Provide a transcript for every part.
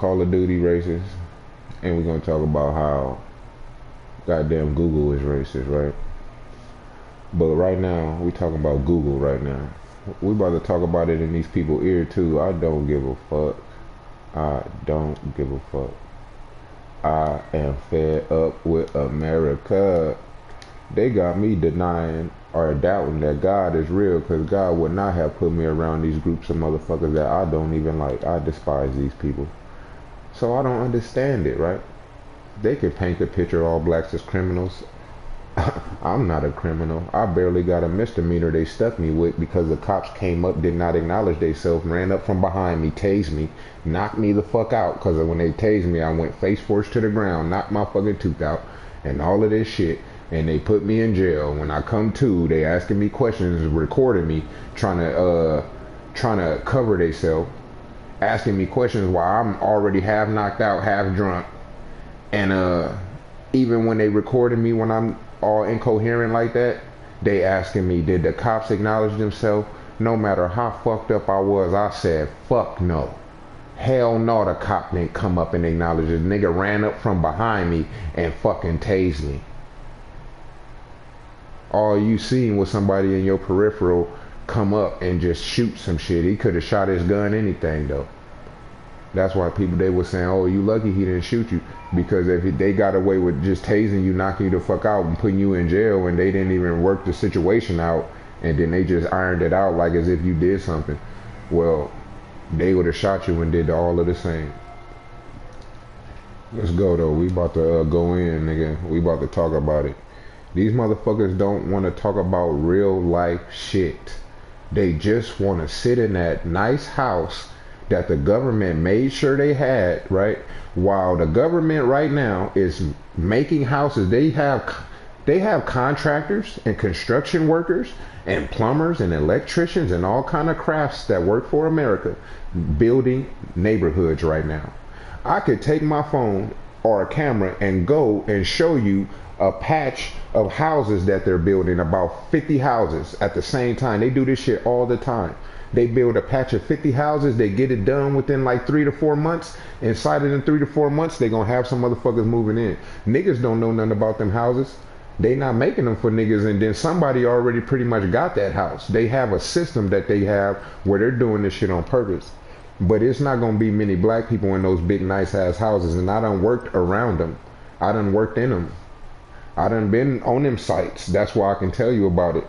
Call of Duty racist, and we're gonna talk about how goddamn Google is racist, right? But right now, we talking about Google right now. We about to talk about it in these people's ear too. I don't give a fuck. I don't give a fuck. I am fed up with America. They got me denying or doubting that God is real, because God would not have put me around these groups of motherfuckers that I don't even like. I despise these people. So I don't understand it, right? They can paint the picture all blacks as criminals. I'm not a criminal. I barely got a misdemeanor they stuck me with because the cops came up, did not acknowledge themselves, ran up from behind me, tased me, knocked me the fuck out. Because when they tased me, I went face first to the ground, knocked my fucking tooth out, and all of this shit. And they put me in jail. When I come to, they asking me questions, recording me, trying to cover themselves, asking me questions while I'm already half knocked out, half drunk. And even when they recorded me when I'm all incoherent like that, they asking me, did the cops acknowledge themselves? No matter how fucked up I was, I said, fuck no. Hell no, the cop didn't come up and acknowledge it. The nigga ran up from behind me and fucking tased me. All you seen was somebody in your peripheral come up and just shoot some shit. He could have shot his gun, anything though. That's why people, they were saying, oh, you lucky he didn't shoot you. Because if they got away with just tasing you, knocking you the fuck out and putting you in jail, and they didn't even work the situation out, and then they just ironed it out like as if you did something, well, they would have shot you and did all of the same. Let's go though. We about to go in, nigga. We about to talk about it. These motherfuckers don't want to talk about real life shit. They just want to sit in that nice house that the government made sure they had, right? While the government right now is making houses, they have contractors and construction workers and plumbers and electricians and all kind of crafts that work for America building neighborhoods right now. I could take my phone or a camera and go and show you a patch of houses that they're building, about 50 houses at the same time. They do this shit all the time. They build a patch of 50 houses, they get it done within like 3 to 4 months. Inside of them 3 to 4 months, they gonna have some motherfuckers moving in. Niggas don't know nothing about them houses. They not making them for niggas, and then somebody already pretty much got that house. They have a system that they have where they're doing this shit on purpose. But it's not gonna be many black people in those big nice ass houses, and I done worked around them. I done worked in them. I done been on them sites. That's why I can tell you about it.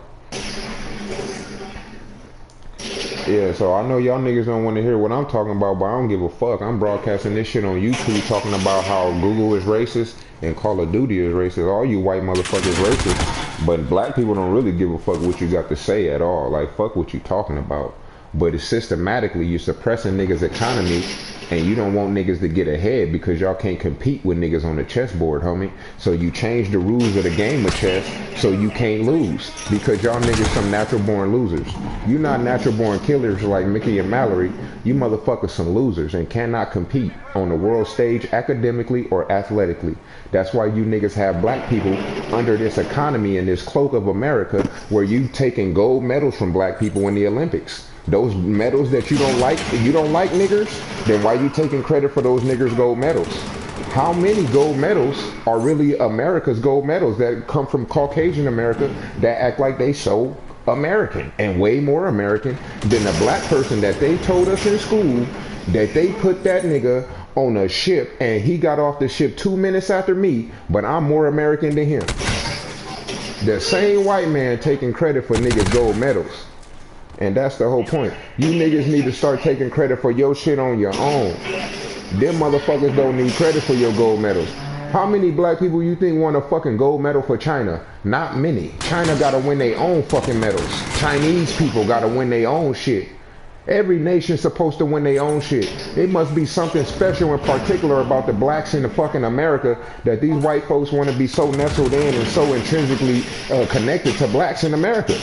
Yeah, so I know y'all niggas don't want to hear what I'm talking about, but I don't give a fuck. I'm broadcasting this shit on YouTube talking about how Google is racist and Call of Duty is racist. All you white motherfuckers racist, but black people don't really give a fuck what you got to say at all. Like, fuck what you talking about. But it's systematically, you're suppressing niggas' economy, and you don't want niggas to get ahead because y'all can't compete with niggas on the chessboard, homie. So you change the rules of the game of chess so you can't lose, because y'all niggas some natural born losers. You not natural born killers like Mickey and Mallory. You motherfuckers some losers and cannot compete on the world stage academically or athletically. That's why you niggas have black people under this economy and this cloak of America, where you taking gold medals from black people in the Olympics. Those medals that you don't like niggers, then why you taking credit for those niggers gold medals? How many gold medals are really America's gold medals that come from Caucasian America that act like they so American and way more American than the black person that they told us in school that they put that nigga on a ship and he got off the ship 2 minutes after me, but I'm more American than him. The same white man taking credit for niggas gold medals. And that's the whole point. You niggas need to start taking credit for your shit on your own. Them motherfuckers don't need credit for your gold medals. How many black people you think won a fucking gold medal for China? Not many. China gotta win their own fucking medals. Chinese people gotta win their own shit. Every nation's supposed to win their own shit. It must be something special and particular about the blacks in the fucking America that these white folks want to be so nestled in and so intrinsically connected to blacks in America.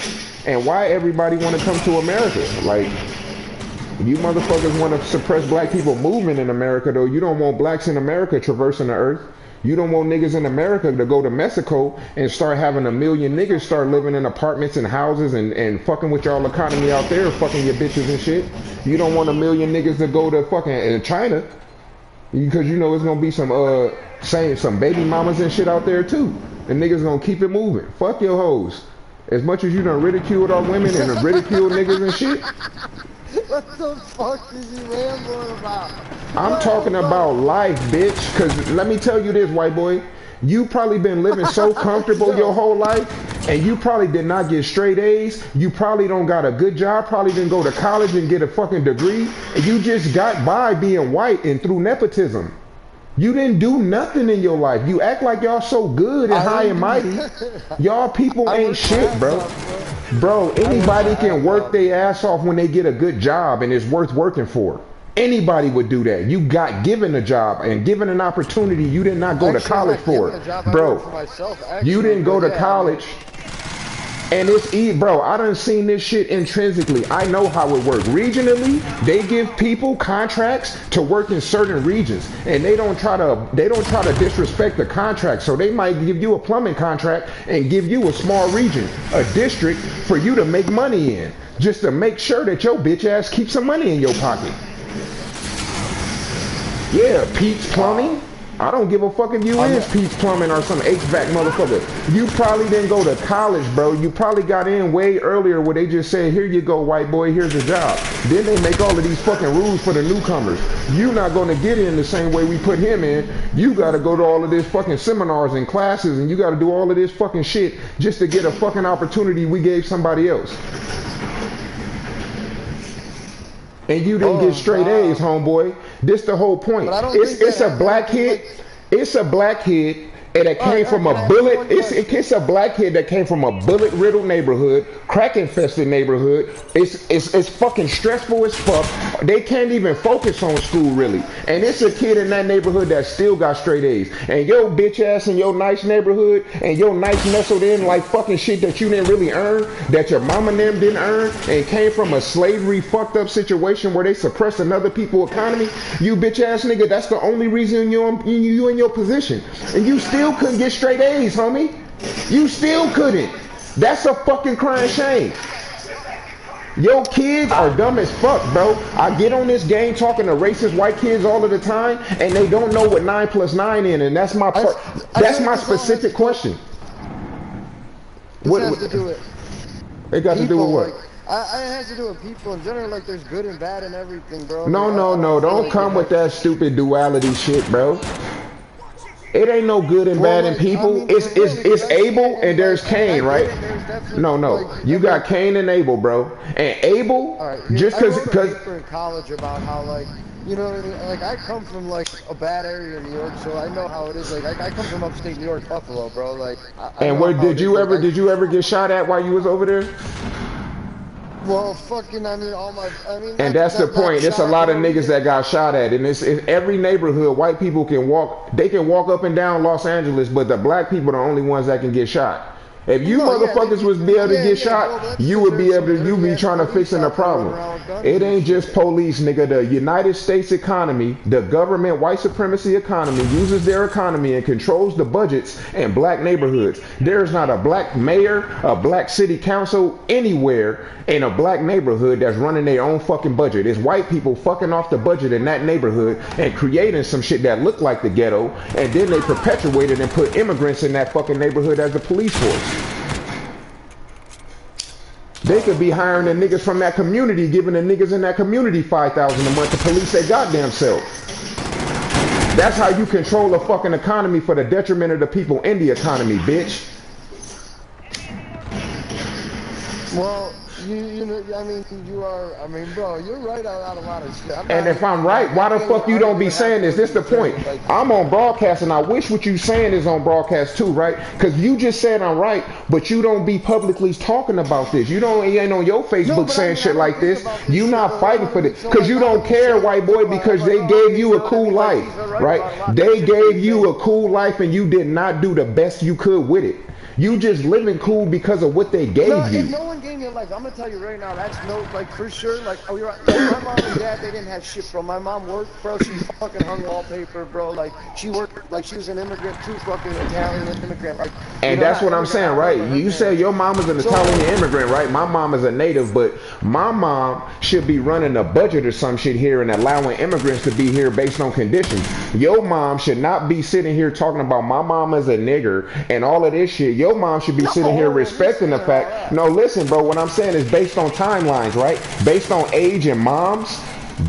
And why everybody want to come to America? Like, you motherfuckers want to suppress black people moving in America, though. You don't want blacks in America traversing the earth. You don't want niggas in America to go to Mexico and start having a million niggas start living in apartments and houses and fucking with y'all economy out there, fucking your bitches and shit. You don't want a million niggas to go to fucking China. Because you know it's gonna be some saying some baby mamas and shit out there too. And niggas gonna keep it moving. Fuck your hoes. As much as you done ridiculed our women and ridiculed niggas and shit. What the fuck is he rambling about? I'm talking about life, bitch. Cause let me tell you this, white boy. You probably been living so comfortable your whole life, and you probably did not get straight A's. You probably don't got a good job, probably didn't go to college and get a fucking degree, and you just got by being white and through nepotism. You didn't do nothing in your life. You act like y'all so good and high and mighty. Y'all people ain't shit, bro. Bro, anybody can work their ass off when they get a good job and it's worth working for. Anybody would do that. You got given a job and given an opportunity you did not go to college for. Bro, you didn't go to college. And it's bro, I done seen this shit intrinsically. I know how it works. Regionally, they give people contracts to work in certain regions, and they don't try to disrespect the contract. So they might give you a plumbing contract and give you a small region, a district for you to make money in, just to make sure that your bitch ass keeps some money in your pocket. Yeah, Pete's Plumbing. I don't give a fuck if you is Pete's Plumbing or some HVAC motherfucker. You probably didn't go to college, bro. You probably got in way earlier where they just said, here you go, white boy, here's a job. Then they make all of these fucking rules for the newcomers. You not going to get in the same way we put him in. You got to go to all of this fucking seminars and classes, and you got to do all of this fucking shit just to get a fucking opportunity we gave somebody else. And you didn't get straight A's, homeboy. This the whole point. It's a black kid. It's a black kid and it came from a bullet. It's a black kid that came from a bullet-riddled neighborhood, crack-infested neighborhood. It's fucking stressful as fuck. They can't even focus on school really. And it's a kid in that neighborhood that still got straight A's. And your bitch ass in your nice neighborhood and your nice nestled in like fucking shit that you didn't really earn, that your mama and them didn't earn, and came from a slavery fucked up situation where they suppressed another people's economy. You bitch ass nigga, that's the only reason you in your position. And you still couldn't get straight A's, homie. You still couldn't. That's a fucking crying shame. Your kids are dumb as fuck, bro. I get on this game talking to racist white kids all of the time, and they don't know what 9 + 9 is, and that's my part. That's my specific question. What has to do with? It got to do with what? Like, it has to do with people in general. Like, there's good and bad and everything, bro. No. Don't come with that stupid duality shit, bro. It ain't no good and bad in people. It's Abel and there's Cain, right? No. You got Cain and Abel, bro. And Abel, just because in college about how, like, you know what I mean? Like, I come from like a bad area in New York, so I know how it is. Like, I come from upstate New York, Buffalo, bro. Like, and where did you ever get shot at while you was over there? Well, fucking, and that's the point. It's a lot of niggas that got shot at, and it's every neighborhood. White people can walk. They can walk up and down Los Angeles, but the black people are the only ones that can get shot. If you motherfuckers was be able to get shot, you would be able to. You be trying to fixing the problem. It ain't just police, nigga. The United States economy, the government white supremacy economy, uses their economy and controls the budgets in black neighborhoods. There's not a black mayor, a black city council anywhere in a black neighborhood that's running their own fucking budget. It's white people fucking off the budget in that neighborhood and creating some shit that look like the ghetto, and then they perpetuate it and put immigrants in that fucking neighborhood as the police force. They could be hiring the niggas from that community, giving the niggas in that community $5,000 a month to police their goddamn self. That's how you control a fucking economy for the detriment of the people in the economy, bitch. Well, you know, bro, you're right on a lot of shit. And if I'm right, why the fuck you don't be saying this? This the point. I'm on broadcast, and I wish what you saying is on broadcast too, right? Because you just said I'm right, but you don't be publicly talking about this. You ain't on your Facebook saying shit like this. You not fighting for this because you don't care, white boy, because they gave you a cool life, right? They gave you a cool life, and you did not do the best you could with it. You just living cool because of what they gave No, you. if no one gave me a life, I'm gonna tell you right now, that's no, like, for sure, like, oh, you're right. Like, my mom and dad, they didn't have shit, bro. My mom worked, bro. She fucking hung wallpaper, bro. Like, she worked, like, she was an immigrant, too, fucking Italian immigrant. Like, you And know, that's not what I'm immigrant, saying, not right? her You said parents. your mom is an So, Italian immigrant, right? My mom is a native, but my mom should be running a budget or some shit here and allowing immigrants to be here based on conditions. Your mom should not be sitting here talking about my mom is a nigger and all of this shit. Your mom should be sitting here no, who's respecting saying the all fact. that? No, listen, bro, what I'm saying is based on timelines, right? Based on age and moms.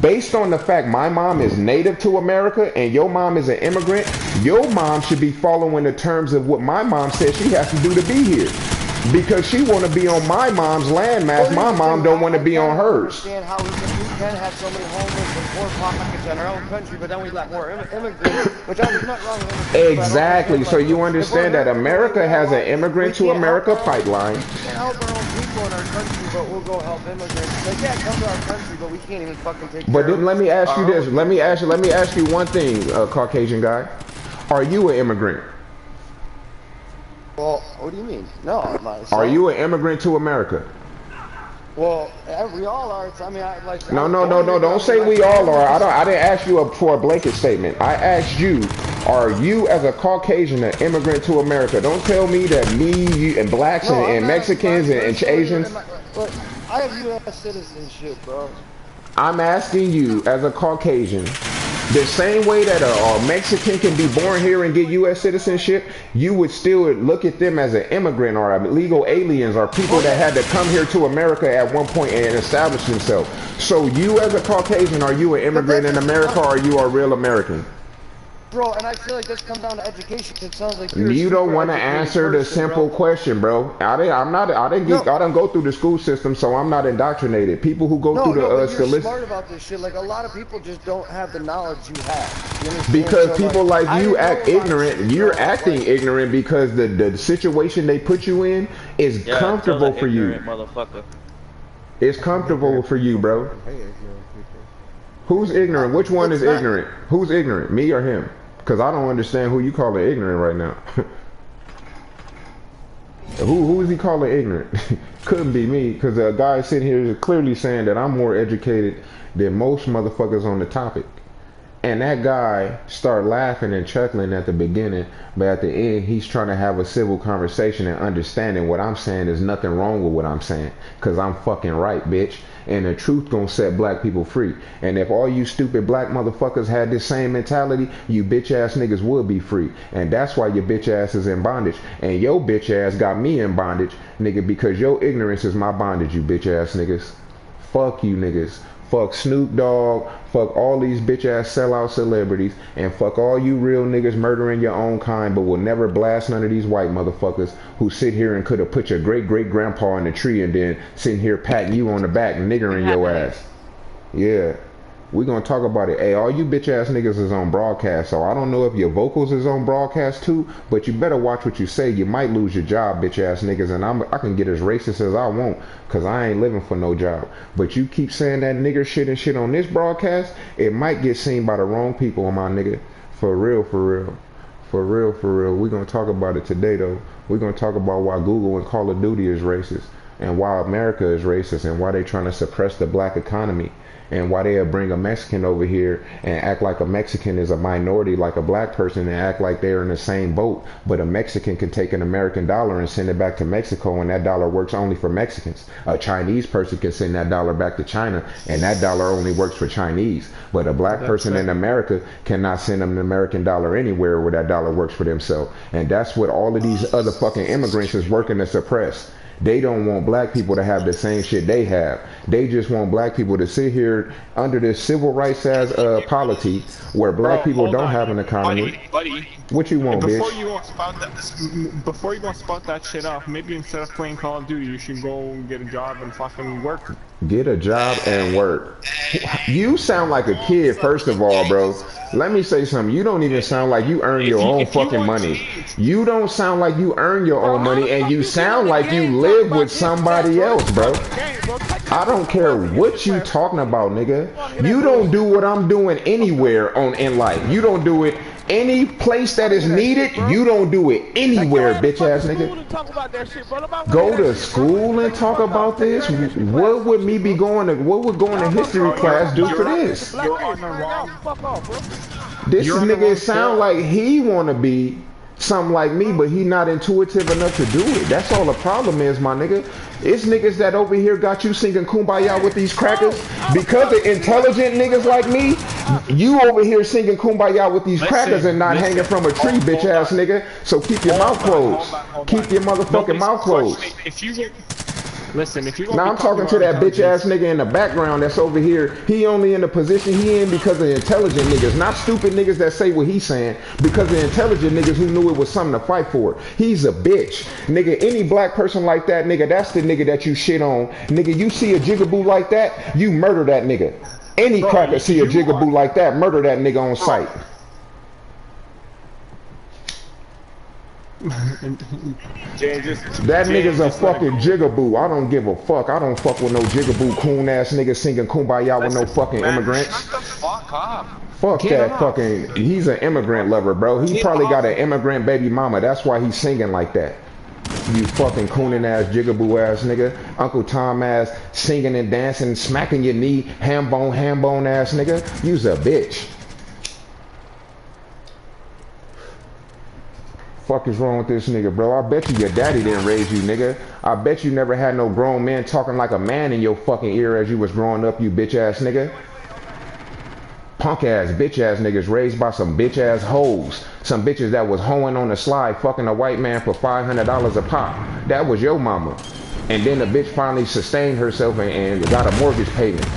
Based on the fact my mom is native to America and your mom is an immigrant, your mom should be following the terms of what my mom says she has to do to be here. Because she want to be on my mom's landmass. Well, My here's the mom thing, don't want to I be on can hers. understand how we can have so many homeless and poor pockets in our own country, but then we let more immigrants, which there's nothing wrong with immigrants, but I don't Exactly. understand, So like, you if we're understand that immigrants the way America we all has an are, we immigrant to can't help America our own, pipeline. we can't help our own people in our country, but we'll go help immigrants. Like, yeah, come to our country, but we can't even fucking take But care then of let me ask you our this. own. Let me ask you one thing, Caucasian guy. Are you an immigrant? Well, what do you mean? No, I'm not. Are you an immigrant to America? Well, we all are. I mean, I like. I No, was no, no, born no. here, but I Don't mean, say my we all family are. just. I didn't ask you for a blanket statement. I asked you, are you as a Caucasian an immigrant to America? Don't tell me that me, you, and blacks No, I'm and not. Mexicans and Asians. But I have U.S. citizenship, bro. I'm asking you as a Caucasian, the same way that a Mexican can be born here and get U.S. citizenship, you would still look at them as an immigrant or illegal aliens or people Oh that yeah. had to come here to America at one point and establish themselves. So you as a Caucasian, are you an But immigrant that's in just, America or are you a real American? bro. And I feel like this comes down to education. It sounds like you're a You don't super want to educated answer the person, simple bro. question, bro. No, I didn't go through the school system, so I'm not indoctrinated. People who go no, through the no. But you're school, smart about this shit. Like a lot of people just don't have the knowledge you have. You understand? because So people like, like I you didn't know act a lot of ignorant. shit You're growing up. acting Like, ignorant because the situation they put you in is Yeah, tell comfortable that for you. ignorant motherfucker. It's comfortable for you, bro. Hey, ignorant people. Who's ignorant? Which one it's is not. ignorant? Who's ignorant? Me or him? Because I don't understand who you calling ignorant right now. Who is he calling ignorant? Couldn't be me, because a guy sitting here is clearly saying that I'm more educated than most motherfuckers on the topic. And that guy started laughing and chuckling at the beginning, but at the end, he's trying to have a civil conversation and understanding what I'm saying. There's nothing wrong with what I'm saying, because I'm fucking right, bitch. And the truth gonna set black people free. And if all you stupid black motherfuckers had this same mentality, you bitch ass niggas would be free. And that's why your bitch ass is in bondage. And your bitch ass got me in bondage, nigga, because your ignorance is my bondage, you bitch ass niggas. Fuck you niggas. Fuck Snoop Dogg, fuck all these bitch ass sellout celebrities, and fuck all you real niggas murdering your own kind but will never blast none of these white motherfuckers who sit here and could have put your great great grandpa in the tree and then sitting here patting you on the back niggering your ass. Yeah. We gonna talk about it. Hey, all you bitch ass niggas is on broadcast, so I don't know if your vocals is on broadcast too, but you better watch what you say. You might lose your job, bitch ass niggas, and I can get as racist as I want, cause I ain't living for no job. But you keep saying that nigger shit and shit on this broadcast, it might get seen by the wrong people, my nigga. For real, for real. For real, for real. We're gonna talk about it today though. We're gonna talk about why Google and Call of Duty is racist, and why America is racist, and why they trying to suppress the black economy, and why they'll bring a Mexican over here and act like a Mexican is a minority like a black person and act like they're in the same boat. But a Mexican can take an American dollar and send it back to Mexico, and that dollar works only for Mexicans. A Chinese person can send that dollar back to China, and that dollar only works for Chinese. But a black person in America cannot send them an American dollar anywhere where that dollar works for themselves. And that's what all of these other fucking immigrants is working to suppress. They don't want black people to have the same shit they have. They just want black people to sit here under this civil rights as polity where black people hold don't on. have an economy. Buddy, What you want, before bitch? you go spout that shit off, maybe instead of playing Call of Duty, you should go get a job and fucking work. Get a job and work. You sound like a kid, first of all, bro. Let me say something. You don't even sound like you earn your own fucking money. You don't sound like you earn your own money, and you sound like you live with somebody else, bro. I don't care what you talking about, nigga. You don't do what I'm doing anywhere in life. You don't do it Any place that is needed, you don't do it anywhere, bitch ass nigga. Go to school and talk about this? What would me be going to, what would going to history class do for this? This nigga sound like he wanna be something like me, but he not intuitive enough to do it. That's all the problem is, my nigga. It's niggas that over here got you singing Kumbaya with these crackers. Because of intelligent niggas like me, you over here singing Kumbaya with these crackers and not hanging from a tree, bitch ass nigga. So keep your mouth closed. Keep your motherfucking mouth closed. Listen, if you now I'm talking to that bitch ass nigga in the background that's over here. He only in the position he in because of intelligent niggas, not stupid niggas that say what he's saying. Because of intelligent niggas who knew it was something to fight for. He's a bitch, nigga. Any black person like that, nigga, that's the nigga that you shit on, nigga. You see a jigaboo like that, you murder that nigga. Any cracker see a jigaboo like that, murder that nigga on sight. That nigga's a fucking jigaboo. I don't give a fuck. I don't fuck with no jigaboo coon ass nigga singing Kumbaya with no fucking immigrants. Shut the fuck up. Fuck that fucking. He's an immigrant lover, bro. He probably got an immigrant baby mama. That's why he's singing like that. You fucking cooning ass jigaboo ass nigga. Uncle Tom ass singing and dancing, smacking your knee, ham bone ass nigga. You's a bitch. Fuck is wrong with this nigga, bro? I bet you your daddy didn't raise you, nigga. I bet you never had no grown man talking like a man in your fucking ear as you was growing up, you bitch ass nigga. Punk ass, bitch ass niggas raised by some bitch ass hoes. Some bitches that was hoeing on the slide fucking a white man for $500 a pop. That was your mama. And then the bitch finally sustained herself and got a mortgage payment.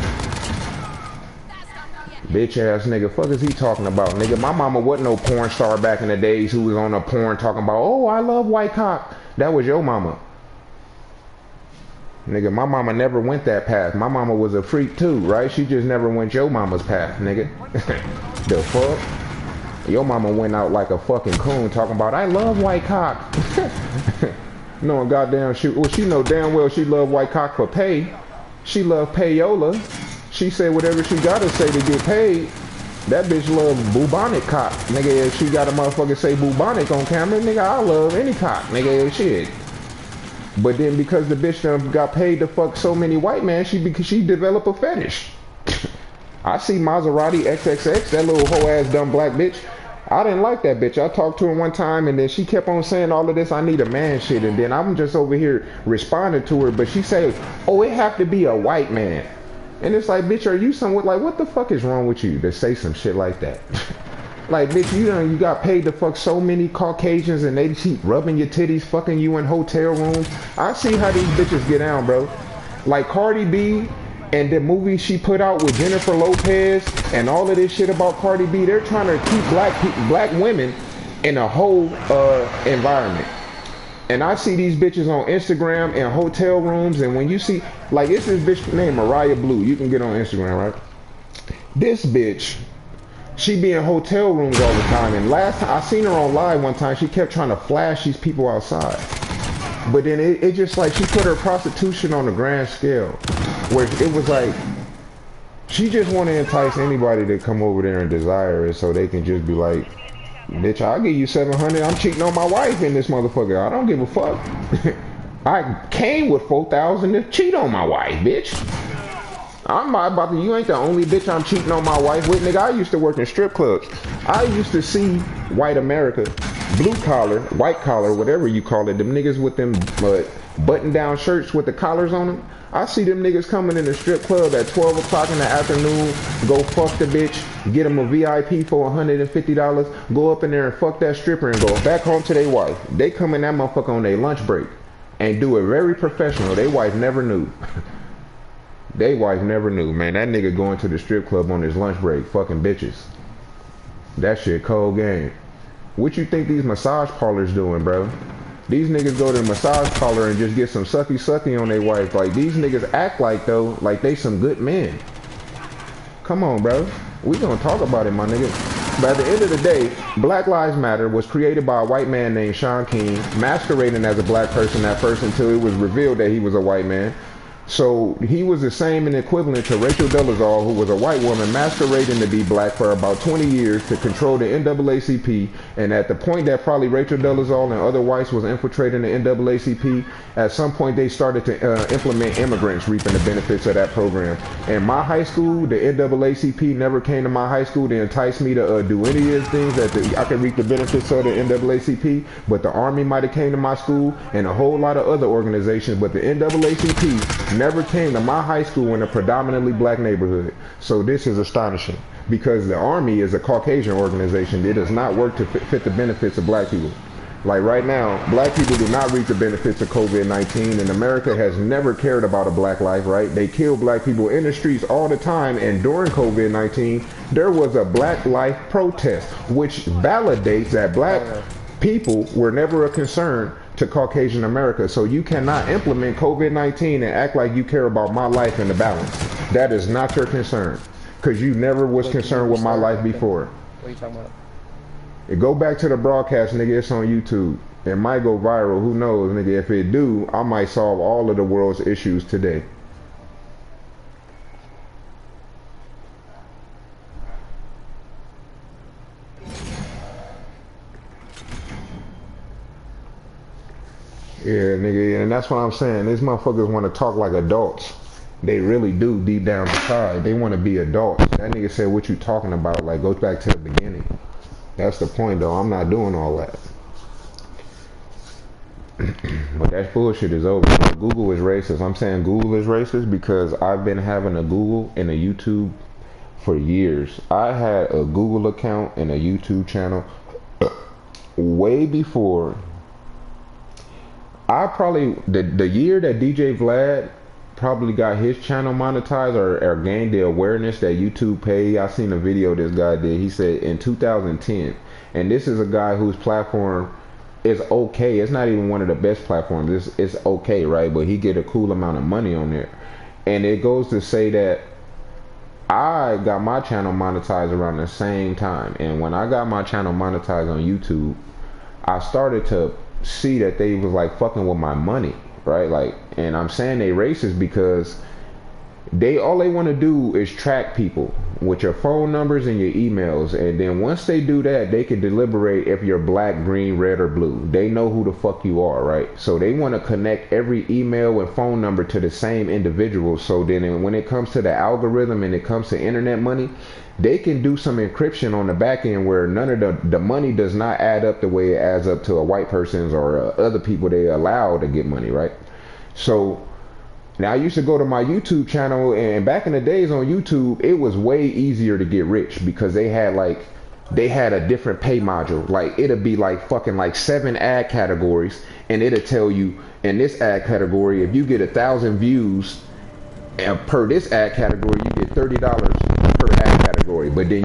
Bitch ass nigga, fuck is he talking about, nigga? My mama wasn't no porn star back in the days who was on a porn talking about, oh, I love white cock. That was your mama. Nigga, my mama never went that path. My mama was a freak too, right? She just never went your mama's path, nigga. The fuck? Your mama went out like a fucking coon talking about, I love white cock. No goddamn shit. Well, she know damn well she love white cock for pay. She love payola. She said whatever she gotta say to get paid. That bitch love bubonic cock. Nigga, if she got a motherfucker say bubonic on camera, nigga, I love any cock. Nigga, shit. But then because the bitch done got paid to fuck so many white men, she developed a fetish. I see Maserati XXX, that little hoe ass dumb black bitch. I didn't like that bitch. I talked to her one time and then she kept on saying all of this, I need a man shit. And then I'm just over here responding to her, but she said, oh, it have to be a white man. And it's like, bitch, are you somewhat like, what the fuck is wrong with you to say some shit like that? Like, bitch, you got paid to fuck so many Caucasians and they keep rubbing your titties, fucking you in hotel rooms. I see how these bitches get down, bro. Like Cardi B and the movie she put out with Jennifer Lopez and all of this shit about Cardi B, they're trying to keep black women in a whole environment. And I see these bitches on Instagram in hotel rooms, and when you see, like, it's this bitch named Mariah Blue. You can get on Instagram, right? This bitch, she be in hotel rooms all the time, and last time I seen her on live one time, she kept trying to flash these people outside. But then it just like, she put her prostitution on a grand scale, where it was like, she just want to entice anybody to come over there and desire it so they can just be like, bitch, I'll give you 700. I'm cheating on my wife in this motherfucker. I don't give a fuck. I came with 4,000 to cheat on my wife, bitch. I'm not about to, you ain't the only bitch I'm cheating on my wife with, nigga. I used to work in strip clubs. I used to see white America, blue collar, white collar, whatever you call it, them niggas with them button down shirts with the collars on them. I see them niggas coming in the strip club at 12 o'clock in the afternoon, go fuck the bitch, get them a VIP for $150, go up in there and fuck that stripper and go back home to their wife. They come in that motherfucker on their lunch break and do it very professional. They wife never knew. They wife never knew, man. That nigga going to the strip club on his lunch break, fucking bitches. That shit cold game. What you think these massage parlors doing, bro? These niggas go to the massage parlor and just get some sucky on their wife. Like, these niggas act like, though, like they some good men. Come on, bro. We gonna talk about it, my nigga. But at the end of the day, Black Lives Matter was created by a white man named Shaun King, masquerading as a black person at first until it was revealed that he was a white man. So he was the same and equivalent to Rachel Dolezal, who was a white woman masquerading to be black for about 20 years to control the NAACP. And at the point that probably Rachel Dolezal and other whites was infiltrating the NAACP, at some point they started to implement immigrants reaping the benefits of that program. In my high school, the NAACP never came to my high school to entice me to do any of the things that I could reap the benefits of the NAACP. But the Army might have came to my school and a whole lot of other organizations. But the NAACP never came to my high school in a predominantly black neighborhood. So this is astonishing because the Army is a Caucasian organization. It does not work to fit the benefits of black people. Like right now, black people do not reap the benefits of COVID-19, and America has never cared about a black life, right? They kill black people in the streets all the time, and during COVID-19, there was a black life protest, which validates that black people were never a concern to Caucasian America. So you cannot implement COVID-19 and act like you care about my life and the balance. That is not your concern, because you never was concerned with my life before. What are you talking about? Go back to the broadcast, nigga. It's on YouTube. It might go viral. Who knows, nigga? If it do, I might solve all of the world's issues today. Yeah, nigga, and that's what I'm saying. These motherfuckers want to talk like adults. They really do deep down inside. They want to be adults. That nigga said, what you talking about? Like, go back to the beginning. That's the point, though. I'm not doing all that. But that bullshit is over. Google is racist. I'm saying Google is racist because I've been having a Google and a YouTube for years. I had a Google account and a YouTube channel way before. I probably, the year that DJ Vlad probably got his channel monetized or gained the awareness that YouTube paid. I seen a video this guy did. He said in 2010, and this is a guy whose platform is okay. It's not even one of the best platforms. It's okay, right? But he get a cool amount of money on there. And it goes to say that I got my channel monetized around the same time. And when I got my channel monetized on YouTube, I started to see that they was like fucking with my money, right? Like, and I'm saying they racist because all they want to do is track people with your phone numbers and your emails, and then once they do that, they can deliberate if you're black, green, red, or blue. They know who the fuck you are, right? So they want to connect every email and phone number to the same individual. So then when it comes to the algorithm and it comes to internet money, they can do some encryption on the back end where none of the money does not add up the way it adds up to a white person's or other people they allow to get money, right? So now I used to go to my YouTube channel, and back in the days on YouTube, it was way easier to get rich because they had a different pay module. Like it'd be like fucking like 7 ad categories, and it'd tell you in this ad category, if you get 1,000 views per this ad category, you get $30 per ad category. But then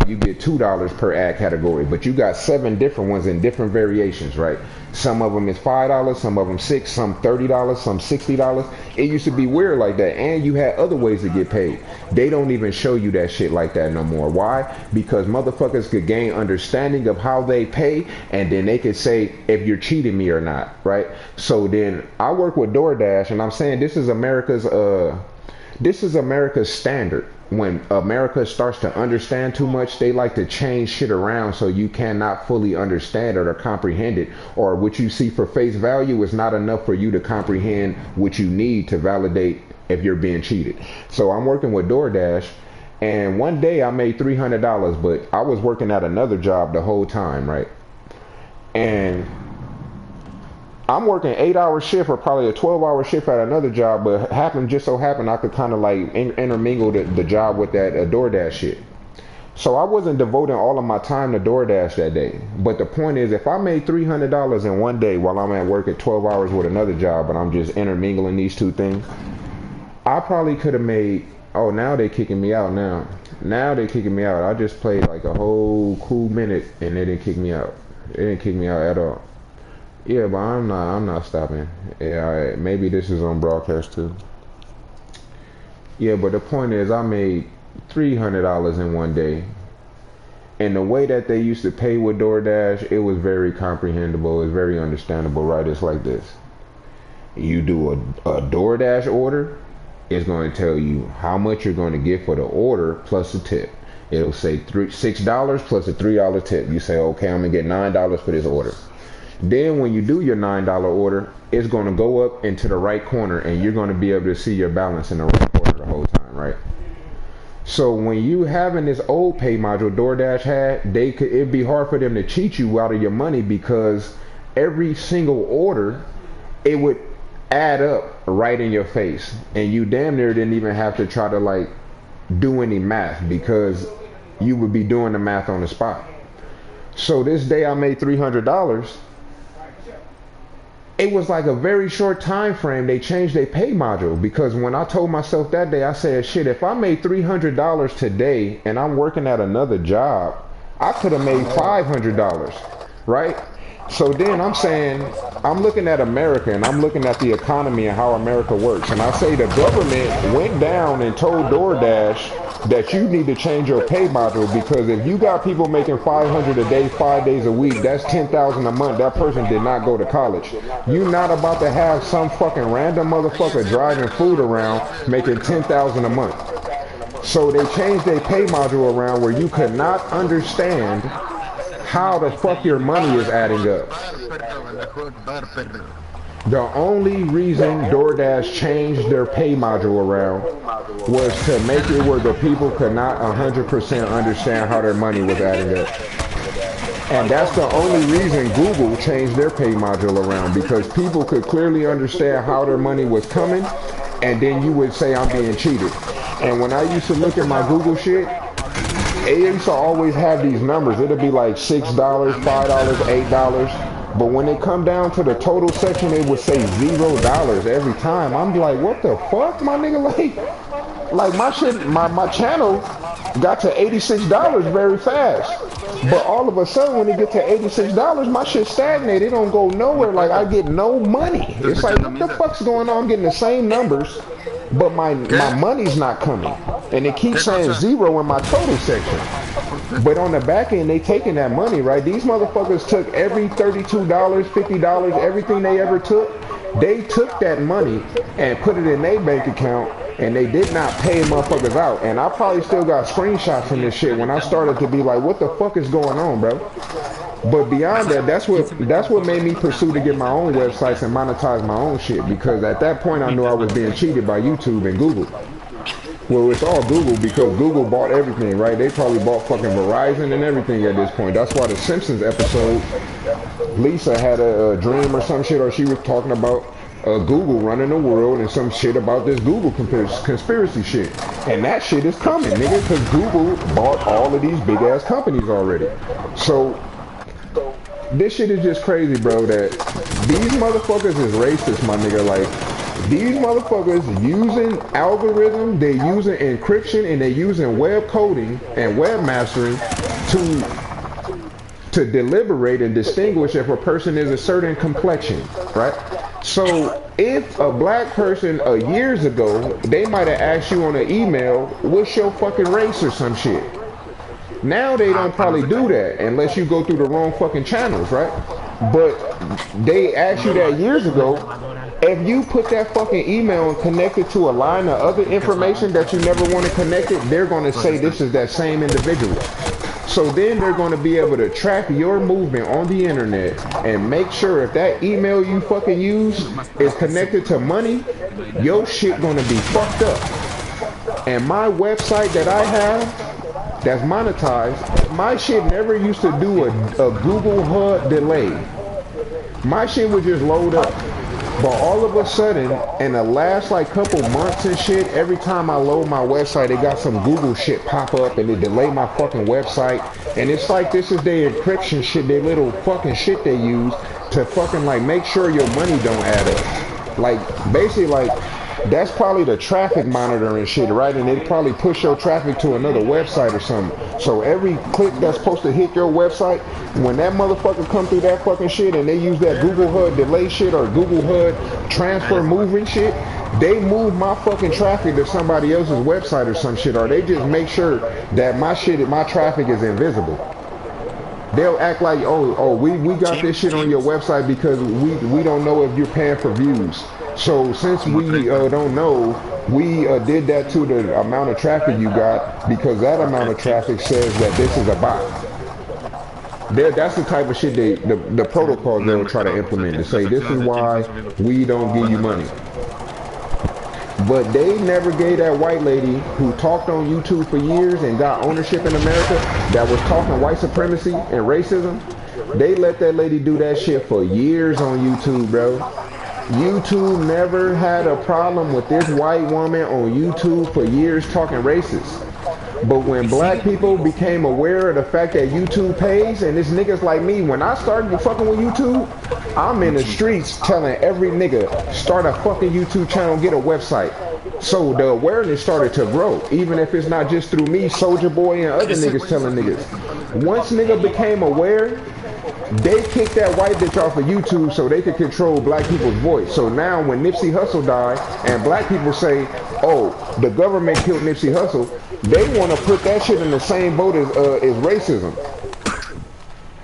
you get $2 per ad category, but you got 7 different ones in different variations, right? Some of them is $5, some of them $6, some $30, some $60. It used to be weird like that, and you had other ways to get paid. They don't even show you that shit like that no more. Why? Because motherfuckers could gain understanding of how they pay, and then they could say if you're cheating me or not, right? So then I work with DoorDash, and I'm saying this is America's standard. When America starts to understand too much, they like to change shit around so you cannot fully understand it or comprehend it, or what you see for face value is not enough for you to comprehend what you need to validate if you're being cheated. So I'm working with DoorDash, and one day I made $300, but I was working at another job the whole time, right? And I'm working 8-hour shift or probably a 12-hour shift at another job, but just so happened I could kind of like intermingle the job with that DoorDash shit. So I wasn't devoting all of my time to DoorDash that day. But the point is, if I made $300 in one day while I'm at work at 12 hours with another job, and I'm just intermingling these two things, I probably could have made, oh, now they kicking me out now. Now they kicking me out. I just played like a whole cool minute and they didn't kick me out. They didn't kick me out at all. Yeah, but I'm not stopping. Yeah, alright. Maybe this is on broadcast too. Yeah, but the point is, I made $300 in one day. And the way that they used to pay with DoorDash, it was very comprehensible. It's very understandable, right? It's like this. You do a DoorDash order, it's going to tell you how much you're going to get for the order plus a tip. It'll say $6 plus a $3 tip. You say, okay, I'm going to get $9 for this order. Then when you do your $9 order, it's going to go up into the right corner and you're going to be able to see your balance in the right corner the whole time, right? So when you having this old pay module DoorDash had, it'd be hard for them to cheat you out of your money because every single order, it would add up right in your face. And you damn near didn't even have to try to like do any math because you would be doing the math on the spot. So this day I made $300. It was like a very short time frame. They changed their pay module because when I told myself that day, I said, shit, if I made $300 today and I'm working at another job, I could have made $500, right? So then I'm saying, I'm looking at America and I'm looking at the economy and how America works. And I say the government went down and told DoorDash that you need to change your pay module because if you got people making $500 a day, 5 days a week, that's $10,000 a month. That person did not go to college. You're not about to have some fucking random motherfucker driving food around making $10,000 a month. So they changed their pay module around where you could not understand how the fuck your money is adding up. The only reason DoorDash changed their pay module around was to make it where the people could not 100% understand how their money was adding up. And that's the only reason Google changed their pay module around, because people could clearly understand how their money was coming, and then you would say I'm being cheated. And when I used to look at my Google shit, it used to always have these numbers. It'll be like $6, $5, $8. But when it come down to the total section, it would say $0 every time. I'm like, what the fuck, my nigga? Like my shit, my channel got to $86 very fast. But all of a sudden, when it get to $86, my shit stagnated. It don't go nowhere. Like I get no money. It's like, what the fuck's going on? I'm getting the same numbers, but my money's not coming. And it keeps saying 0 in my total section. But on the back end, they taking that money, right? These motherfuckers took every $32, $50, everything they ever took. They took that money and put it in their bank account, and they did not pay motherfuckers out. And I probably still got screenshots from this shit when I started to be like, what the fuck is going on, bro? But beyond that, that's what made me pursue to get my own websites and monetize my own shit, because at that point I knew I was being cheated by YouTube and Google. Well, it's all Google because Google bought everything, right? They probably bought fucking Verizon and everything at this point. That's why the Simpsons episode, Lisa had a dream or some shit, or she was talking about Google running the world and some shit about this Google conspiracy shit. And that shit is coming, nigga, because Google bought all of these big ass companies already. So this shit is just crazy, bro, that these motherfuckers is racist, my nigga. Like, these motherfuckers using algorithm, they're using encryption, and they're using web coding and webmastering to deliberate and distinguish if a person is a certain complexion, right? So if a black person years ago, they might have asked you on an email, what's your fucking race or some shit. Now they don't probably do that unless you go through the wrong fucking channels, right? But they asked you that years ago. If you put that fucking email and connect it to a line of other information that you never want to connect it, they're going to say this is that same individual. So then they're going to be able to track your movement on the internet and make sure if that email you fucking use is connected to money, your shit going to be fucked up. And my website that I have that's monetized, my shit never used to do a Google HUD delay. My shit would just load up. But all of a sudden, in the last like couple months and shit, every time I load my website, it got some Google shit pop up and it delay my fucking website. And it's like this is their encryption shit, their little fucking shit they use to fucking like make sure your money don't add up. Like basically like that's probably the traffic monitoring shit, right? And it probably push your traffic to another website or something. So every click that's supposed to hit your website, when that motherfucker come through that fucking shit and they use that Google HUD delay shit or Google HUD transfer moving shit, they move my fucking traffic to somebody else's website or some shit, or they just make sure that my shit, my traffic is invisible. They'll act like, we got this shit on your website because we don't know if you're paying for views. So since we don't know, we did that to the amount of traffic you got because that amount of traffic says that this is a bot. That's the type of shit the protocols they'll try to implement to say this is why we don't give you money. But they never gave that white lady who talked on YouTube for years and got ownership in America that was talking white supremacy and racism. They let that lady do that shit for years on YouTube, bro. YouTube never had a problem with this white woman on YouTube for years talking racist. But when black people became aware of the fact that YouTube pays, and it's niggas like me, when I started fucking with YouTube, I'm in the streets telling every nigga, start a fucking YouTube channel, get a website. So the awareness started to grow, even if it's not just through me, Soulja Boy, and other niggas telling niggas. Once nigga became aware, they kicked that white bitch off of YouTube so they could control black people's voice. So now when Nipsey Hussle died and black people say, oh, the government killed Nipsey Hussle, they want to put that shit in the same boat as racism.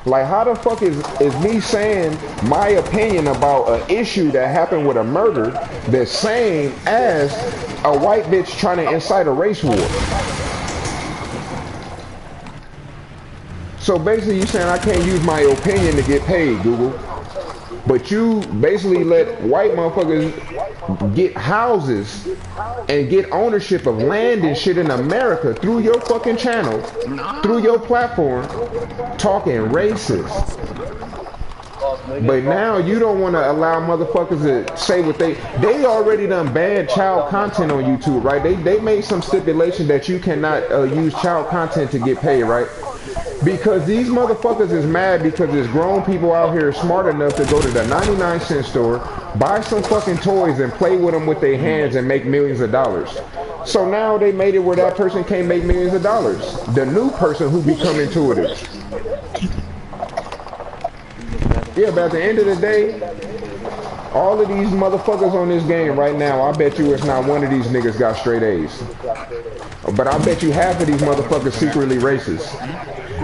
Like, how the fuck is me saying my opinion about an issue that happened with a murder the same as a white bitch trying to incite a race war? So basically you saying I can't use my opinion to get paid, Google. But you basically let white motherfuckers get houses and get ownership of land and shit in America through your fucking channel, through your platform, talking racist. But now you don't want to allow motherfuckers to say what they already done banned child content on YouTube, right? They made some stipulation that you cannot use child content to get paid, right? Because these motherfuckers is mad because there's grown people out here smart enough to go to the 99-cent store, buy some fucking toys and play with them with their hands and make millions of dollars. So now they made it where that person can't make millions of dollars. The new person who become intuitive. Yeah, but at the end of the day, all of these motherfuckers on this game right now, I bet you it's not one of these niggas got straight A's. But I bet you half of these motherfuckers secretly racist.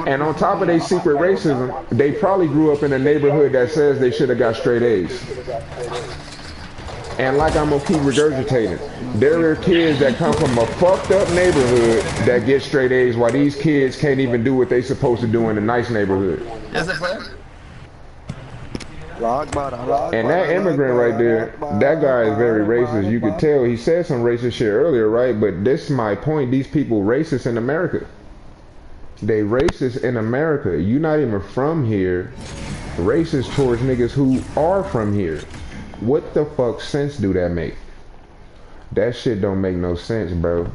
And on top of their secret racism, they probably grew up in a neighborhood that says they should have got straight A's. And like I'm gonna keep regurgitating, there are kids that come from a fucked up neighborhood that get straight A's while these kids can't even do what they supposed to do in a nice neighborhood. Is it fair? And that immigrant right there, that guy is very racist. You could tell he said some racist shit earlier, right? But this is my point. These people racist in America. They racist in America. You not even from here. Racist towards niggas who are from here. What the fuck sense do that make? That shit don't make no sense, bro.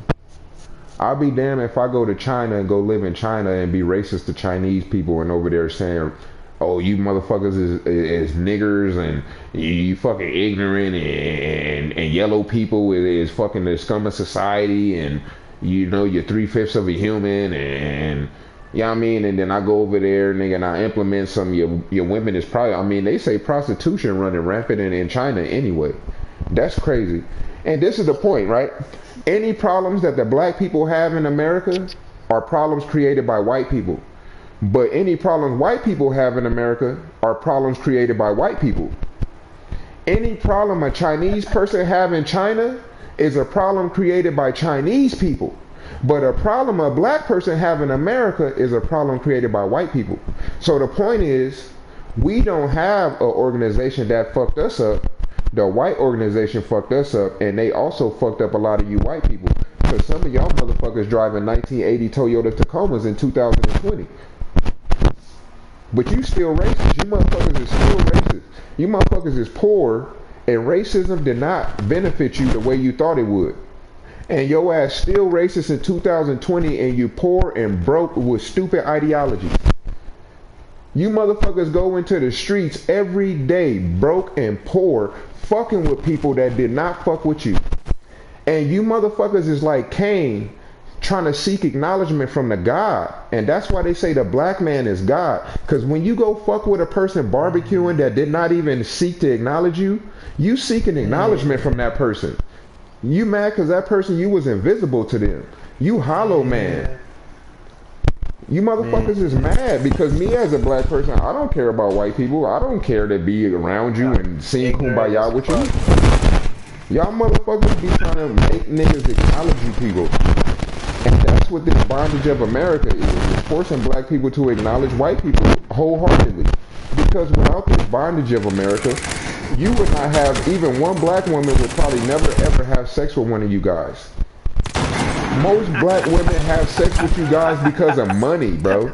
I'll be damned if I go to China and go live in China and be racist to Chinese people and over there saying, oh, you motherfuckers is niggers and you fucking ignorant and yellow people is fucking the scum of society and you know you're 3/5 of a human and you know what I mean, and then I go over there nigga and I implement some your women is probably, I mean, they say prostitution running rampant in China anyway. That's crazy. And this is the point, right? Any problems that the black people have in America are problems created by white people. But any problems white people have in America are problems created by white people. Any problem a Chinese person have in China is a problem created by Chinese people. But a problem a black person have in America is a problem created by white people. So the point is, we don't have an organization that fucked us up. The white organization fucked us up, and they also fucked up a lot of you white people. Because some of y'all motherfuckers driving 1980 Toyota Tacomas in 2020. But you still racist. You motherfuckers is still racist. You motherfuckers is poor, and racism did not benefit you the way you thought it would. And your ass still racist in 2020, and you poor and broke with stupid ideology. You motherfuckers go into the streets every day, broke and poor, fucking with people that did not fuck with you. And you motherfuckers is like Cain, trying to seek acknowledgement from the God. And that's why they say the black man is God. Because when you go fuck with a person barbecuing that did not even seek to acknowledge you, you seek an acknowledgement from that person. You mad because that person, you was invisible to them. You hollow man. You motherfuckers is mad because me as a black person, I don't care about white people. I don't care to be around you and sing kumbaya with you. Y'all motherfuckers be trying to make niggas acknowledge you people. And that's what this bondage of America is. It's forcing black people to acknowledge white people wholeheartedly. Because without this bondage of America, you would not have, even one black woman would probably never ever have sex with one of you guys. Most black women have sex with you guys because of money, bro.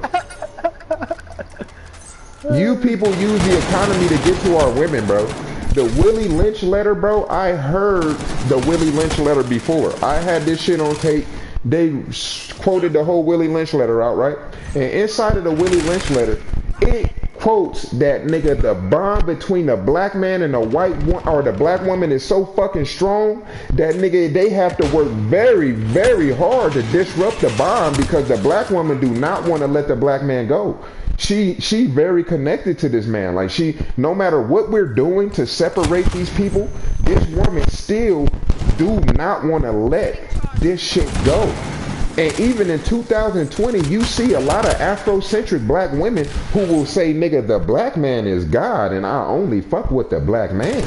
You people use the economy to get to our women, bro. The Willie Lynch letter, bro, I heard the Willie Lynch letter before. I had this shit on tape. They quoted the whole Willie Lynch letter out, right? And inside of the Willie Lynch letter, it quotes that nigga, the bond between the black man and the white one, or the black woman, is so fucking strong that nigga, they have to work very, very hard to disrupt the bond because the black woman do not want to let the black man go. She very connected to this man. Like, she, no matter what we're doing to separate these people, this woman still do not want to let this shit go. And even in 2020, you see a lot of Afrocentric black women who will say, nigga, the black man is God and I only fuck with the black man.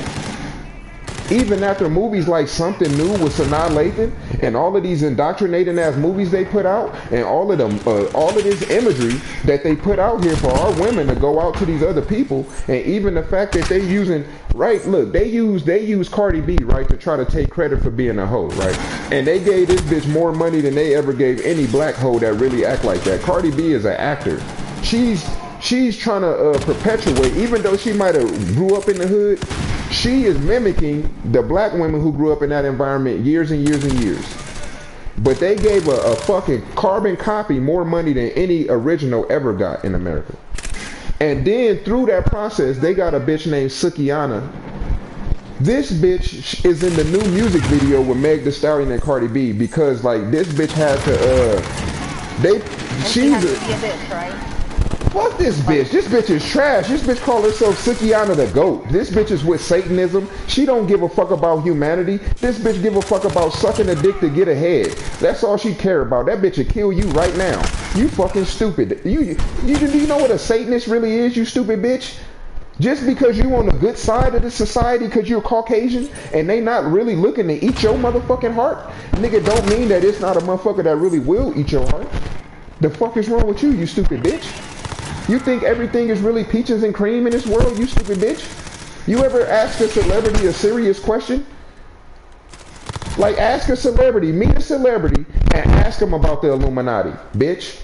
Even after movies like Something New with Sanaa Lathan and all of these indoctrinating ass movies they put out, and all of them, all of this imagery that they put out here for our women to go out to these other people, and even the fact that they using, right, look, they use Cardi B, right, to try to take credit for being a hoe, right, and they gave this bitch more money than they ever gave any black hoe that really act like that. Cardi B is an actor. She's trying to perpetuate, even though she might have grew up in the hood, she is mimicking the black women who grew up in that environment years and years and years. But they gave a fucking carbon copy more money than any original ever got in America. And then through that process, they got a bitch named Sukiana. This bitch is in the new music video with Meg Thee Stallion and Cardi B because, like, this bitch had to, she has to be a bitch, right? Fuck this bitch. This bitch is trash. This bitch call herself Sukiana the GOAT. This bitch is with Satanism. She don't give a fuck about humanity. This bitch give a fuck about sucking a dick to get ahead. That's all she care about. That bitch will kill you right now. You fucking stupid. Do you know what a Satanist really is, you stupid bitch? Just because you on the good side of the society because you're Caucasian and they not really looking to eat your motherfucking heart, nigga, don't mean that it's not a motherfucker that really will eat your heart. The fuck is wrong with you, you stupid bitch? You think everything is really peaches and cream in this world, you stupid bitch? You ever ask a celebrity a serious question? Like, ask a celebrity, meet a celebrity, and ask them about the Illuminati, bitch.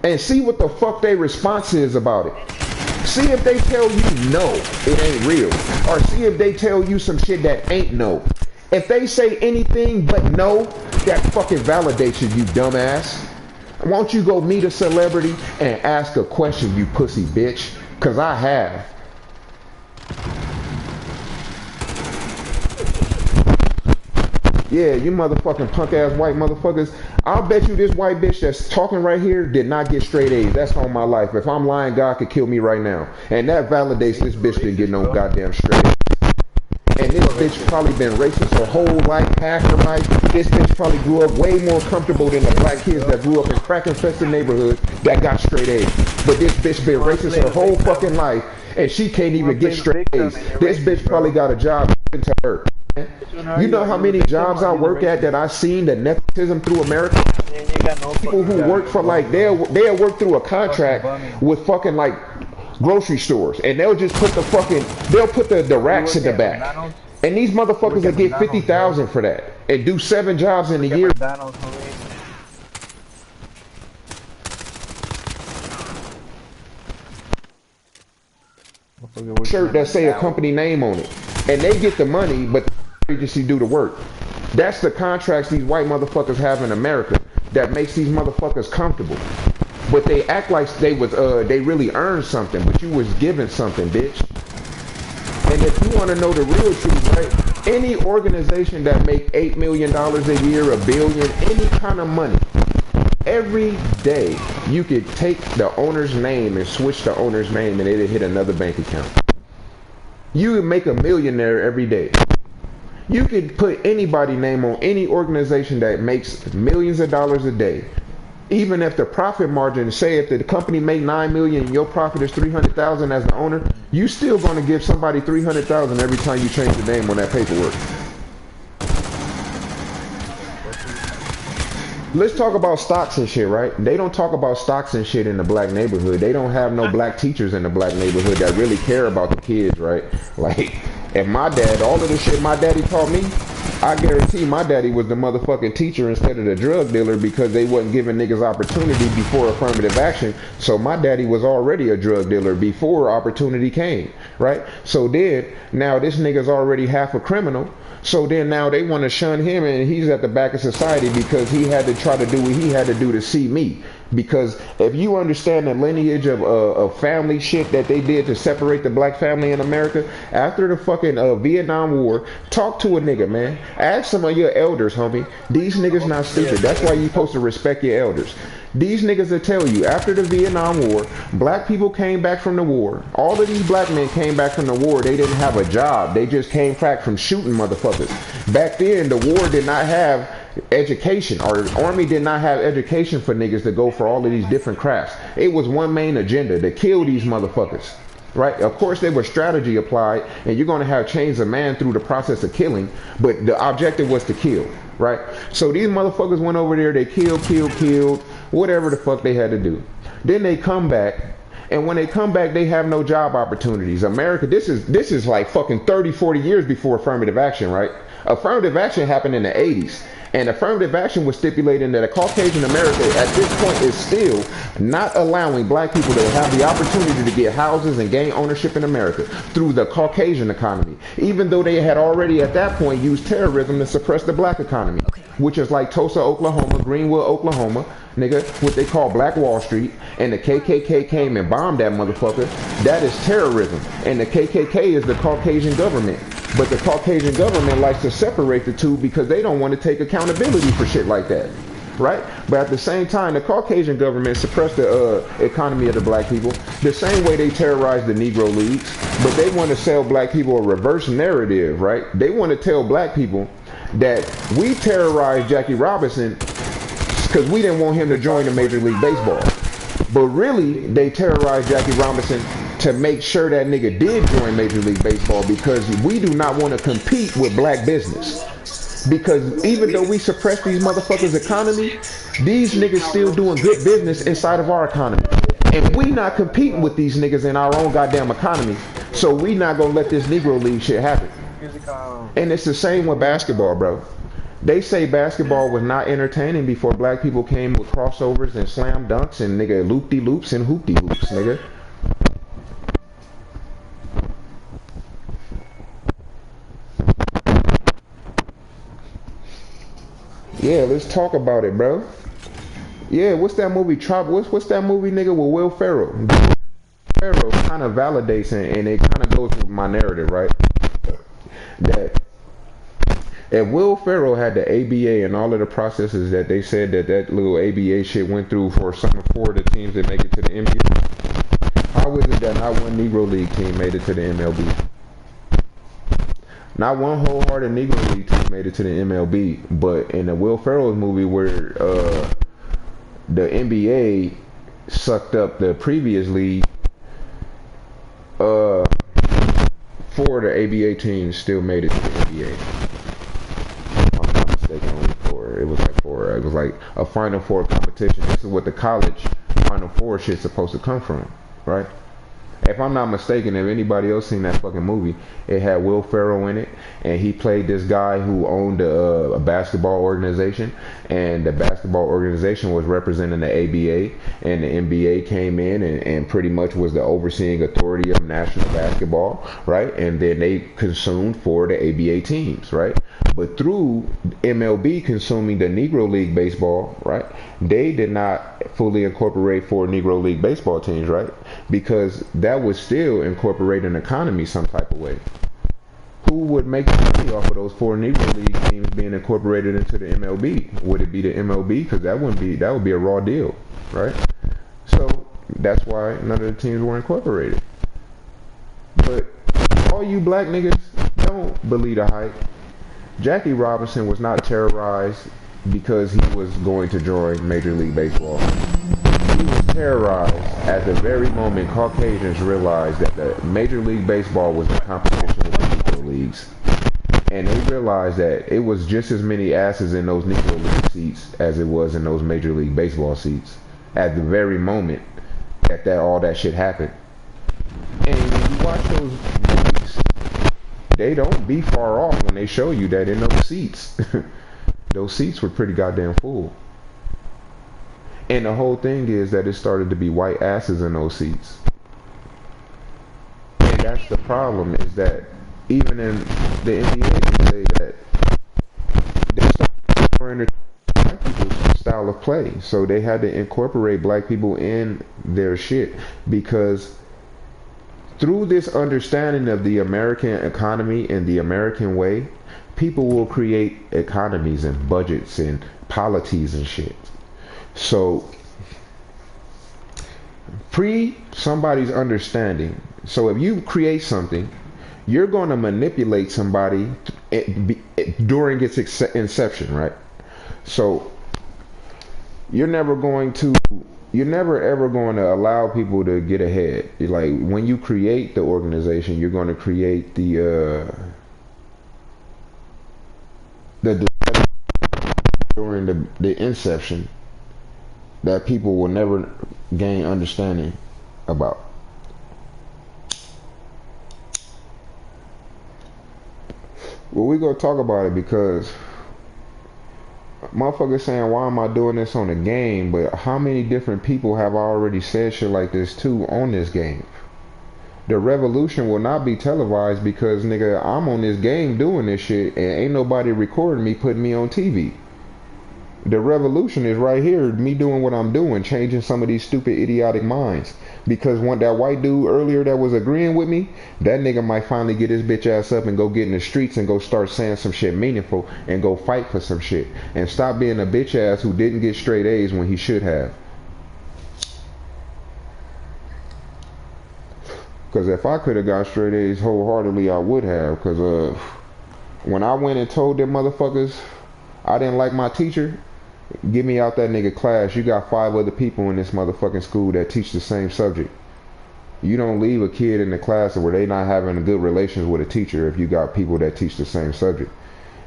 And see what the fuck their response is about it. See if they tell you no, it ain't real. Or see if they tell you some shit that ain't no. If they say anything but no, that fucking validates you, you dumbass. Why don't you go meet a celebrity and ask a question, you pussy bitch? Cause I have. Yeah, you motherfucking punk ass white motherfuckers. I'll bet you this white bitch that's talking right here did not get straight A's. That's on my life. If I'm lying, God could kill me right now. And that validates this bitch didn't get no goddamn straight A's. And this bitch probably been racist her whole life, half her life. This bitch probably grew up way more comfortable than the black kids that grew up in crack-infested neighborhoods that got straight A's. But this bitch been racist her whole fucking life, and she can't even get straight A's. This bitch probably got a job to her. You know how many jobs I work at that I seen the nepotism through America? People who work for, like, they'll work through a contract with fucking, like, grocery stores, and they'll just put they'll put the racks in the back, and these motherfuckers will get 50,000 for that and do 7 jobs in a year. Shirt that say a company name on it, and they get the money, but the agency do the work. That's the contracts these white motherfuckers have in America that makes these motherfuckers comfortable. But they act like they really earned something, but you was given something, bitch. And if you want to know the real truth, right? Any organization that make $8 million a year, $1 billion, any kind of money, every day you could take the owner's name and switch the owner's name and it'll hit another bank account. You would make a millionaire every day. You could put anybody's name on any organization that makes millions of dollars a day. Even if the profit margin, say if the company made $9 million and your profit is $300,000 as the owner, you still going to give somebody $300,000 every time you change the name on that paperwork. let's talk about stocks and shit, right? They don't talk about stocks and shit in the black neighborhood. They don't have no black teachers in the black neighborhood that really care about the kids, right? Like, and my dad, all of the shit my daddy taught me, I guarantee my daddy was the motherfucking teacher instead of the drug dealer because they wasn't giving niggas opportunity before affirmative action. So my daddy was already a drug dealer before opportunity came, right? So then, now this nigga's already half a criminal. So then now they want to shun him and he's at the back of society because he had to try to do what he had to do to see me. Because if you understand the lineage of family shit that they did to separate the black family in America, after the fucking Vietnam War, talk to a nigga, man. Ask some of your elders, homie. These niggas not stupid. That's why you supposed to respect your elders. These niggas will tell you, after the Vietnam War, black people came back from the war. All of these black men came back from the war. They didn't have a job. They just came back from shooting motherfuckers. Back then, the war did not have education, or the army did not have education for niggas to go for all of these different crafts. It was one main agenda, to kill these motherfuckers. Right? Of course there was strategy applied, and you're going to have chains of man through the process of killing, but the objective was to kill. Right? So these motherfuckers went over there, they killed, whatever the fuck they had to do. Then they come back, and when they come back, they have no job opportunities. America, this is like fucking 30, 40 years before affirmative action, right? Affirmative action happened in the 80s. And affirmative action was stipulating that a Caucasian America at this point is still not allowing black people to have the opportunity to get houses and gain ownership in America through the Caucasian economy, even though they had already at that point used terrorism to suppress the black economy, which is like Tulsa, Oklahoma, Greenwood, Oklahoma, nigga, what they call Black Wall Street, and the KKK came and bombed that motherfucker. That is terrorism, and the KKK is the Caucasian government. But the Caucasian government likes to separate the two because they don't want to take accountability for shit like that, right? But at the same time, the Caucasian government suppressed the economy of the black people the same way they terrorize the Negro Leagues. But they want to sell black people a reverse narrative, right? They want to tell black people that we terrorized Jackie Robinson because we didn't want him to join the Major League Baseball. But really, they terrorized Jackie Robinson to make sure that nigga did join Major League Baseball, because we do not want to compete with black business. Because even though we suppress these motherfuckers' economy, these niggas still doing good business inside of our economy. And we not competing with these niggas in our own goddamn economy. So we not gonna let this Negro League shit happen. And it's the same with basketball, bro. They say basketball was not entertaining before black people came with crossovers and slam dunks and nigga loop-de-loops and hoop-de-hoops, nigga. Yeah, let's talk about it, bro. Yeah, what's that movie? What's that movie, nigga, with Will Ferrell? Ferrell kind of validates and it kind of goes with my narrative, right? That if Will Ferrell had the ABA and all of the processes that they said that little ABA shit went through for some of the teams that make it to the NBA, how is it that not one Negro League team made it to the MLB? Not one wholehearted Negro League team made it to the MLB, but in the Will Ferrell's movie where the NBA sucked up the previous league, 4 of the ABA teams still made it to the NBA. If I'm not mistaken, only 4. It was like 4. It was like a Final Four competition. This is what the college Final Four shit's supposed to come from, right? If I'm not mistaken, if anybody else seen that fucking movie, it had Will Ferrell in it, and he played this guy who owned a basketball organization, and the basketball organization was representing the ABA, and the NBA came in and pretty much was the overseeing authority of national basketball, right? And then they consumed 4 of the ABA teams, right? But through MLB consuming the Negro League baseball, right, they did not fully incorporate 4 Negro League baseball teams, right? Because that would still incorporate an economy some type of way. Who would make money off of those 4 Negro League teams being incorporated into the MLB? Would it be the MLB? Because that would be a raw deal, right? So that's why none of the teams were incorporated. But all you black niggas, don't believe the hype. Jackie Robinson was not terrorized because he was going to join Major League Baseball. He was terrorized at the very moment Caucasians realized that the Major League Baseball was in competition with the Negro Leagues. And they realized that it was just as many asses in those Negro League seats as it was in those Major League Baseball seats at the very moment that all that shit happened. And when you watch those movies, they don't be far off when they show you that in those seats. Those seats were pretty goddamn full. And the whole thing is that it started to be white asses in those seats. And that's the problem, is that even in the NBA, they say that they started wearing black people's style of play. So they had to incorporate black people in their shit, because through this understanding of the American economy and the American way, people will create economies and budgets and polities and shit. So somebody's understanding. So if you create something, you're going to manipulate somebody during its inception, right? So you're never ever going to allow people to get ahead. Like, when you create the organization, you're going to create the during the inception that people will never gain understanding about. Well, we gonna talk about it because motherfuckers saying, why am I doing this on a game? But how many different people have already said shit like this too on this game? The revolution will not be televised because, nigga, I'm on this game doing this shit and ain't nobody recording me, putting me on TV. The revolution is right here, me doing what I'm doing, changing some of these stupid idiotic minds. Because when that white dude earlier that was agreeing with me, that nigga might finally get his bitch ass up and go get in the streets and go start saying some shit meaningful and go fight for some shit. And stop being a bitch ass who didn't get straight A's when he should have. Because if I could have got straight A's wholeheartedly, I would have. Because when I went and told them motherfuckers I didn't like my teacher, get me out that nigga class. You got 5 other people in this motherfucking school that teach the same subject. You don't leave a kid in the class where they not having a good relations with a teacher if you got people that teach the same subject.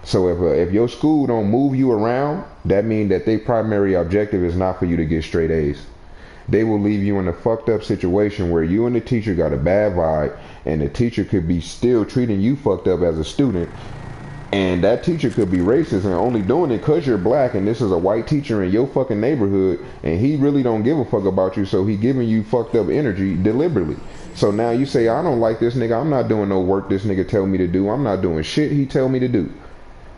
So if your school don't move you around, that means that their primary objective is not for you to get straight A's. They will leave you in a fucked up situation where you and the teacher got a bad vibe, and the teacher could be still treating you fucked up as a student. And that teacher could be racist and only doing it because you're black and this is a white teacher in your fucking neighborhood, and he really don't give a fuck about you, so he giving you fucked up energy deliberately. So now you say, I don't like this nigga, I'm not doing no work this nigga tell me to do, I'm not doing shit he tell me to do.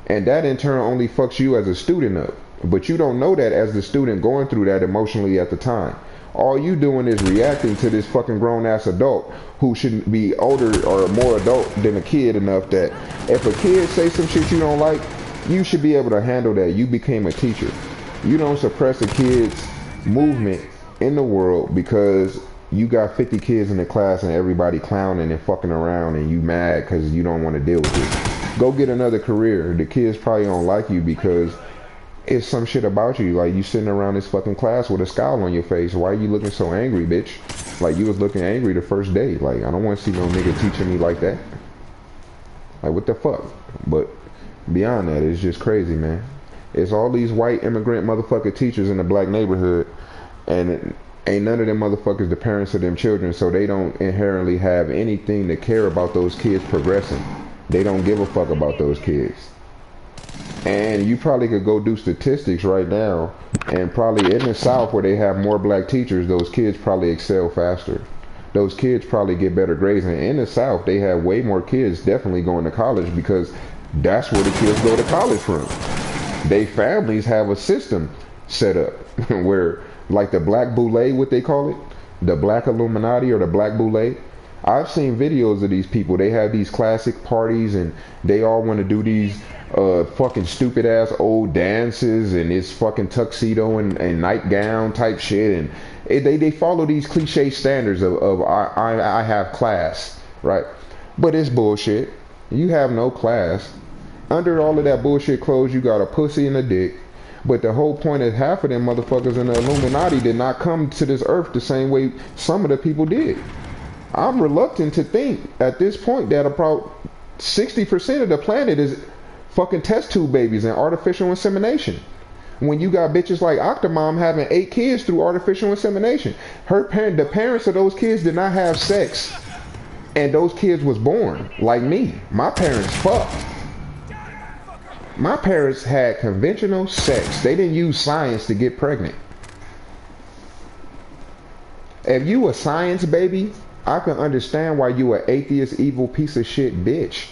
And that in turn only fucks you as a student up. But you don't know that as the student going through that emotionally at the time. All you doing is reacting to this fucking grown-ass adult who should be older or more adult than a kid enough that if a kid say some shit you don't like, you should be able to handle that. You became a teacher. You don't suppress a kid's movement in the world because you got 50 kids in the class and everybody clowning and fucking around and you mad because you don't want to deal with it. Go get another career. The kids probably don't like you because it's some shit about you. Like, you sitting around this fucking class with a scowl on your face. Why are you looking so angry, bitch? Like, you was looking angry the first day. Like, I don't want to see no nigga teaching me like that. Like, what the fuck? But beyond that, it's just crazy, man. It's all these white immigrant motherfucking teachers in the black neighborhood, and ain't none of them motherfuckers the parents of them children, so they don't inherently have anything to care about those kids progressing. They don't give a fuck about those kids. And you probably could go do statistics right now, and probably in the South where they have more black teachers, those kids probably excel faster. Those kids probably get better grades. And in the South, they have way more kids definitely going to college because that's where the kids go to college from. They families have a system set up where, like the Black Boule, what they call it, the Black Illuminati or the Black Boule. I've seen videos of these people. They have these classic parties and they all want to do these fucking stupid ass old dances and this fucking tuxedo and nightgown type shit, and they follow these cliche standards of I have class, right? But it's bullshit. You have no class. Under all of that bullshit clothes, you got a pussy and a dick. But the whole point is half of them motherfuckers in the Illuminati did not come to this earth the same way some of the people did. I'm reluctant to think at this point that about 60% of the planet is fucking test tube babies and artificial insemination. When you got bitches like Octomom having 8 kids through artificial insemination. The parents of those kids did not have sex, and those kids was born like me. My parents fucked. My parents had conventional sex. They didn't use science to get pregnant. If you a science baby, I can understand why you an atheist, evil piece of shit bitch.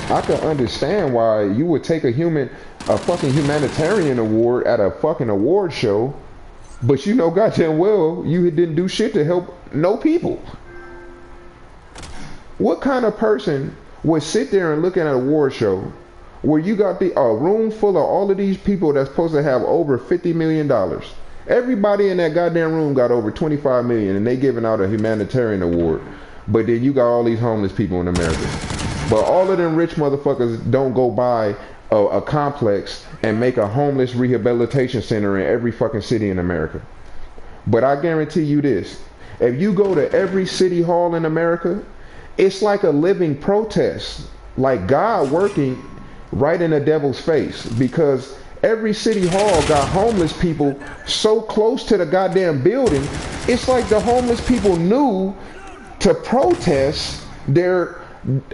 I can understand why you would take a fucking humanitarian award at a fucking award show, but you know goddamn well you didn't do shit to help no people. What kind of person would sit there and look at an award show where you got a room full of all of these people that's supposed to have over $50 million? Everybody in that goddamn room got over 25 million and they giving out a humanitarian award. But then you got all these homeless people in America. But all of them rich motherfuckers don't go buy a complex and make a homeless rehabilitation center in every fucking city in America. But I guarantee you this, if you go to every city hall in America, it's like a living protest, like God working right in the devil's face, because every city hall got homeless people so close to the goddamn building. It's like the homeless people knew to protest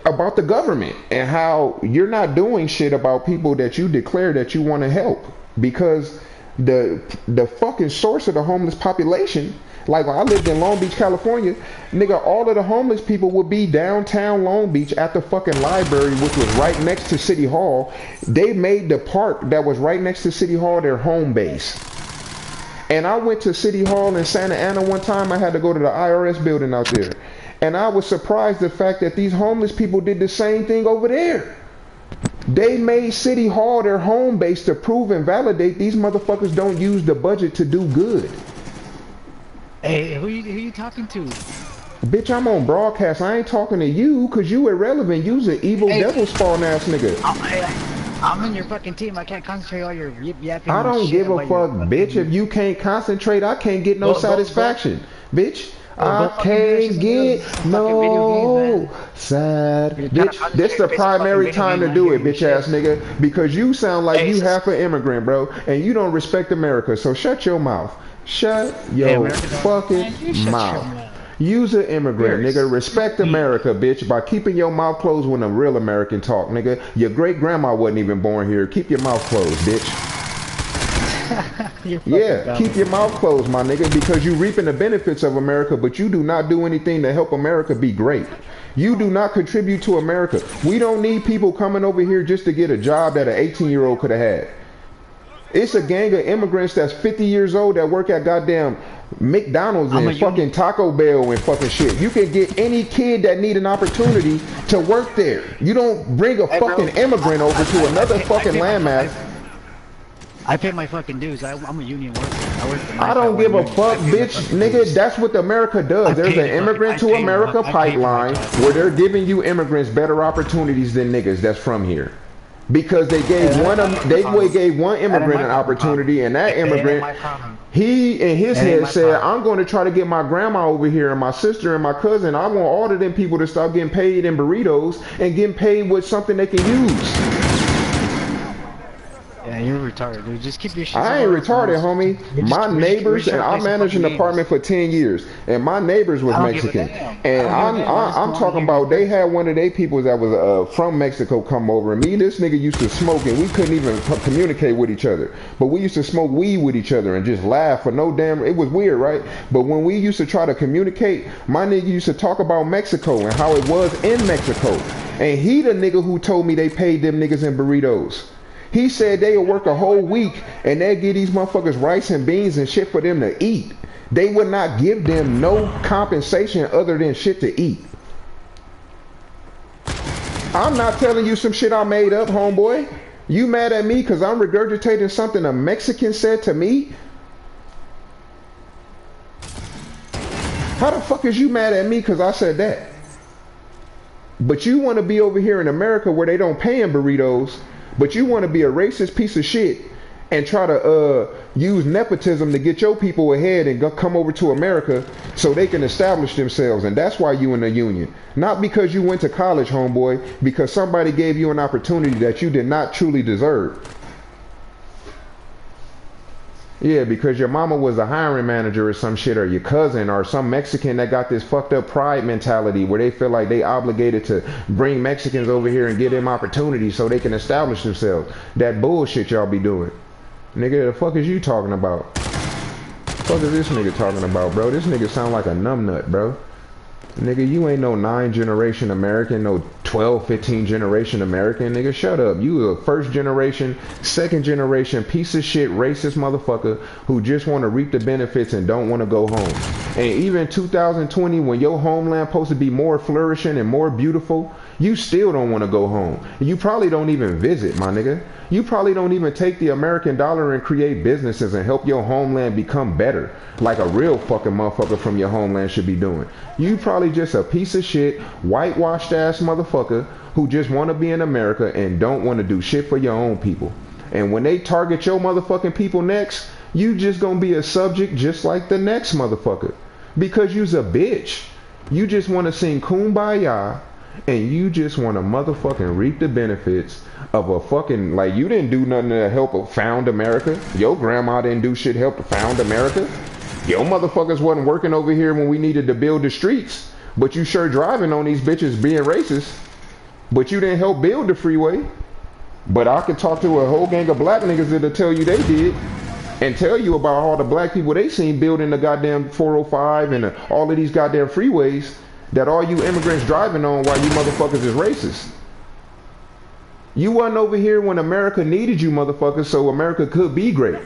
about the government and how you're not doing shit about people that you declare that you want to help, because the fucking source of the homeless population, like when I lived in Long Beach, California, nigga, all of the homeless people would be downtown Long Beach at the fucking library, which was right next to City Hall. They made the park that was right next to City Hall their home base. And I went to City Hall in Santa Ana one time. I had to go to the IRS building out there. And I was surprised the fact that these homeless people did the same thing over there. They made City Hall their home base to prove and validate these motherfuckers don't use the budget to do good. Hey, who you talking to? Bitch, I'm on broadcast. I ain't talking to you because you irrelevant. You's an evil devil spawn ass nigga. I'm in your fucking team. I can't concentrate all your yapping. I don't give a fuck, bitch. If you can't concentrate, I can't get no satisfaction. Bitch, I can't get no sad. Bitch, this the primary time to do it, bitch ass nigga. Because you sound like you half an immigrant, bro. And you don't respect America. So shut your mouth. Shut your fucking mouth. You's an immigrant, nigga. Respect America, bitch, by keeping your mouth closed when a real American talk, nigga. Your great grandma wasn't even born here. Keep your mouth closed, bitch. Yeah, keep your mouth closed, my nigga, because you reaping the benefits of America, but you do not do anything to help America be great. You do not contribute to America. We don't need people coming over here just to get a job that an 18-year-old could have had. It's a gang of immigrants that's 50 years old that work at goddamn McDonald's and fucking Taco Bell and fucking shit. You can get any kid that need an opportunity to work there. You don't bring a fucking immigrant over to another fucking landmass. I pay my fucking dues. I'm a union worker. I don't give a fuck, bitch, nigga. That's what America does. There's an immigrant to America pipeline where they're giving you immigrants better opportunities than niggas that's from here. Because they gave one immigrant an opportunity, and that immigrant, he in his head said, I'm going to try to get my grandma over here and my sister and my cousin. I want all of them people to stop getting paid in burritos and getting paid with something they can use. Yeah, you're retarded, dude. Just keep your shit. I ain't retarded, homie. My neighbors, and I managed an apartment for 10 years, and my neighbors was Mexican. And I'm talking about they had one of their people that was from Mexico come over, and me and this nigga used to smoke, and we couldn't even communicate with each other. But we used to smoke weed with each other and just laugh for no damn. It was weird, right? But when we used to try to communicate, my nigga used to talk about Mexico and how it was in Mexico. And he the nigga who told me they paid them niggas in burritos. He said they'll work a whole week and they'll give these motherfuckers rice and beans and shit for them to eat. They would not give them no compensation other than shit to eat. I'm not telling you some shit I made up, homeboy. You mad at me because I'm regurgitating something a Mexican said to me? How the fuck is you mad at me because I said that? But you want to be over here in America where they don't pay in burritos. But you want to be a racist piece of shit and try to use nepotism to get your people ahead and come over to America so they can establish themselves. And that's why you in the union. Not because you went to college, homeboy, because somebody gave you an opportunity that you did not truly deserve. Yeah, because your mama was a hiring manager or some shit, or your cousin or some Mexican that got this fucked up pride mentality where they feel like they obligated to bring Mexicans over here and give them opportunities so they can establish themselves. That bullshit y'all be doing. Nigga, the fuck is you talking about? The fuck is this nigga talking about, bro? This nigga sound like a numbnut, bro. Nigga, you ain't no 9th generation American, no 12, 15 generation American. Nigga, shut up. You a 1st generation, 2nd generation piece of shit racist motherfucker who just want to reap the benefits and don't want to go home. And even 2020, when your homeland supposed to be more flourishing and more beautiful, you still don't want to go home. You probably don't even visit, my nigga. You probably don't even take the American dollar and create businesses and help your homeland become better, like a real fucking motherfucker from your homeland should be doing. You probably just a piece of shit, whitewashed ass motherfucker who just want to be in America and don't want to do shit for your own people. And when they target your motherfucking people next, you just gonna be a subject just like the next motherfucker. Because you's a bitch. You just want to sing Kumbaya, and you just want to motherfucking reap the benefits of a fucking, like, you didn't do nothing to help found America. Your grandma didn't do shit to help found America. Your motherfuckers wasn't working over here when we needed to build the streets, but you sure driving on these bitches being racist. But you didn't help build the freeway. But I could talk to a whole gang of black niggas that'll tell you they did, and tell you about all the black people they seen building the goddamn 405 and all of these goddamn freeways that all you immigrants driving on while you motherfuckers is racist. You wasn't over here when America needed you motherfuckers so America could be great.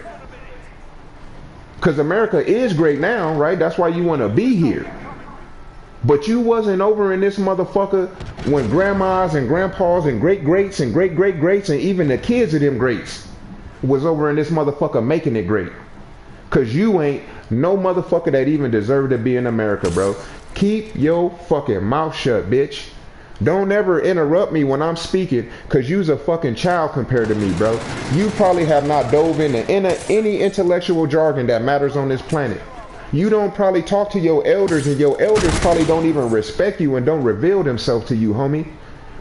Because America is great now, right? That's why you want to be here. But you wasn't over in this motherfucker when grandmas and grandpas and great-greats and great-great-greats and even the kids of them greats was over in this motherfucker making it great. Because you ain't no motherfucker that even deserved to be in America, bro. Keep your fucking mouth shut, bitch. Don't ever interrupt me when I'm speaking, because you's a fucking child compared to me, bro. You probably have not dove into any intellectual jargon that matters on this planet. You don't probably talk to your elders, and your elders probably don't even respect you and don't reveal themselves to you, homie.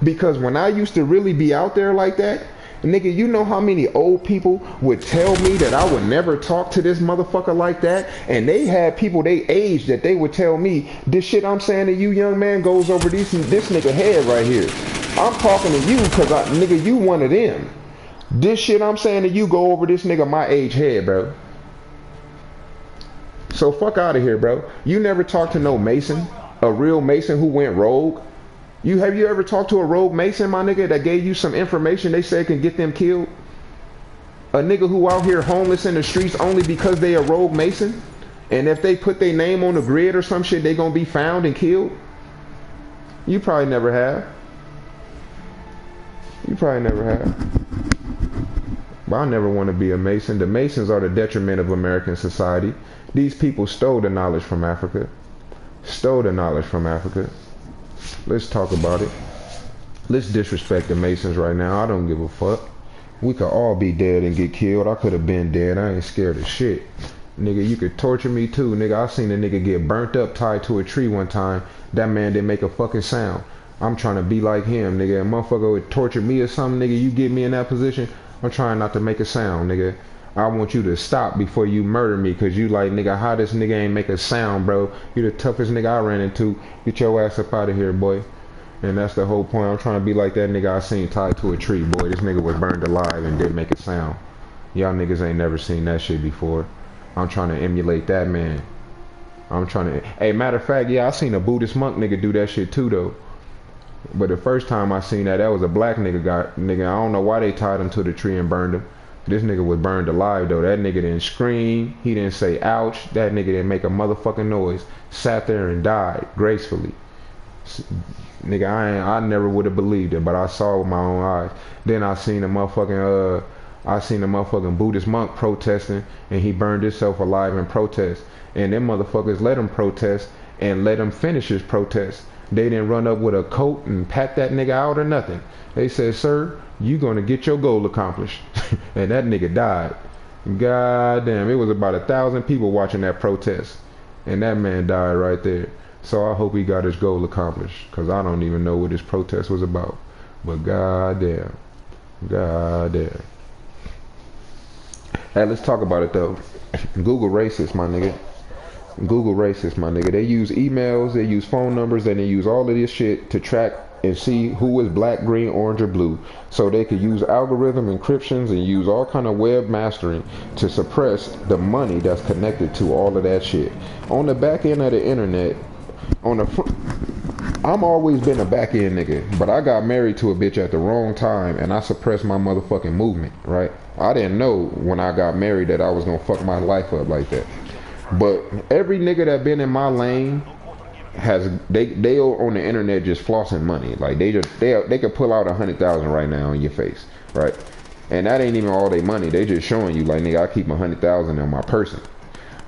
Because when I used to really be out there like that, nigga, you know how many old people would tell me that I would never talk to this motherfucker like that? And they had people they age that they would tell me, this shit I'm saying to you, young man, goes over this nigga head right here. I'm talking to you because, nigga, you one of them. This shit I'm saying to you go over this nigga my age head, bro. So fuck out of here, bro. You never talked to no Mason, a real Mason who went rogue. Have you ever talked to a rogue Mason, my nigga, that gave you some information they said can get them killed? A nigga who out here homeless in the streets only because they a rogue Mason? And if they put their name on the grid or some shit, they gonna be found and killed? You probably never have. You probably never have. But I never want to be a Mason. The Masons are the detriment of American society. These people stole the knowledge from Africa. Stole the knowledge from Africa. Let's talk about it. Let's disrespect the Masons right now. I don't give a fuck. We could all be dead and get killed. I could have been dead. I ain't scared of shit. Nigga, you could torture me too. Nigga, I seen a nigga get burnt up tied to a tree one time. That man didn't make a fucking sound. I'm trying to be like him, nigga. A motherfucker would torture me or something, nigga. You get me in that position, I'm trying not to make a sound, nigga. I want you to stop before you murder me, cause you like, nigga, how this nigga ain't make a sound, bro? You the toughest nigga I ran into. Get your ass up out of here, boy. And that's the whole point. I'm trying to be like that nigga I seen tied to a tree, boy. This nigga was burned alive and didn't make a sound. Y'all niggas ain't never seen that shit before. I'm trying to emulate that man. I'm trying to, hey, matter of fact, yeah, I seen a Buddhist monk nigga do that shit too, though. But the first time I seen that was a black nigga nigga. I don't know why they tied him to the tree and burned him. This nigga was burned alive though. That nigga didn't scream. He didn't say ouch. That nigga didn't make a motherfucking noise. Sat there and died gracefully. Nigga, I never would have believed it, but I saw it with my own eyes. Then I seen a motherfucking Buddhist monk protesting, and he burned himself alive in protest. And them motherfuckers let him protest and let him finish his protest. They didn't run up with a coat and pat that nigga out or nothing. They said, sir, you gonna get your goal accomplished. And that nigga died. God damn, it was about 1,000 people watching that protest. And that man died right there. So I hope he got his goal accomplished. Because I don't even know what this protest was about. But god damn. God damn. Hey, let's talk about it though. Google racist, my nigga. Google racist, my nigga. They use emails, they use phone numbers, and they use all of this shit to track and see who is black, green, orange, or blue. So they could use algorithm encryptions and use all kind of web mastering to suppress the money that's connected to all of that shit. On the back end of the internet, on the front, I'm always been a back end nigga, but I got married to a bitch at the wrong time and I suppressed my motherfucking movement, right? I didn't know when I got married that I was gonna fuck my life up like that. But every nigga that been in my lane has they are on the internet just flossing money. Like they could pull out 100,000 right now in your face, right? And that ain't even all they money. They just showing you like, nigga, I keep 100,000 on my person.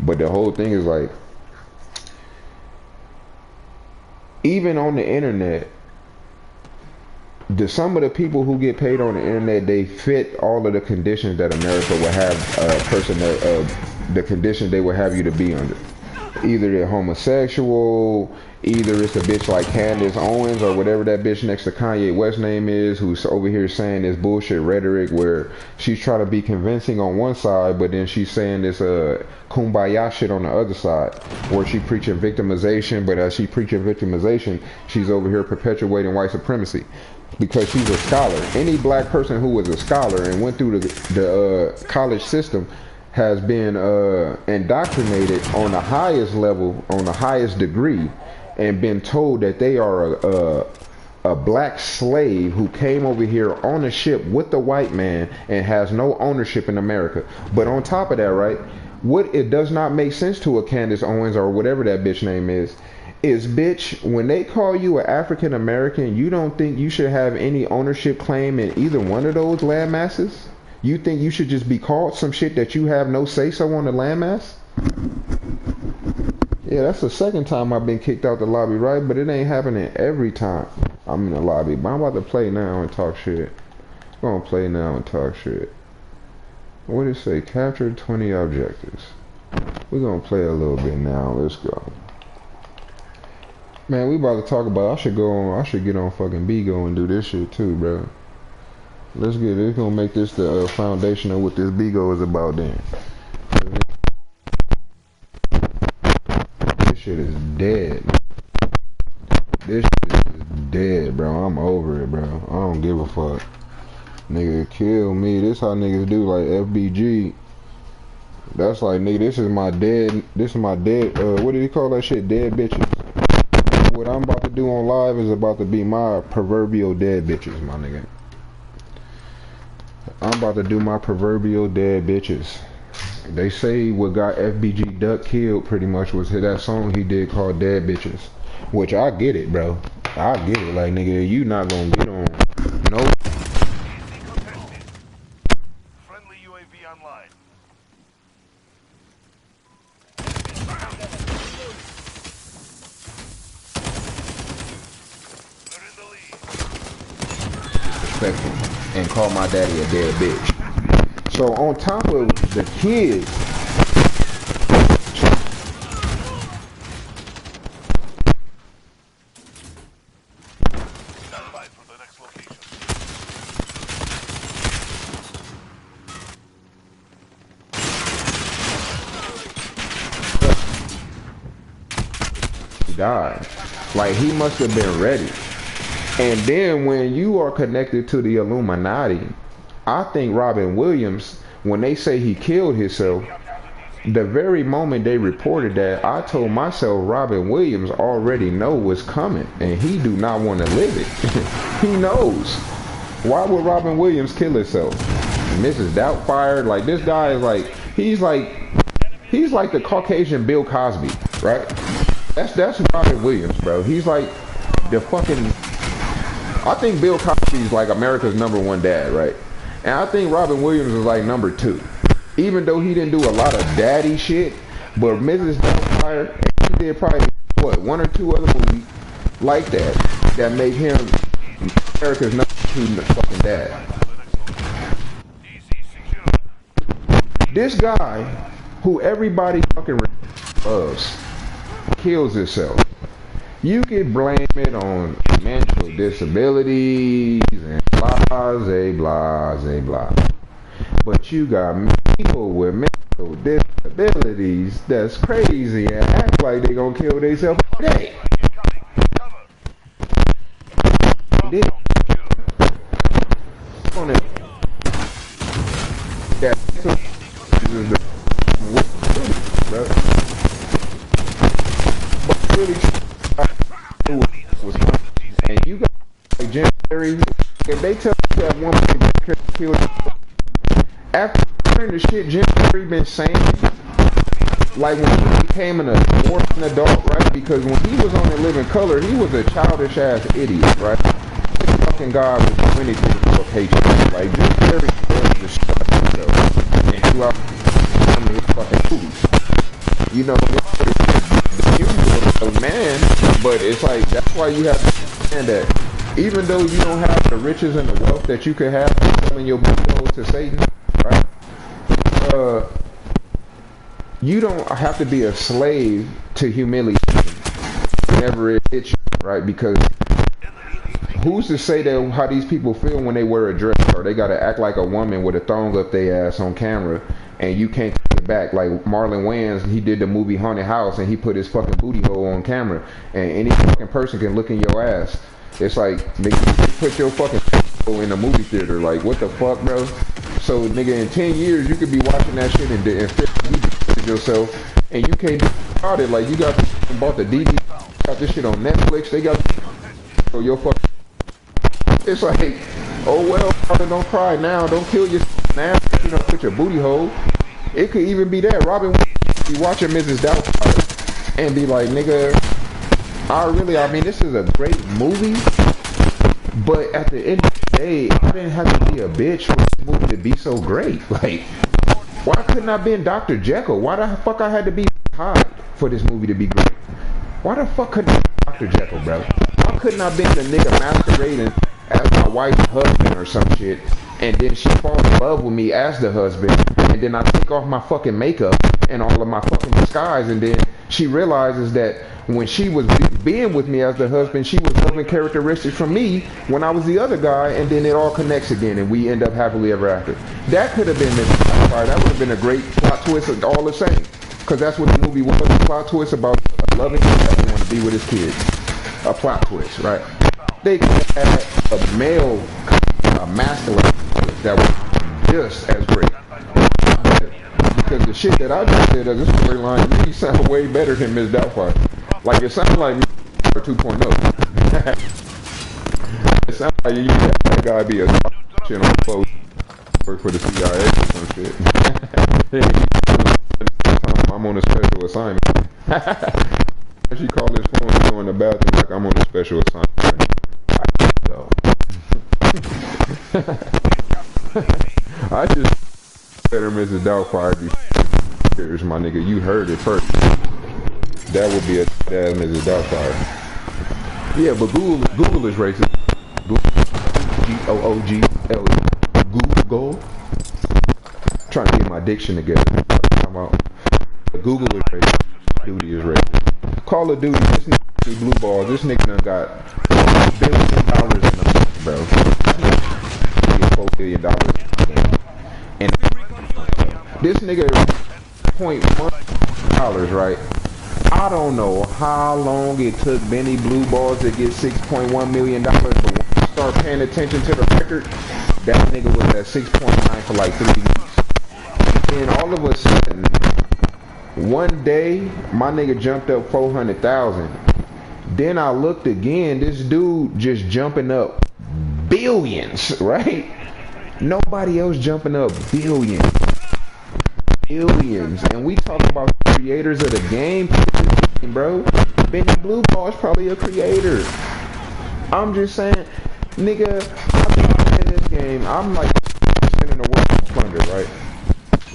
But the whole thing is like, even on the internet, some of the people who get paid on the internet, they fit all of the conditions that America would have a person the condition they would have you to be under. Either they're homosexual, either it's a bitch like Candace Owens or whatever that bitch next to Kanye West's name is, who's over here saying this bullshit rhetoric where she's trying to be convincing on one side, but then she's saying this kumbaya shit on the other side, where she preaching victimization, but as she preaching victimization, she's over here perpetuating white supremacy. Because she's a scholar. Any black person who was a scholar and went through the college system has been indoctrinated on the highest level, on the highest degree, and been told that they are a black slave who came over here on a ship with the white man and has no ownership in America. But on top of that, right, what it does not make sense to a Candace Owens or whatever that bitch name is bitch, when they call you an African American, you don't think you should have any ownership claim in either one of those land masses? You think you should just be called some shit that you have no say-so on the landmass? Yeah, that's the second time I've been kicked out the lobby, right? But it ain't happening every time I'm in the lobby. But I'm about to play now and talk shit. I'm gonna play now and talk shit. What did it say? Captured 20 objectives. We're gonna play a little bit now. Let's go. Man, we about to talk about, I should get on fucking Bigo and do this shit too, bro. Let's get it. It's gonna make this the foundation of what this Bigo is about then. This shit is dead. This shit is dead, bro. I'm over it, bro. I don't give a fuck. Nigga, kill me. This how niggas do, like FBG. That's like, nigga, this is my dead, what do you call that shit? Dead bitches. What I'm about to do on live is about to be my proverbial dead bitches, my nigga. I'm about to do my proverbial dead bitches. They say what got FBG Duck killed pretty much was that song he did called Dead Bitches. Which I get it, bro. I get it. Like, nigga, you not gonna get on no. Friendly UAV online. They're in the lead. Disrespectful and call my daddy a dead bitch. So on top of the kids, Stand by for the next location. he died. Like, he must have been ready. And then when you are connected to the Illuminati, I think Robin Williams, when they say he killed himself, the very moment they reported that, I told myself Robin Williams already know what's coming and he do not want to live it. He knows. Why would Robin Williams kill himself? Mrs. Doubtfire, like, this guy is like, he's like the Caucasian Bill Cosby, right? That's Robin Williams, bro. He's like the fucking, I think Bill Cosby is like America's #1 dad, right? And I think Robin Williams is like #2. Even though he didn't do a lot of daddy shit, but Mrs. Doubtfire, he did probably, what, 1 or 2 other movies like that make him America's #2 fucking dad. Easy secured. This guy, who everybody fucking loves, kills himself. You could blame it on mental disabilities and blah. But you got people with mental disabilities that's crazy and act like they gonna kill themselves today. And you got like Jim Carrey. If they tell you that one person killed after hearing the shit Jim Carrey been saying, like when he became an adult, right? Because when he was on The Living Color, he was a childish ass idiot, right? This fucking guy was doing anything for hatred. Like Jim Carrey just shut himself and threw out some of his fucking movies. You know, the humor of man, but it's like that's why you have to understand that even though you don't have the riches and the wealth that you could have from selling your soul to Satan, right? You don't have to be a slave to humiliation whenever it hits you, right? Because who's to say that how these people feel when they wear a dress or they gotta act like a woman with a thong up their ass on camera and you can't take it back? Like Marlon Wayans, he did the movie Haunted House and he put his fucking booty hole on camera and any fucking person can look in your ass. It's like, nigga, you put your fucking hole in a movie theater. Like, what the fuck, bro? So, nigga, in 10 years, you could be watching that shit and yourself, and you can't do about it. Like, you bought the DVD, got this shit on Netflix, they got your fucking. It's like, oh well, don't cry now, don't kill yourself now, you know, put your booty hole. It could even be that Robin be watching Mrs. Doubtfire and be like, nigga, I mean, this is a great movie, but at the end of the day, I didn't have to be a bitch for this movie to be so great. Like, why couldn't I been Dr. Jekyll? Why the fuck I had to be Hyde for this movie to be great? Why the fuck couldn't I be Dr. Jekyll, bro? Why couldn't I been the nigga masquerading as my wife's husband or some shit, and then she fall in love with me as the husband, and then I take off my fucking makeup and all of my fucking disguise, and then she realizes that when she was being with me as the husband, she was loving characteristics from me when I was the other guy, and then it all connects again, and we end up happily ever after. That could have been that would have been a great plot twist, all the same, because that's what the movie was, a plot twist about a loving dad who wanted to be with his kids. A plot twist, right? They could have had a male, a masculine that was just as great. Because the shit that I just said as a storyline really sound way better than Ms. Doubtfire. Like, it sounds like 2.0. It sounds like you got that guy be a shit on clothes, work for the CIA or some shit. I'm on a special assignment. She called his phone and go in the bathroom like, I'm on a special assignment. So. I just better Mrs. Doubtfire be serious, my nigga. You heard it first. That would be a ass Mrs. Doubtfire. Yeah, but Google is racist. Google. Google. Trying to get my diction together. Google is racist. Duty is racist. Call of Duty, this nigga blue balls. This nigga done got billions of dollars in the bro. $4 billion. And this nigga $0.1, right? I don't know how long it took Benny Blue Balls to get $6.1 million, but when you start paying attention to the record, that nigga was at 6.9 for like 3 weeks. And all of a sudden, one day, my nigga jumped up 400,000. Then I looked again, this dude just jumping up billions, right? Nobody else jumping up billions. Billions. And we talk about creators of the game, bro. Benny Blue Ball is probably a creator. I'm just saying, nigga, I'm in this game, I'm like in the world of plunder, right?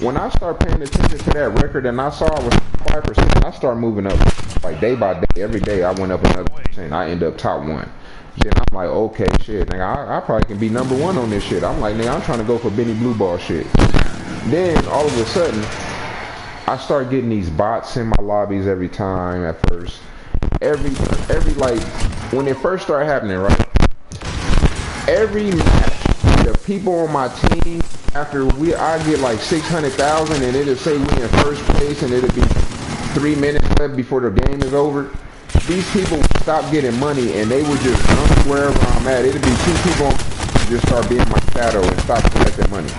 When I start paying attention to that record and I saw I was 5%, I start moving up like day by day. Every day I went up another percent. I end up top 1. Then I'm like, okay, shit, nigga, I probably can be number 1 on this shit. I'm like, nigga, I'm trying to go for Benny Blue Ball shit. Then all of a sudden, I start getting these bots in my lobbies every time at first. Every like, when it first started happening, right? Every match, the people on my team, after I get like 600,000 and it'll say we in first place and it'll be 3 minutes left before the game is over. These people would stop getting money and they would just run wherever I'm at. It'll be 2 people just start being my shadow and stop collecting money.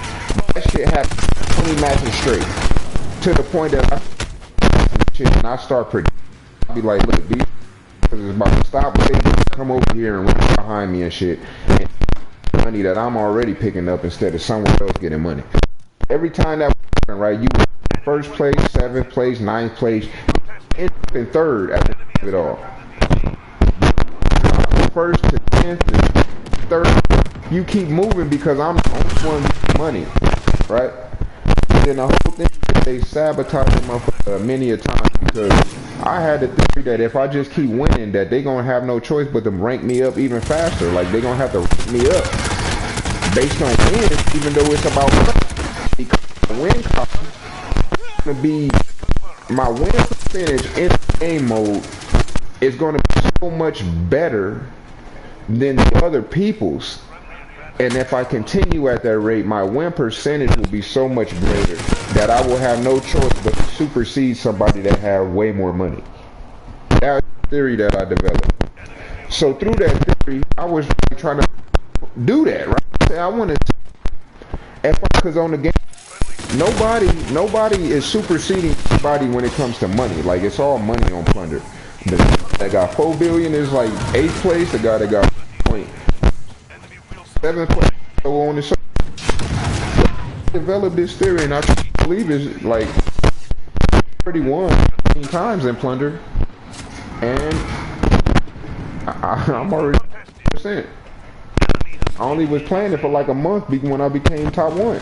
That shit happened 20 matches straight. To the point that I start predicting. I'll be like, look, these is about to stop, but they just come over here and run behind me and shit. And money that I'm already picking up instead of someone else getting money. Every time that happened, right, you were first place, 7th place, 9th place, and 3rd at the end of it all. First to 10th to 3rd, you keep moving because I'm the only one with money, right? And then the whole thing, they sabotaged my many a time because I had the theory that if I just keep winning, that they gonna have no choice but to rank me up even faster. Like they gonna have to rank me up based on wins, even though it's about win. Because the win column gonna be my win percentage in game mode is gonna be so much better than the other people's. And if I continue at that rate, my win percentage will be so much greater that I will have no choice but to supersede somebody that have way more money. That's the theory that I developed. So through that theory, I was trying to do that, right? I want to, because on the game, nobody is superseding anybody when it comes to money. Like it's all money on Plunder. The guy that got 4 billion is like 8th place. The guy that got 7th place. So on this, developed this theory, and I believe it's like 31 times in Plunder, and I'm already %. I only was playing it for like a month when I became top 1.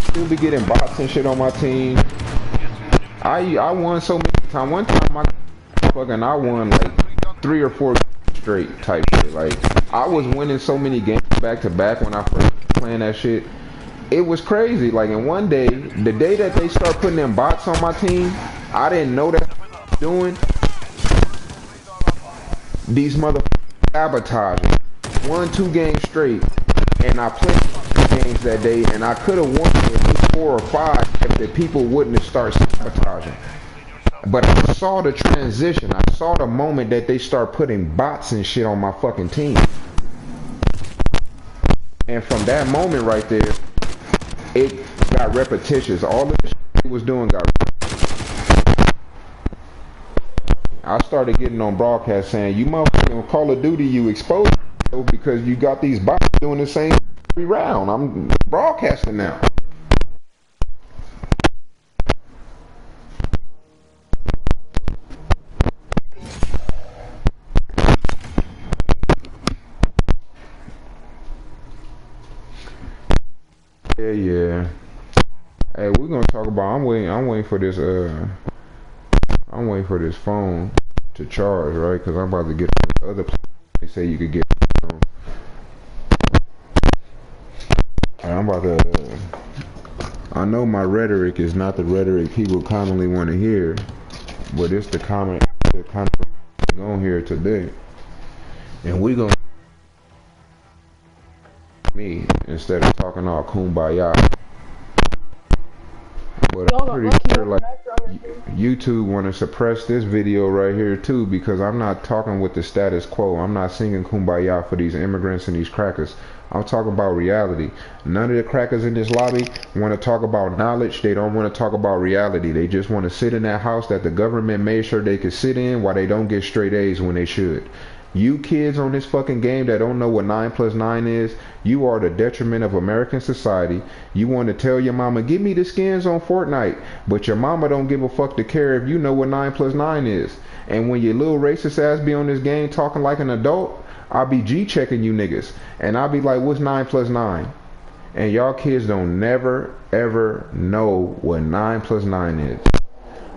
Still be getting bots and shit on my team. I won so many times. One time I won like 3 or 4 straight type shit. Like I was winning so many games back to back when I first was playing that shit. It was crazy. Like in one day, the day that they start putting them bots on my team, I didn't know that doing. These motherfuckers sabotaging. Won 2 games straight, and I played 2 games that day, and I could have won at least 4 or 5 if the people wouldn't have started sabotaging. But I saw the transition. I saw the moment that they start putting bots and shit on my fucking team. And from that moment right there, it got repetitious. All the shit it was doing got repetitious. I started getting on broadcast saying, you motherfucking Call of Duty, you exposed because you got these bots doing the same every round. I'm broadcasting now. Yeah. Hey, we're gonna talk about. I'm waiting for this. I'm waiting for this phone to charge, right? Because I'm about to get on the other place. They say you could get. I'm about to. I know my rhetoric is not the rhetoric people commonly want to hear, but it's the kind of on here today, and we gonna me instead of talking all kumbaya. But I'm pretty sure like YouTube want to suppress this video right here too, because I'm not talking with the status quo. I'm not singing kumbaya for these immigrants and these crackers. I'm talking about reality. None of the crackers in this lobby want to talk about knowledge. They don't want to talk about reality. They just want to sit in that house that the government made sure they could sit in while they don't get straight A's when they should. You kids on this fucking game that don't know what 9 plus 9 is, you are the detriment of American society. You want to tell your mama, give me the skins on Fortnite, but your mama don't give a fuck to care if you know what 9 plus 9 is. And when your little racist ass be on this game talking like an adult, I'll be G-checking you niggas. And I'll be like, what's 9 plus 9? And y'all kids don't never, ever know what 9 plus 9 is.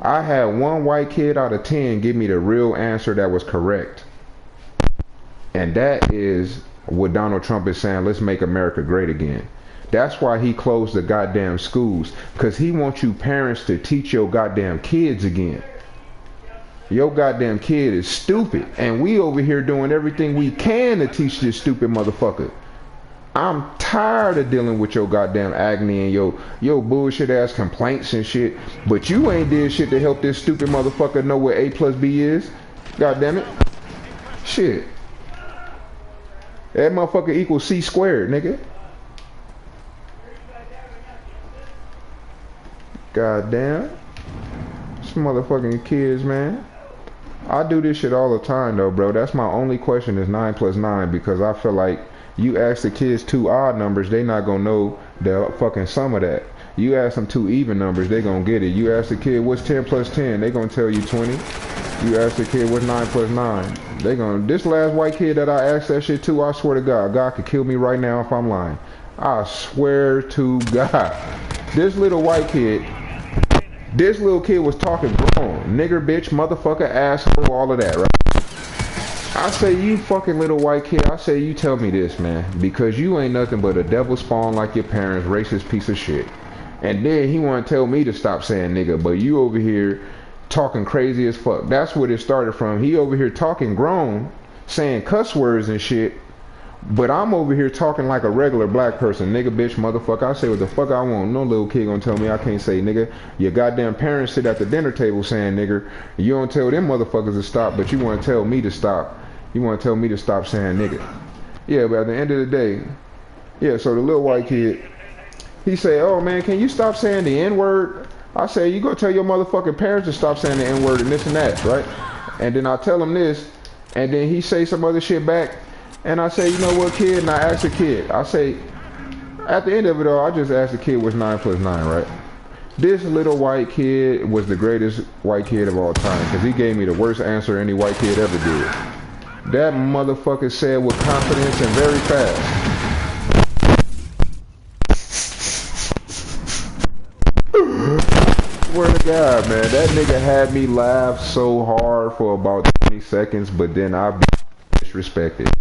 I had one white kid out of 10 give me the real answer that was correct. And that is what Donald Trump is saying, let's make America great again. That's why he closed the goddamn schools, because he wants you parents to teach your goddamn kids again. Your goddamn kid is stupid, and we over here doing everything we can to teach this stupid motherfucker. I'm tired of dealing with your goddamn agony and your bullshit ass complaints and shit, but you ain't did shit to help this stupid motherfucker know what A plus B is. God damn it. Shit. That motherfucker equals C squared, nigga. God damn. Some motherfucking kids, man. I do this shit all the time though, bro. That's my only question is 9 plus 9, because I feel like you ask the kids 2 odd numbers, they not gonna know the fucking sum of that. You ask them 2 even numbers, they gonna get it. You ask the kid what's 10 plus 10, they gonna tell you 20. You ask the kid what's 9 plus 9, they gonna. This last white kid that I asked that shit to, I swear to God could kill me right now if I'm lying. I swear to God. This little white kid, this little kid was talking grown. Nigger, bitch, motherfucker, asshole, all of that, right? I say, you fucking little white kid, I say, you tell me this, man. Because you ain't nothing but a devil spawn like your parents, racist piece of shit. And then he want to tell me to stop saying nigga, but you over here talking crazy as fuck. That's what it started from. He over here talking grown, saying cuss words and shit. But I'm over here talking like a regular black person. Nigga, bitch, motherfucker. I say what the fuck I want. No little kid gonna tell me I can't say nigga. Your goddamn parents sit at the dinner table saying nigger. You don't tell them motherfuckers to stop, but you want to tell me to stop. You want to tell me to stop saying nigga. Yeah, but at the end of the day, yeah, so the little white kid, he say, oh man, can you stop saying the N-word? I say, you go tell your motherfucking parents to stop saying the N-word and this and that, right? And then I tell him this, and then he say some other shit back. And I say, you know what, kid? And I ask the kid. I say, at the end of it all, I just asked the kid what's 9 plus 9, right? This little white kid was the greatest white kid of all time, because he gave me the worst answer any white kid ever did. That motherfucker said with confidence and very fast. Swear to God, man, that nigga had me laugh so hard for about 20 seconds, but then I be disrespected.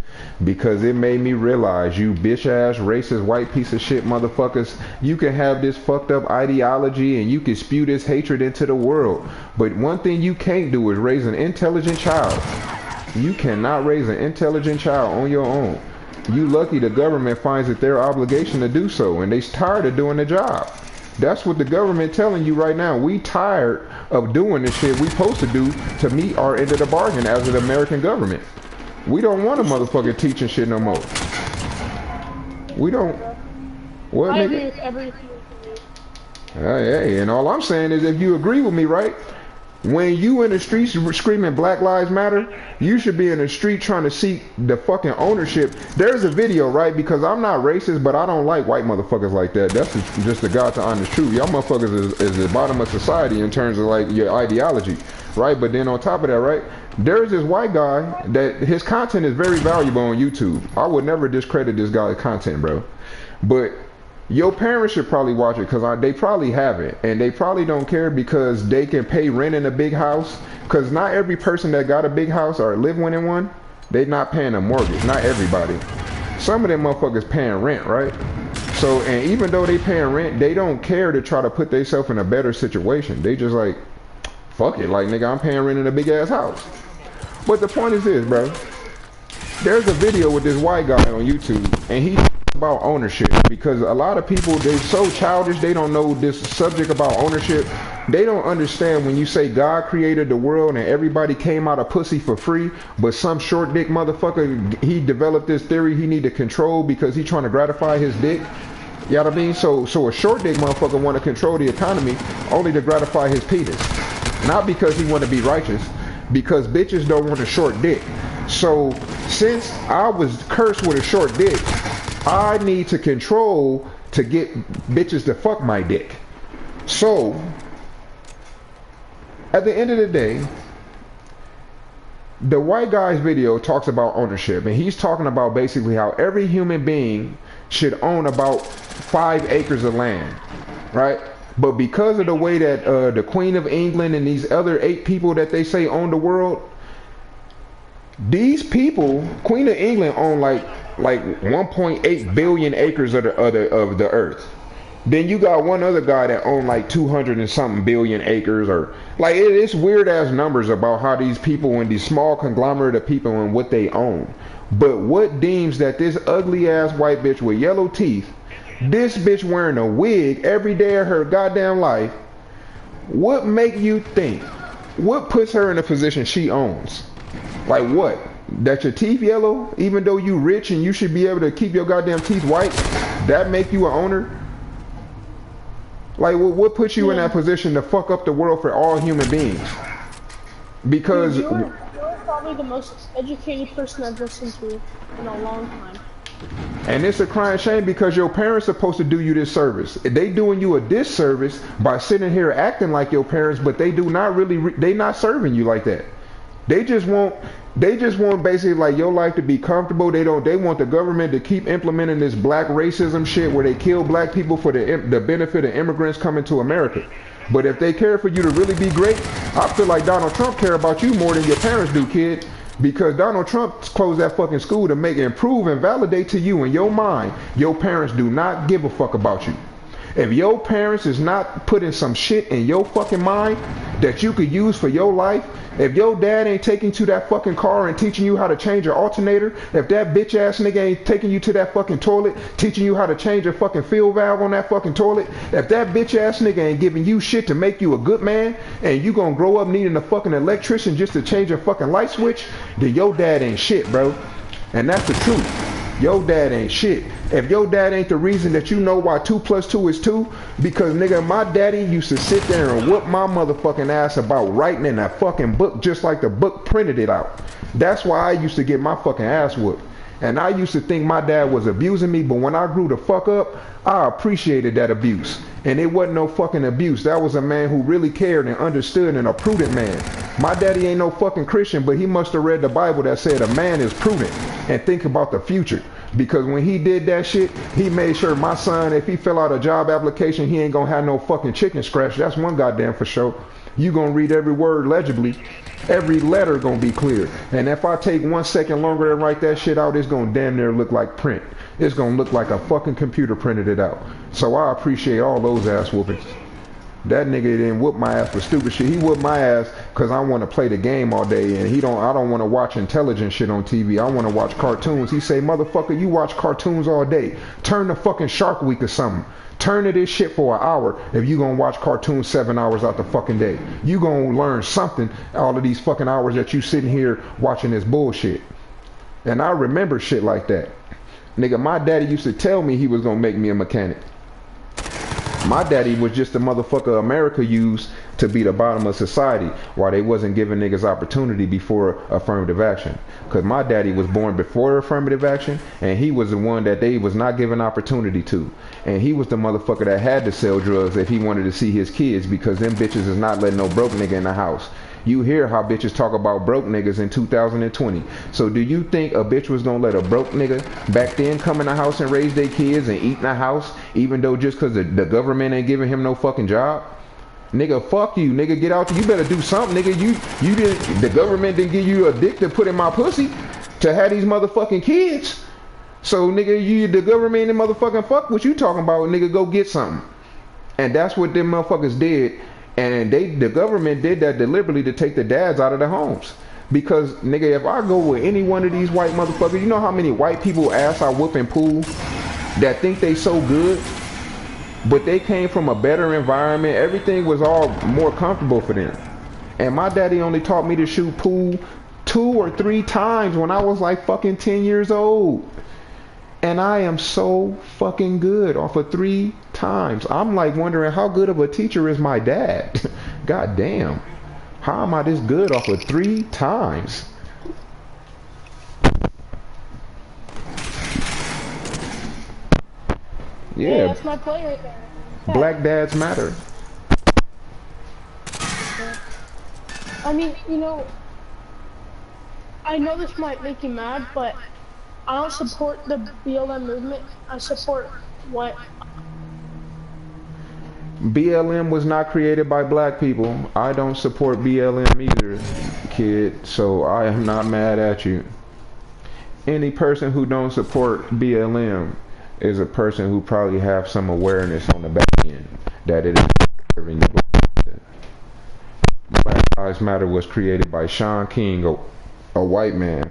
Because it made me realize, you bitch ass racist white piece of shit motherfuckers, you can have this fucked up ideology and you can spew this hatred into the world, but one thing you can't do is raise an intelligent child. You cannot raise an intelligent child on your own. You lucky the government finds it their obligation to do so, and they tired of doing the job. That's what the government telling you right now. We tired of doing the shit we supposed to do to meet our end of the bargain as an American government. We don't want a motherfucker teaching shit no more. We don't. What, nigga? I agree with everything. Hey, and all I'm saying is, if you agree with me, right? When you in the streets screaming Black Lives Matter, you should be in the street trying to seek the fucking ownership. There's a video, right? Because I'm not racist, but I don't like white motherfuckers like that. That's just the God to honest truth. Y'all motherfuckers is the bottom of society in terms of like your ideology, right? But then on top of that, right? There's this white guy that his content is very valuable on YouTube. I would never discredit this guy's content, bro. But your parents should probably watch it, because they probably haven't, and they probably don't care because they can pay rent in a big house. Because not every person that got a big house or live in one, they not paying a mortgage. Not everybody. Some of them motherfuckers paying rent, right? So, and even though they paying rent, they don't care to try to put themselves in a better situation. They just like, fuck it, like nigga, I'm paying rent in a big ass house. But the point is this, bro. There's a video with this white guy on YouTube, and he about ownership, because a lot of people, they're so childish, they don't know this subject about ownership. They don't understand when you say God created the world and everybody came out of pussy for free, but some short dick motherfucker, he developed this theory he need to control because he trying to gratify his dick. You know what I mean? So a short dick motherfucker want to control the economy only to gratify his penis. Not because he want to be righteous, because bitches don't want a short dick. So since I was cursed with a short dick, I need to control to get bitches to fuck my dick. So, at the end of the day, the white guy's video talks about ownership, and he's talking about basically how every human being should own about 5 acres of land, right? But because of the way that the Queen of England and these other 8 people that they say own the world, these people, Queen of England own like like 1.8 billion acres of the earth. Then you got one other guy that owned like 200 and something billion acres, or like it's weird ass numbers about how these people and these small conglomerate of people and what they own. But what deems that this ugly ass white bitch with yellow teeth, this bitch wearing a wig every day of her goddamn life, what make you think? What puts her in a position she owns? Like what? That your teeth yellow, even though you rich and you should be able to keep your goddamn teeth white, that make you an owner? Like, what puts you in that position to fuck up the world for all human beings? Because you're probably the most educated person I've listened to in a long time. And it's a crying shame because your parents are supposed to do you this service. They doing you a disservice by sitting here acting like your parents, but they do not really, they not serving you like that. They just want basically like your life to be comfortable. They want the government to keep implementing this black racism shit where they kill black people for the benefit of immigrants coming to America. But if they care for you to really be great, I feel like Donald Trump care about you more than your parents do, kid. Because Donald Trump closed that fucking school to make improve and validate to you in your mind, your parents do not give a fuck about you. If your parents is not putting some shit in your fucking mind that you could use for your life, if your dad ain't taking you to that fucking car and teaching you how to change your alternator, if that bitch ass nigga ain't taking you to that fucking toilet, teaching you how to change your fucking fill valve on that fucking toilet, if that bitch ass nigga ain't giving you shit to make you a good man, and you gonna grow up needing a fucking electrician just to change a fucking light switch, then your dad ain't shit, bro. And that's the truth. Your dad ain't shit. If your dad ain't the reason that you know why 2 + 2 is 2, because nigga, my daddy used to sit there and whoop my motherfucking ass about writing in that fucking book just like the book printed it out. That's why I used to get my fucking ass whooped. And I used to think my dad was abusing me, but when I grew the fuck up, I appreciated that abuse. And it wasn't no fucking abuse. That was a man who really cared and understood and a prudent man. My daddy ain't no fucking Christian, but he must have read the Bible that said a man is prudent and think about the future. Because when he did that shit, he made sure my son, if he fill out a job application, he ain't gonna have no fucking chicken scratch. That's one goddamn for sure. You gonna read every word legibly. Every letter gonna be clear. And if I take 1 second longer to write that shit out, it's gonna damn near look like print. It's gonna look like a fucking computer printed it out. So I appreciate all those ass whoopings. That nigga didn't whoop my ass for stupid shit. He whooped my ass because I want to play the game all day, and I don't want to watch intelligent shit on TV. I want to watch cartoons. He say, motherfucker, you watch cartoons all day. Turn to fucking Shark Week or something. Turn to this shit for an hour if you gonna watch cartoons 7 hours out the fucking day. You gonna learn something all of these fucking hours that you sitting here watching this bullshit. And I remember shit like that. Nigga, my daddy used to tell me he was gonna make me a mechanic. My daddy was just the motherfucker America used to be the bottom of society while they wasn't giving niggas opportunity before affirmative action. Because my daddy was born before affirmative action, and he was the one that they was not giving opportunity to. And he was the motherfucker that had to sell drugs if he wanted to see his kids, because them bitches is not letting no broke nigga in the house. You hear how bitches talk about broke niggas in 2020. So do you think a bitch was gonna let a broke nigga back then come in the house and raise their kids and eat in the house, even though just cause the government ain't giving him no fucking job? Nigga, fuck you, nigga, get out. You better do something, nigga. You didn't, the government didn't give you a dick to put in my pussy to have these motherfucking kids. So nigga, the government and motherfucking fuck what you talking about, nigga, go get something. And that's what them motherfuckers did. And the government did that deliberately to take the dads out of the homes. Because, nigga, if I go with any one of these white motherfuckers, you know how many white people ass I whoop in pool that think they so good, but they came from a better environment. Everything was all more comfortable for them. And my daddy only taught me to shoot pool 2 or 3 times when I was like fucking 10 years old. And I am so fucking good off of 3 times. I'm like wondering how good of a teacher is my dad? God damn. How am I this good off of 3 times? Yeah, that's my play right there. Black dads matter. I mean, you know, I know this might make you mad, but I don't support the BLM movement. I support what? BLM was not created by black people. I don't support BLM either, kid. So I am not mad at you. Any person who don't support BLM is a person who probably have some awareness on the back end that it is serving the Black. Black Lives Matter was created by Sean King, a white man,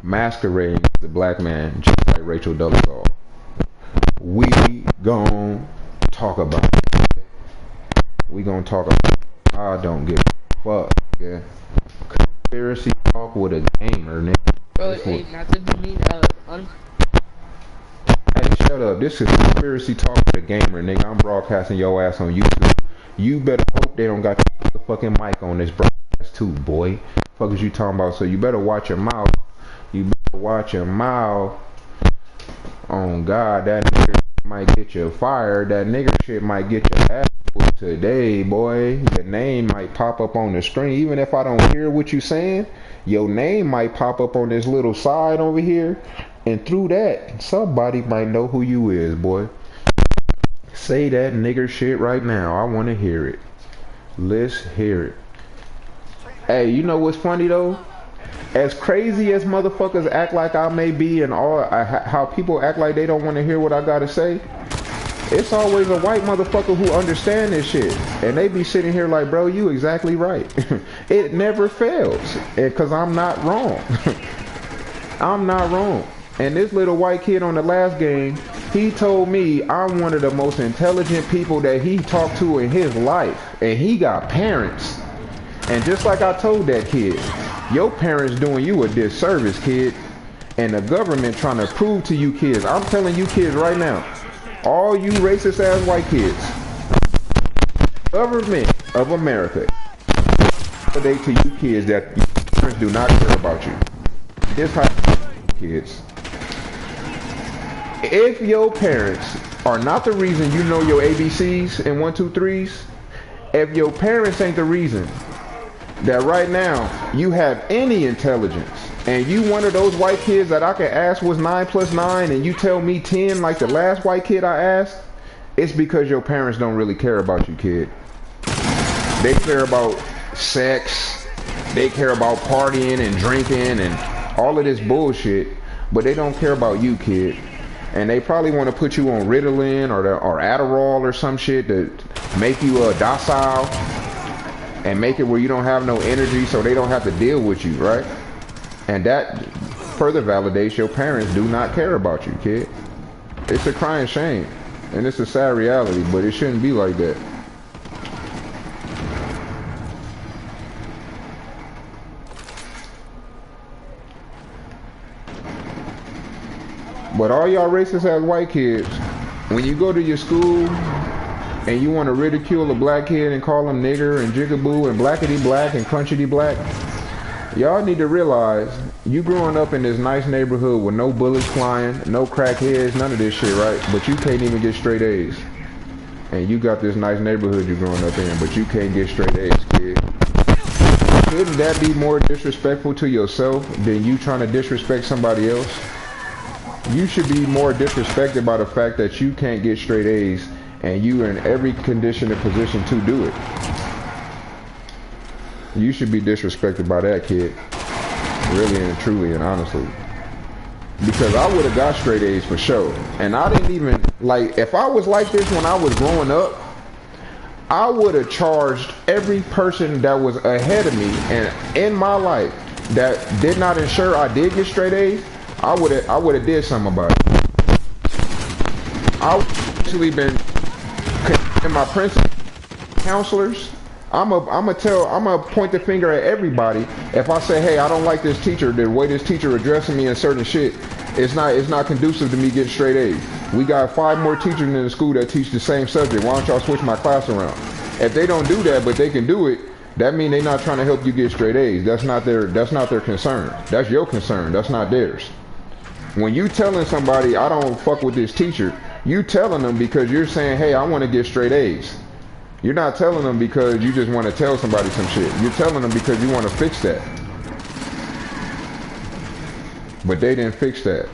masquerading as a black man, just like Rachel Dolezal. We gon' talk about it. We gon' talk about it. I don't give a fuck, yeah. Conspiracy talk with a gamer, nigga. Bro, hey, not to be Hey, shut up. This is conspiracy talk with a gamer, nigga. I'm broadcasting your ass on YouTube. You better hope they don't got the fucking mic on this broadcast too, boy. Fuck is you talking about? So you better watch your mouth. You better watch your mouth. On God, that nigga might get you fired. That nigga shit might get your ass whooped today, boy. Your name might pop up on the screen. Even if I don't hear what you saying, your name might pop up on this little side over here. And through that, somebody might know who you is, boy. Say that nigger shit right now. I want to hear it. Let's hear it. Hey, you know what's funny though? As crazy as motherfuckers act like I may be and all, how people act like they don't want to hear what I gotta say, it's always a white motherfucker who understand this shit. And they be sitting here like, bro, you exactly right. It never fails. Because I'm not wrong. I'm not wrong. And this little white kid on the last game, he told me I'm one of the most intelligent people that he talked to in his life. And he got parents. And just like I told that kid, your parents doing you a disservice, kid. And the government trying to prove to you kids, I'm telling you kids right now, all you racist ass white kids, government of America, validate to you kids that your parents do not care about you. This how kids. If your parents are not the reason you know your ABCs and 1, 2, 3s, if your parents ain't the reason that right now you have any intelligence, and you one of those white kids that I can ask was 9 plus 9 and you tell me 10 like the last white kid I asked, it's because your parents don't really care about you, kid. They care about sex, they care about partying and drinking and all of this bullshit, but they don't care about you, kid. And they probably want to put you on Ritalin or Adderall or some shit to make you docile and make it where you don't have no energy so they don't have to deal with you, right? And that further validates your parents do not care about you, kid. It's a crying shame. And it's a sad reality, but it shouldn't be like that. But all y'all racist ass white kids, when you go to your school and you want to ridicule a black kid and call him nigger and jigaboo and blackity black and crunchity black, y'all need to realize you growing up in this nice neighborhood with no bullets flying, no crackheads, none of this shit, right? But you can't even get straight A's. And you got this nice neighborhood you're growing up in, but you can't get straight A's, kid. Shouldn't that be more disrespectful to yourself than you trying to disrespect somebody else? You should be more disrespected by the fact that you can't get straight A's and you are in every condition and position to do it. You should be disrespected by that, kid. Really and truly and honestly. Because I would have got straight A's for sure. And I didn't even, like, if I was like this when I was growing up, I would have charged every person that was ahead of me and in my life that did not ensure I did get straight A's. I would have did something about it. I would actually been in my principal counselors. I'm gonna point the finger at everybody. If I say, hey, I don't like this teacher, the way this teacher addressing me and certain shit, it's not conducive to me getting straight A's. We got 5 more teachers in the school that teach the same subject. Why don't y'all switch my class around? If they don't do that, but they can do it, that means they're not trying to help you get straight A's. That's not their concern. That's your concern. That's not theirs. When you telling somebody, I don't fuck with this teacher, you telling them because you're saying, hey, I want to get straight A's. You're not telling them because you just want to tell somebody some shit. You're telling them because you want to fix that. But they didn't fix that.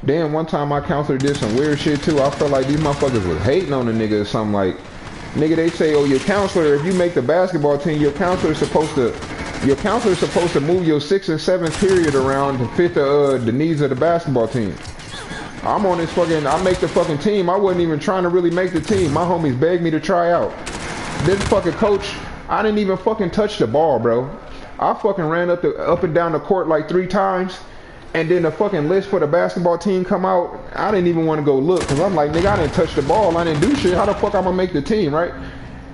Then one time my counselor did some weird shit too. I felt like these motherfuckers was hating on the nigga or something like, nigga, they say, oh, your counselor, if you make the basketball team, your counselor is supposed to Your counselor's supposed to move your 6th and 7th period around to fit the needs of the basketball team. I'm on this fucking, I make the fucking team. I wasn't even trying to really make the team. My homies begged me to try out. This fucking coach, I didn't even fucking touch the ball, bro. I fucking ran up and down the court like 3 times. And then the fucking list for the basketball team come out. I didn't even want to go look. Because I'm like, nigga, I didn't touch the ball. I didn't do shit. How the fuck I'm going to make the team, right?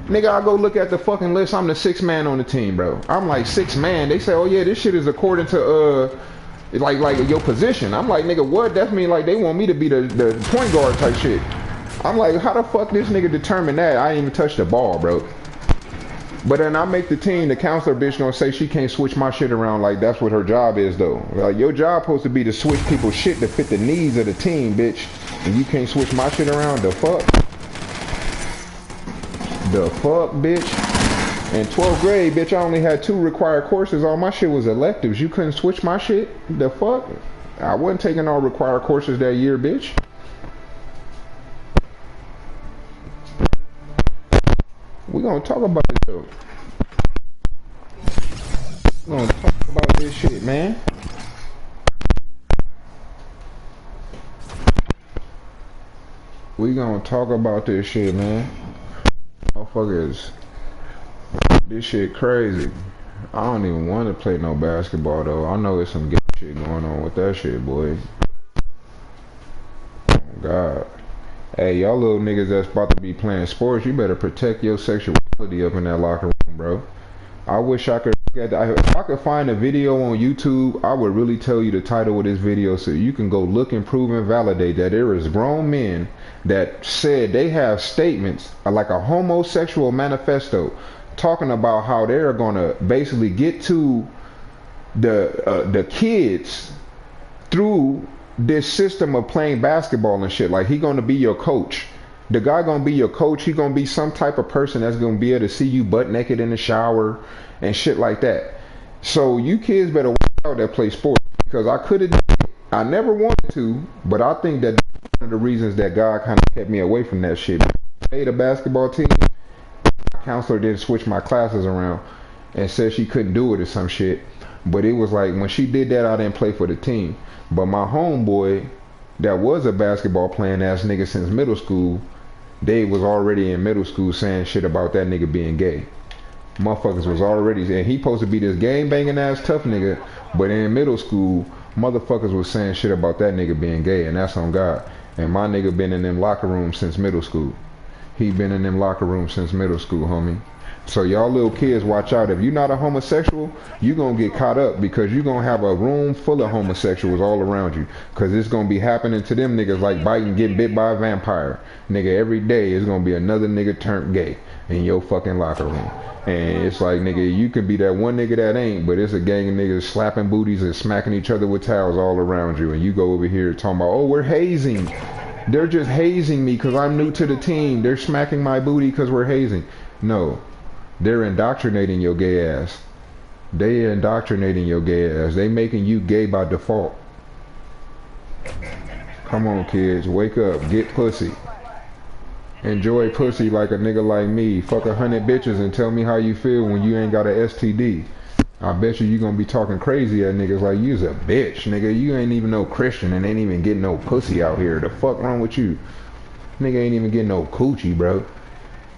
Nigga, I go look at the fucking list. I'm the 6th man on the team, bro. I'm like 6th man. They say, oh yeah, this shit is according to like your position. I'm like, nigga, what? That mean like they want me to be the point guard type shit. I'm like, how the fuck this nigga determine that? I ain't even touch the ball, bro. But then I make the team, the counselor bitch gonna say she can't switch my shit around. Like that's what her job is though. Like your job supposed to be to switch people's shit to fit the needs of the team, bitch. And you can't switch my shit around. The fuck? The fuck, bitch? In 12th grade, bitch, I only had 2 required courses. All my shit was electives. You couldn't switch my shit? The fuck? I wasn't taking all required courses that year, bitch. We gonna talk about it though. We gonna talk about this shit, man. We gonna talk about this shit, man. Motherfuckers. This shit crazy. I don't even want to play no basketball though. I know there's some gay shit going on with that shit, boy. Oh God. Hey, y'all little niggas that's about to be playing sports, you better protect your sexuality up in that locker room, bro. I wish I could get that. If I could find a video on YouTube, I would really tell you the title of this video so you can go look and prove and validate that there is grown men that said they have statements like a homosexual manifesto talking about how they're gonna basically get to the kids through this system of playing basketball and shit. Like he gonna be your coach. The guy gonna be your coach. He gonna be some type of person that's gonna be able to see you butt naked in the shower and shit like that. So you kids better watch out that play sports, because I could have, I never wanted to, but I think that one of the reasons that God kind of kept me away from that shit. I played a basketball team. My counselor didn't switch my classes around and said she couldn't do it or some shit. But it was like when she did that, I didn't play for the team. But my homeboy that was a basketball playing ass nigga since middle school, they was already in middle school saying shit about that nigga being gay. Motherfuckers was already, and he supposed to be this gang banging ass tough nigga, but in middle school, motherfuckers was saying shit about that nigga being gay, and that's on God. And my nigga been in them locker rooms since middle school. He been in them locker rooms since middle school, homie. So y'all little kids, watch out. If you're not a homosexual, you gonna get caught up, because you gonna have a room full of homosexuals all around you. Because it's gonna be happening to them niggas like getting bit by a vampire. Nigga, every day is gonna be another nigga turned gay in your fucking locker room. And it's like, nigga, you can be that one nigga that ain't, but it's a gang of niggas slapping booties and smacking each other with towels all around you. And you go over here talking about, oh, we're hazing. They're just hazing me because I'm new to the team. They're smacking my booty because we're hazing. No. They're indoctrinating your gay ass. They indoctrinating your gay ass. They making you gay by default. Come on, kids. Wake up. Get pussy. Enjoy pussy like a nigga like me. Fuck 100 bitches and tell me how you feel when you ain't got a STD. I bet you gonna be talking crazy at niggas like you's a bitch, nigga. You ain't even no Christian and ain't even getting no pussy out here. The fuck wrong with you? Nigga ain't even getting no coochie, bro.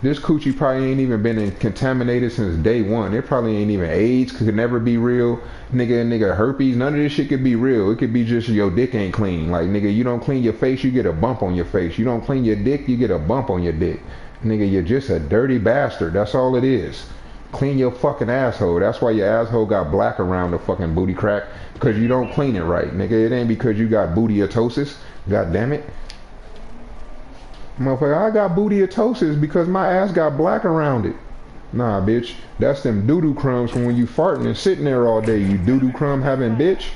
This coochie probably ain't even been contaminated since day one. It probably ain't even AIDS, could never be real. Nigga herpes, none of this shit could be real. It could be just your dick ain't clean. Like, nigga, you don't clean your face, you get a bump on your face. You don't clean your dick, you get a bump on your dick. Nigga, you're just a dirty bastard. That's all it is. Clean your fucking asshole. That's why your asshole got black around the fucking booty crack, because you don't clean it right. Nigga, it ain't because you got bootyatosis. God damn it. Motherfucker, I got bootyatosis because my ass got black around it. Nah, bitch. That's them doo-doo crumbs from when you farting and sitting there all day, you doo-doo crumb having bitch.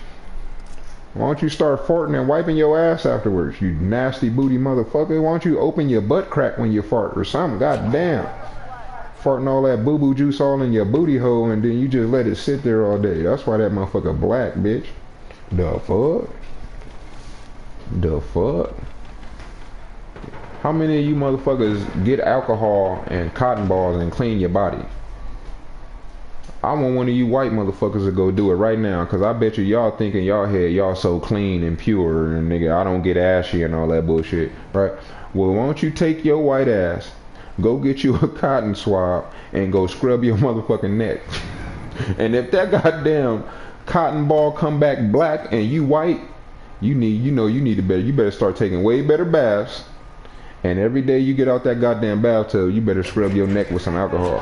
Why don't you start farting and wiping your ass afterwards, you nasty booty motherfucker? Why don't you open your butt crack when you fart or something? God damn. Farting all that boo-boo juice all in your booty hole and then you just let it sit there all day. That's why that motherfucker black, bitch. The fuck? The fuck? How many of you motherfuckers get alcohol and cotton balls and clean your body? I want one of you white motherfuckers to go do it right now, cause I bet you y'all thinking y'all head y'all so clean and pure and nigga I don't get ashy and all that bullshit, right? Well, why don't you take your white ass, go get you a cotton swab and go scrub your motherfucking neck. And if that goddamn cotton ball come back black and you white, you better start taking way better baths. And every day you get out that goddamn bathtub, you better scrub your neck with some alcohol.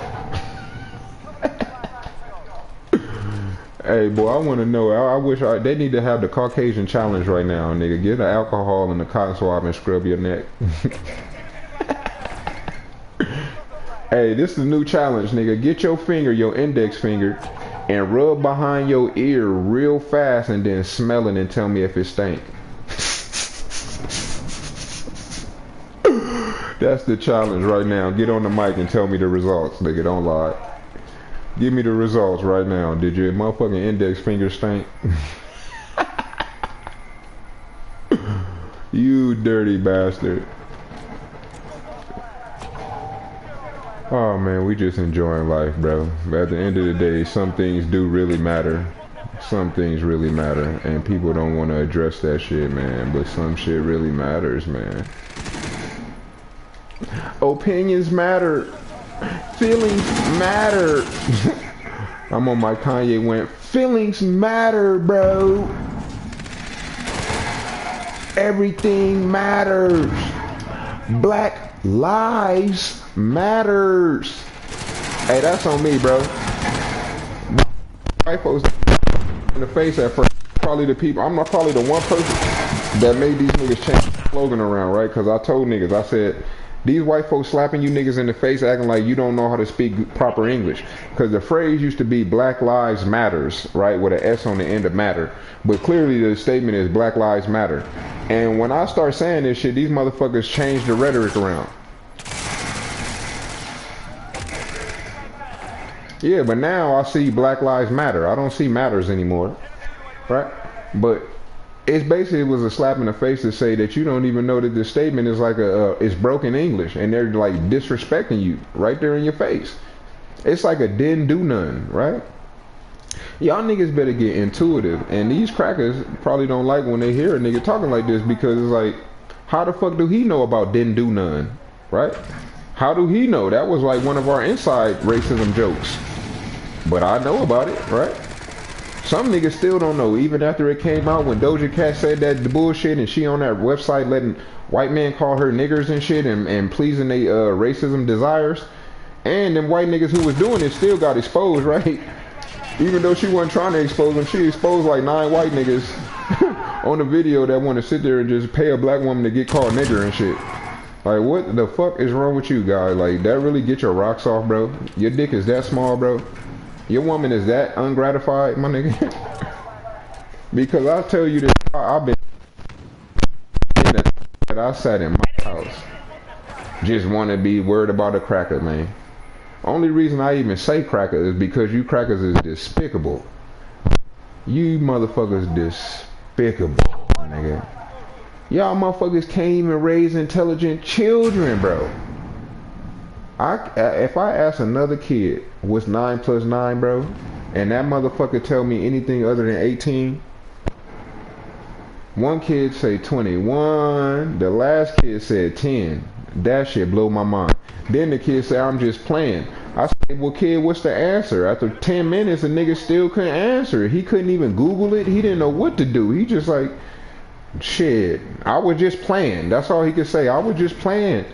Hey, boy, I want to know. I wish they need to have the Caucasian challenge right now, nigga. Get the alcohol and the cotton swab and scrub your neck. Hey, this is a new challenge, nigga. Get your finger, your index finger, and rub behind your ear real fast and then smell it and tell me if it stink. That's the challenge right now. Get on the mic and tell me the results, nigga. Don't lie. Give me the results right now. Did your motherfucking index finger stink? You dirty bastard. Oh man, we just enjoying life, bro. But at the end of the day, some things do really matter. Some things really matter. And people don't want to address that shit, man. But some shit really matters, man. Opinions matter. Feelings matter. I'm on my Kanye went. Feelings matter, bro. Everything matters. Black lives matters. Hey, that's on me, bro. White folks in the face at first. Probably the people. I'm not probably the one person that made these niggas change the slogan around, right? Because I told niggas, I said, these white folks slapping you niggas in the face acting like you don't know how to speak proper English. Because the phrase used to be Black Lives Matters, right? With an S on the end of matter. But clearly the statement is Black Lives Matter. And when I start saying this shit, these motherfuckers change the rhetoric around. Yeah, but now I see Black Lives Matter. I don't see matters anymore. Right? But it's basically it was a slap in the face to say that you don't even know that this statement is like it's broken English and they're like disrespecting you right there in your face. It's like a didn't do none, right? Y'all niggas better get intuitive, and these crackers probably don't like when they hear a nigga talking like this because it's like, how the fuck do he know about didn't do none, right? How do he know? That was like one of our inside racism jokes, but I know about it, right? Some niggas still don't know, even after it came out when Doja Cat said that the bullshit and she on that website letting white men call her niggers and shit and pleasing they racism desires. And them white niggas who was doing it still got exposed, right? Even though she wasn't trying to expose them, she exposed like 9 white niggas on the video that want to sit there and just pay a black woman to get called nigger and shit. Like, what the fuck is wrong with you, guys? Like, that really get your rocks off, bro? Your dick is that small, bro? Your woman is that ungratified, my nigga? Because I'll tell you this, I've been that I sat in my house just want to be worried about a cracker, man. Only reason I even say cracker is because you crackers is despicable. You motherfuckers despicable, nigga. Y'all motherfuckers can't even raise intelligent children, bro. If I ask another kid what's 9 plus 9, bro, and that motherfucker tell me anything other than 18, one kid say 21, the last kid said 10. That shit blow my mind. Then the kid said, I'm just playing. I said, well, kid, what's the answer? After 10 minutes, the nigga still couldn't answer it. He couldn't even Google it. He didn't know what to do. He just like, shit, I was just playing. That's all he could say. I was just playing.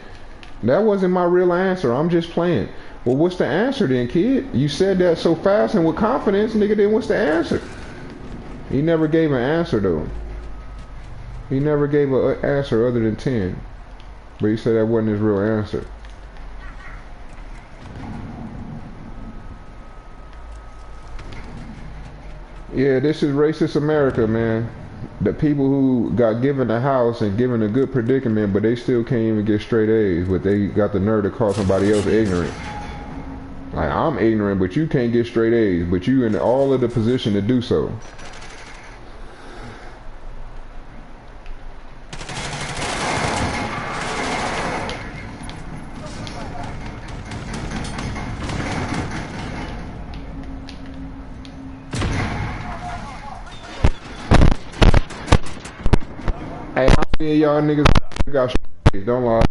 That wasn't my real answer. I'm just playing. Well, what's the answer then, kid? You said that so fast and with confidence, nigga, then what's the answer? He never gave an answer, though. He never gave an answer other than 10. But he said that wasn't his real answer. Yeah, this is racist America, man. The people who got given a house and given a good predicament, but they still can't even get straight A's, but they got the nerve to call somebody else ignorant. Like, I'm ignorant, but you can't get straight A's, but you in all of the position to do so. Yeah, y'all niggas got shit. Don't lie.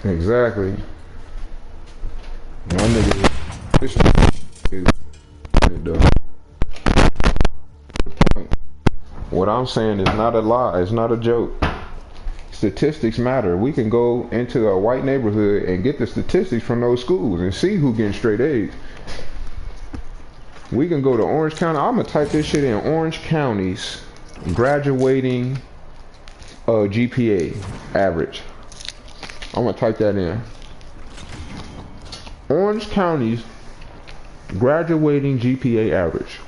Exactly. My nigga, this is the point. What I'm saying is not a lie. It's not a joke. Statistics matter. We can go into a white neighborhood and get the statistics from those schools and see who getting straight A's. We can go to Orange County. I'm gonna type this shit in. Orange County's graduating GPA average. I'm gonna type that in. Orange County's graduating GPA average.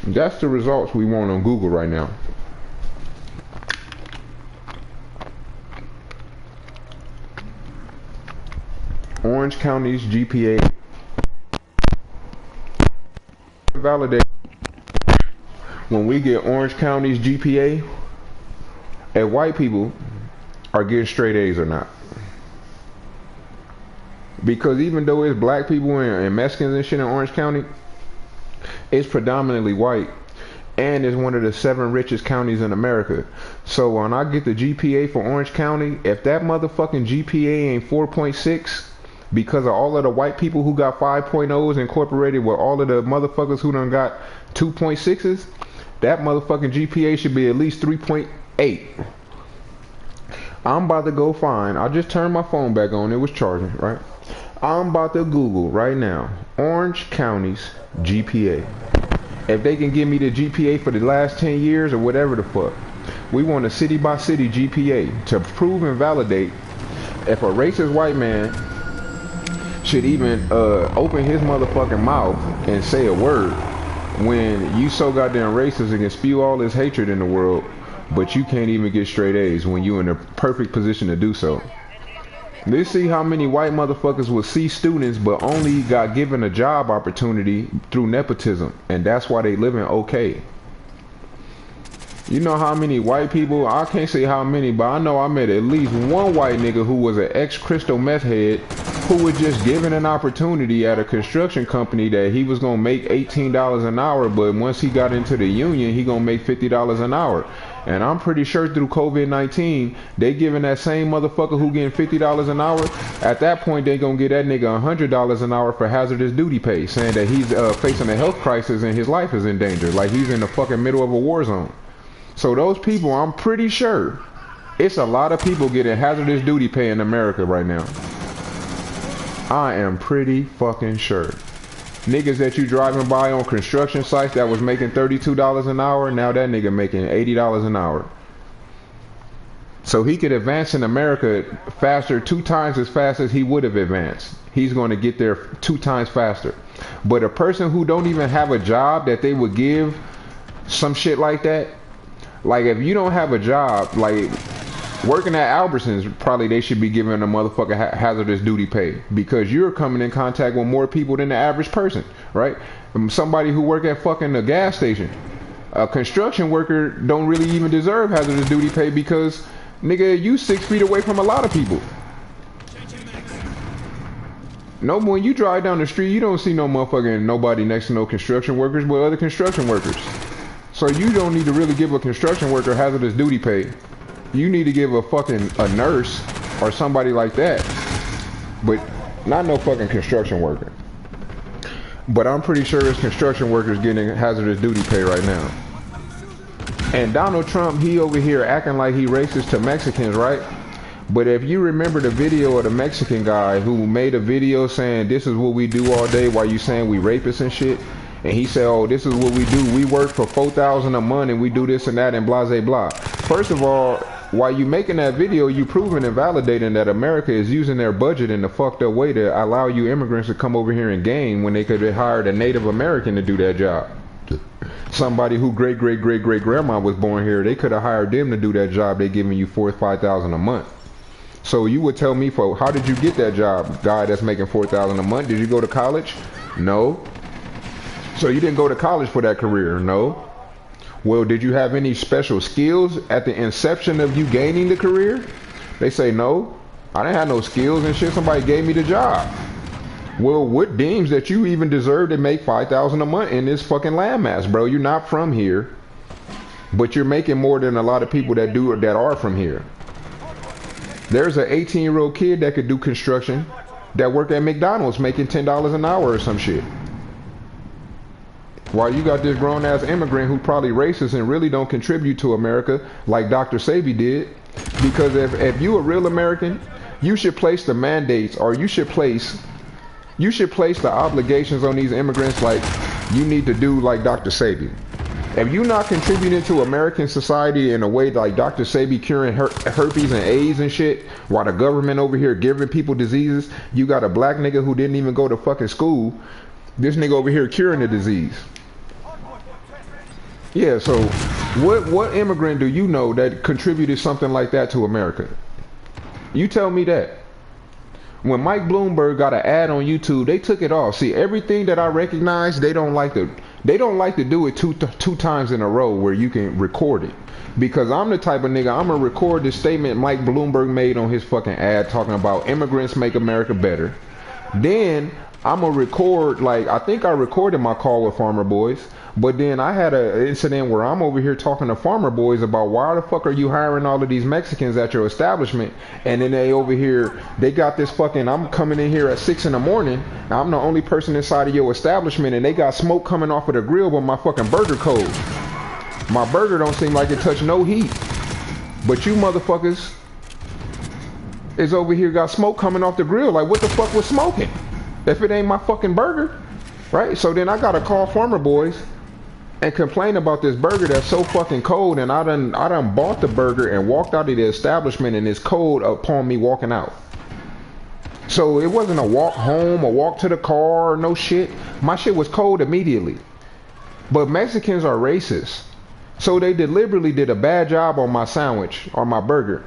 That's the results we want on Google right now. Orange County's GPA. Validate when we get Orange County's GPA, and white people are getting straight A's or not. Because even though it's black people and Mexicans and shit in Orange County, it's predominantly white, and it's one of the 7 richest counties in America. So when I get the GPA for Orange County, if that motherfucking GPA ain't 4.6, because of all of the white people who got 5.0s incorporated with all of the motherfuckers who done got 2.6s, that motherfucking GPA should be at least 3.8. I'm about to go find, I just turned my phone back on, it was charging, right? I'm about to Google right now, Orange County's GPA. If they can give me the GPA for the last 10 years or whatever the fuck. We want a city by city GPA to prove and validate if a racist white man should even open his motherfucking mouth and say a word when you so goddamn racist and can spew all this hatred in the world, but you can't even get straight A's when you in a perfect position to do so. Let's see how many white motherfuckers will see students but only got given a job opportunity through nepotism, and that's why they living okay. You know how many white people, I can't say how many, but I know I met at least one white nigga who was an ex-crystal meth head who was just given an opportunity at a construction company that he was gonna make $18 an hour, but once he got into the union, he gonna make $50 an hour. And I'm pretty sure through COVID-19, they giving that same motherfucker who getting $50 an hour, at that point they gonna get that nigga $100 an hour for hazardous duty pay, saying that he's facing a health crisis and his life is in danger, like he's in the fucking middle of a war zone. So those people, I'm pretty sure, it's a lot of people getting hazardous duty pay in America right now. I am pretty fucking sure. Niggas that you driving by on construction sites that was making $32 an hour, now that nigga making $80 an hour. So he could advance in America faster, 2 times as fast as he would have advanced. He's going to get there 2 times faster. But a person who don't even have a job that they would give some shit like that, like if you don't have a job, like working at Albertsons, probably they should be giving a motherfucker hazardous duty pay because you're coming in contact with more people than the average person, right? Somebody who work at fucking a gas station, a construction worker don't really even deserve hazardous duty pay because nigga, you 6 feet away from a lot of people. No, when you drive down the street, you don't see no motherfucking nobody next to no construction workers but other construction workers. So you don't need to really give a construction worker hazardous duty pay. You need to give a nurse or somebody like that, but not no fucking construction worker. But I'm pretty sure it's construction workers getting hazardous duty pay right now. And Donald Trump, he over here acting like he racist to Mexicans, right? But if you remember the video of the Mexican guy who made a video saying this is what we do all day while you saying we rapists and shit, and he said, oh, this is what we do. We work for $4,000 a month and we do this and that and blah, blah, blah. First of all, while you making that video, you proving and validating that America is using their budget in a fucked up way to allow you immigrants to come over here and gain when they could have hired a Native American to do that job. Somebody who great-great-great-great-grandma was born here, they could have hired them to do that job. They giving you $4,000 or $5,000 a month. So you would tell me, for how did you get that job, guy that's making $4,000 a month? Did you go to college? No. So you didn't go to college for that career? No. Well, did you have any special skills at the inception of you gaining the career? They say no. I didn't have no skills and shit. Somebody gave me the job. Well, what deems that you even deserve to make $5,000 a month in this fucking landmass, bro? You're not from here, but you're making more than a lot of people that are from here. There's an 18-year-old kid that could do construction that work at McDonald's making $10 an hour or some shit. While you got this grown-ass immigrant who probably racist and really don't contribute to America like Dr. Sabi did. Because if you a real American, you should place the mandates, or you should place the obligations on these immigrants like you need to do like Dr. Sabi. If you're not contributing to American society in a way like Dr. Sabi curing herpes and AIDS and shit, while the government over here giving people diseases, you got a black nigga who didn't even go to fucking school. This nigga over here curing the disease. Yeah, so what immigrant do you know that contributed something like that to America? You tell me that. When Mike Bloomberg got an ad on YouTube, they took it off. See, everything that I recognize, they don't like to do it two times in a row where you can record it. Because I'm the type of nigga, I'm gonna record the statement Mike Bloomberg made on his fucking ad talking about immigrants make America better. Then I'm gonna record, like, I think I recorded my call with Farmer Boys, but then I had an incident where I'm over here talking to Farmer Boys about why the fuck are you hiring all of these Mexicans at your establishment, and then they over here, they got this fucking, I'm coming in here at 6 in the morning, I'm the only person inside of your establishment, and they got smoke coming off of the grill with my fucking burger cold. My burger don't seem like it touched no heat, but you motherfuckers is over here got smoke coming off the grill. Like, what the fuck was smoking if it ain't my fucking burger, right? So then I gotta call Farmer Boys and complain about this burger that's so fucking cold, and I done bought the burger and walked out of the establishment and it's cold upon me walking out. So it wasn't a walk home or walk to the car or no shit. My shit was cold immediately. But Mexicans are racist, so they deliberately did a bad job on my sandwich or my burger.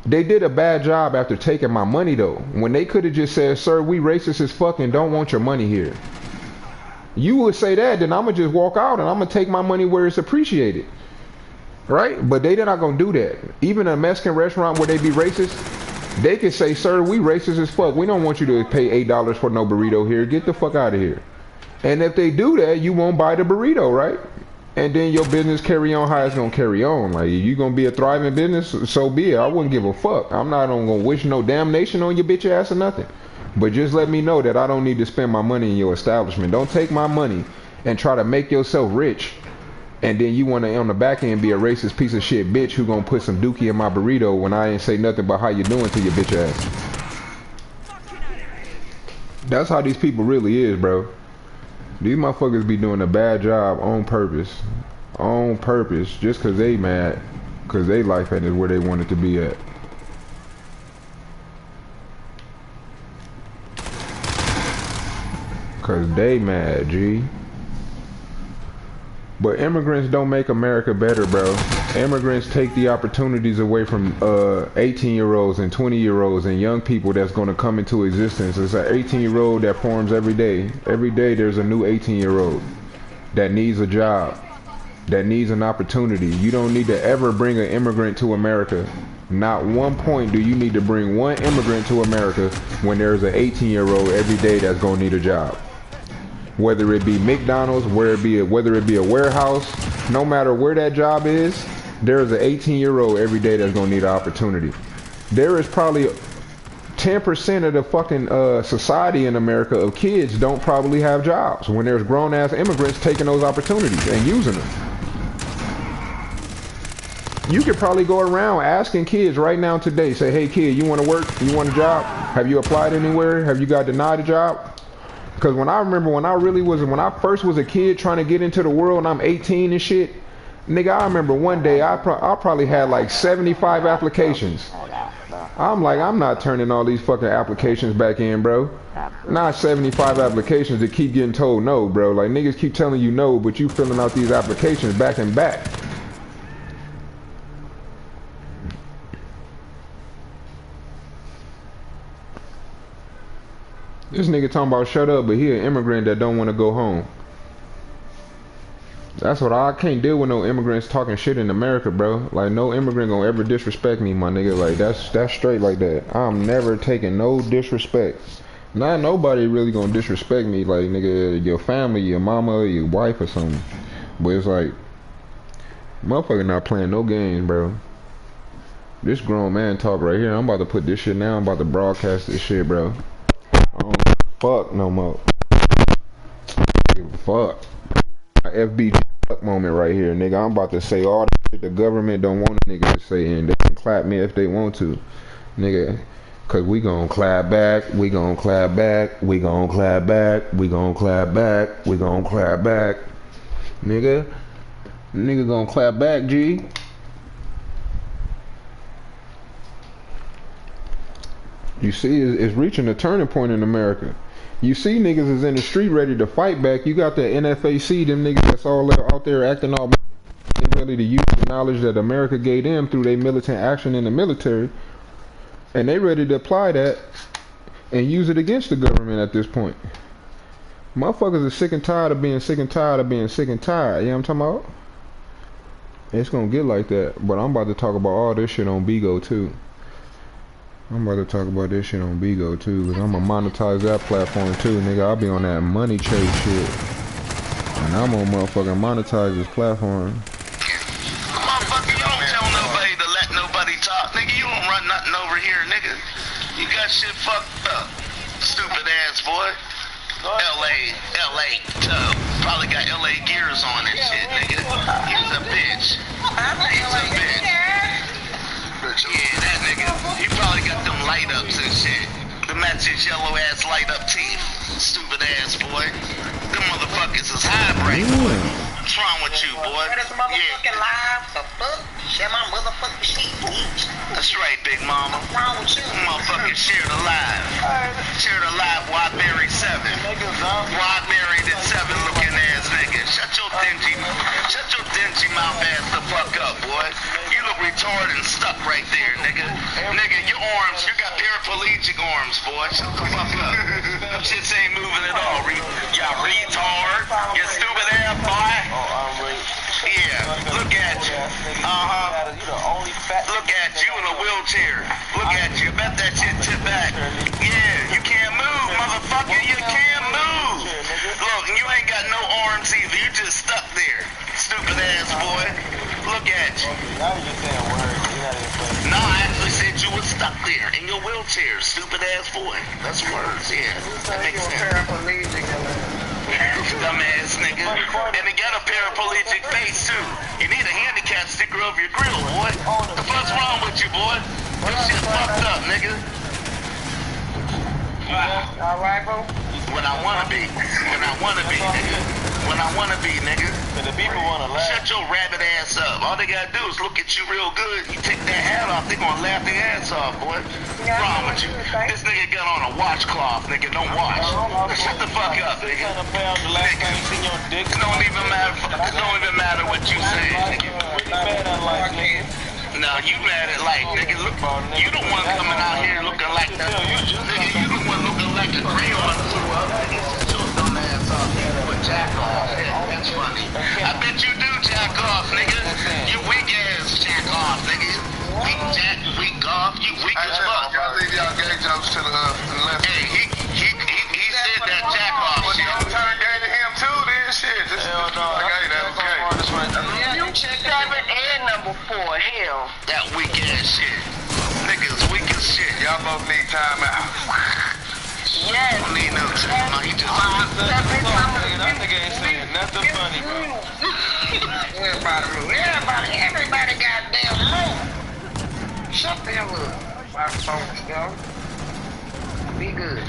They did a bad job after taking my money though, when they could have just said, sir, we racist as fuck and don't want your money here. You would say that, then I'm going to just walk out and I'm going to take my money where it's appreciated. Right? But they're not going to do that. Even a Mexican restaurant where they be racist, they can say, sir, we racist as fuck. We don't want you to pay $8 for no burrito here. Get the fuck out of here. And if they do that, you won't buy the burrito, right? And then your business carry on how it's going to carry on. Like, if you're going to be a thriving business, so be it. I wouldn't give a fuck. I'm not going to wish no damnation on your bitch ass or nothing. But just let me know that I don't need to spend my money in your establishment. Don't take my money and try to make yourself rich. And then you want to, on the back end, be a racist piece of shit bitch who going to put some dookie in my burrito when I ain't say nothing about how you doing to your bitch ass. That's how these people really is, bro. These motherfuckers be doing a bad job on purpose. On purpose. Just because they mad. Because they life ain't where they want it to be at. Cause they mad, G. But immigrants don't make America better, bro. Immigrants take the opportunities away from 18-year-olds and 20-year-olds and young people that's going to come into existence. It's an 18-year-old that forms every day. Every day there's a new 18-year-old that needs a job, that needs an opportunity. You don't need to ever bring an immigrant to America. Not one point do you need to bring one immigrant to America when there's an 18-year-old every day that's going to need a job. Whether it be McDonald's, whether it be a warehouse, no matter where that job is, there's an 18-year-old every day that's gonna need an opportunity. There is probably 10% of the fucking society in America of kids don't probably have jobs when there's grown-ass immigrants taking those opportunities and using them. You could probably go around asking kids right now today, say, hey kid, you want to work? You want a job? Have you applied anywhere? Have you got denied a job? Because when I remember when I first was a kid trying to get into the world and I'm 18 and shit, nigga, I remember one day I probably had like 75 applications. I'm like, I'm not turning all these fucking applications back in, bro. Not 75 applications that keep getting told no, bro. Like, niggas keep telling you no, but you filling out these applications back and back. This nigga talking about shut up, but he an immigrant that don't want to go home. That's what I can't deal with, no immigrants talking shit in America, bro. Like, no immigrant gonna ever disrespect me, my nigga. Like, that's straight like that. I'm never taking no disrespect Not nobody really gonna disrespect me, like nigga, your family, your mama, your wife or something. But it's like, motherfucker not playing no games, bro. This grown man talk right here. I'm about to put this shit now. I'm about to broadcast this shit, bro. I don't give a fuck no more. Give a fuck. My FBG fuck moment right here, nigga. I'm about to say all the shit the government don't want a nigga to say, and they can clap me if they want to, nigga. Cause we gon' clap back, we gon' clap back, we gon' clap back, we gon' clap back, we gon' clap back. Nigga gon' clap back, G. You see, it's reaching a turning point in America. You see niggas is in the street ready to fight back. You got the NFAC, them niggas that's all out there acting all they ready to use the knowledge that America gave them through their militant action in the military. And they ready to apply that and use it against the government at this point. Motherfuckers are sick and tired of being sick and tired of being sick and tired. You know what I'm talking about? It's gonna get like that. But I'm about to talk about all this shit on Bigo too. I'm about to talk about this shit on Bigo too. Cause I'm gonna monetize that platform too, nigga. I'll be on that money chase shit. And I'm gonna motherfucking monetize this platform. Run nothing over here, nigga. You got shit fucked up. Stupid ass boy. LA, probably got LA gears on and shit, nigga. He's a bitch. He's a bitch. Yeah, that nigga. He probably got them light ups and shit. To match his yellow ass light up teeth. Stupid ass boy. Them motherfuckers is hybrid, boy. What's wrong with you, boy? Motherfucking live, the fuck? Share my motherfucking shit, bitch. That's right, big mama. What's wrong with you? Motherfucking share the live. Share the live while I buried 7. While I buried at 7 looking ass nigga. Shut your dingy mouth ass the fuck up, boy. You look retarded and stuck right there, nigga. Nigga, your arms, you got paraplegic arms, boy. Shut the fuck up. Them shits ain't moving at all. Y'all retard. You stupid ass boy. Yeah, look at you. Look at you in a wheelchair. Look at you. Bet that shit tip back. Yeah, you can't move, motherfucker. You can't move. Look, you ain't got no arms either. You just stuck there. Stupid ass boy. Look at you. No, I actually said you were stuck there in your wheelchair. Stupid ass boy. That's words, yeah. That makes sense. Dumbass nigga. And they got a paraplegic face too. You need a handicap sticker over your grill, boy. The fuck's wrong with you, boy? This shit fucked up, nigga. Alright, bro? When I wanna be. When I wanna be, nigga. When I wanna be, nigga. The people wanna laugh. Shut your rabbit ass up. All they gotta do is look at you real good. You take that hat off, they gonna laugh their ass off, boy. What's wrong with you? This nigga got on a washcloth, nigga. Don't wash. Shut the fuck up, nigga. It don't even matter what you say, nigga. No, you mad at like, nigga, look, you the one coming out here looking like that. Nigga, you the one looking like a Creole. Shut your dumb ass up. But jack off. That's funny. I bet you do jack off, nigga. You weak ass jack off, nigga. Weak jack, weak off. You weak as fuck. Y'all leave y'all gay jokes to the left. Hey, he said that jack off shit. Y'all turn gay to him too, then shit. This is gay, that's gay. You 7 and number 4, hell. That weak ass shit. Niggas weak as shit. Y'all both need time out. Yes. Don't need no time. No, he just. That nigga ain't saying nothing funny, bro. Everybody goddamn move. Shut the hell up. My phone, yo. Be good.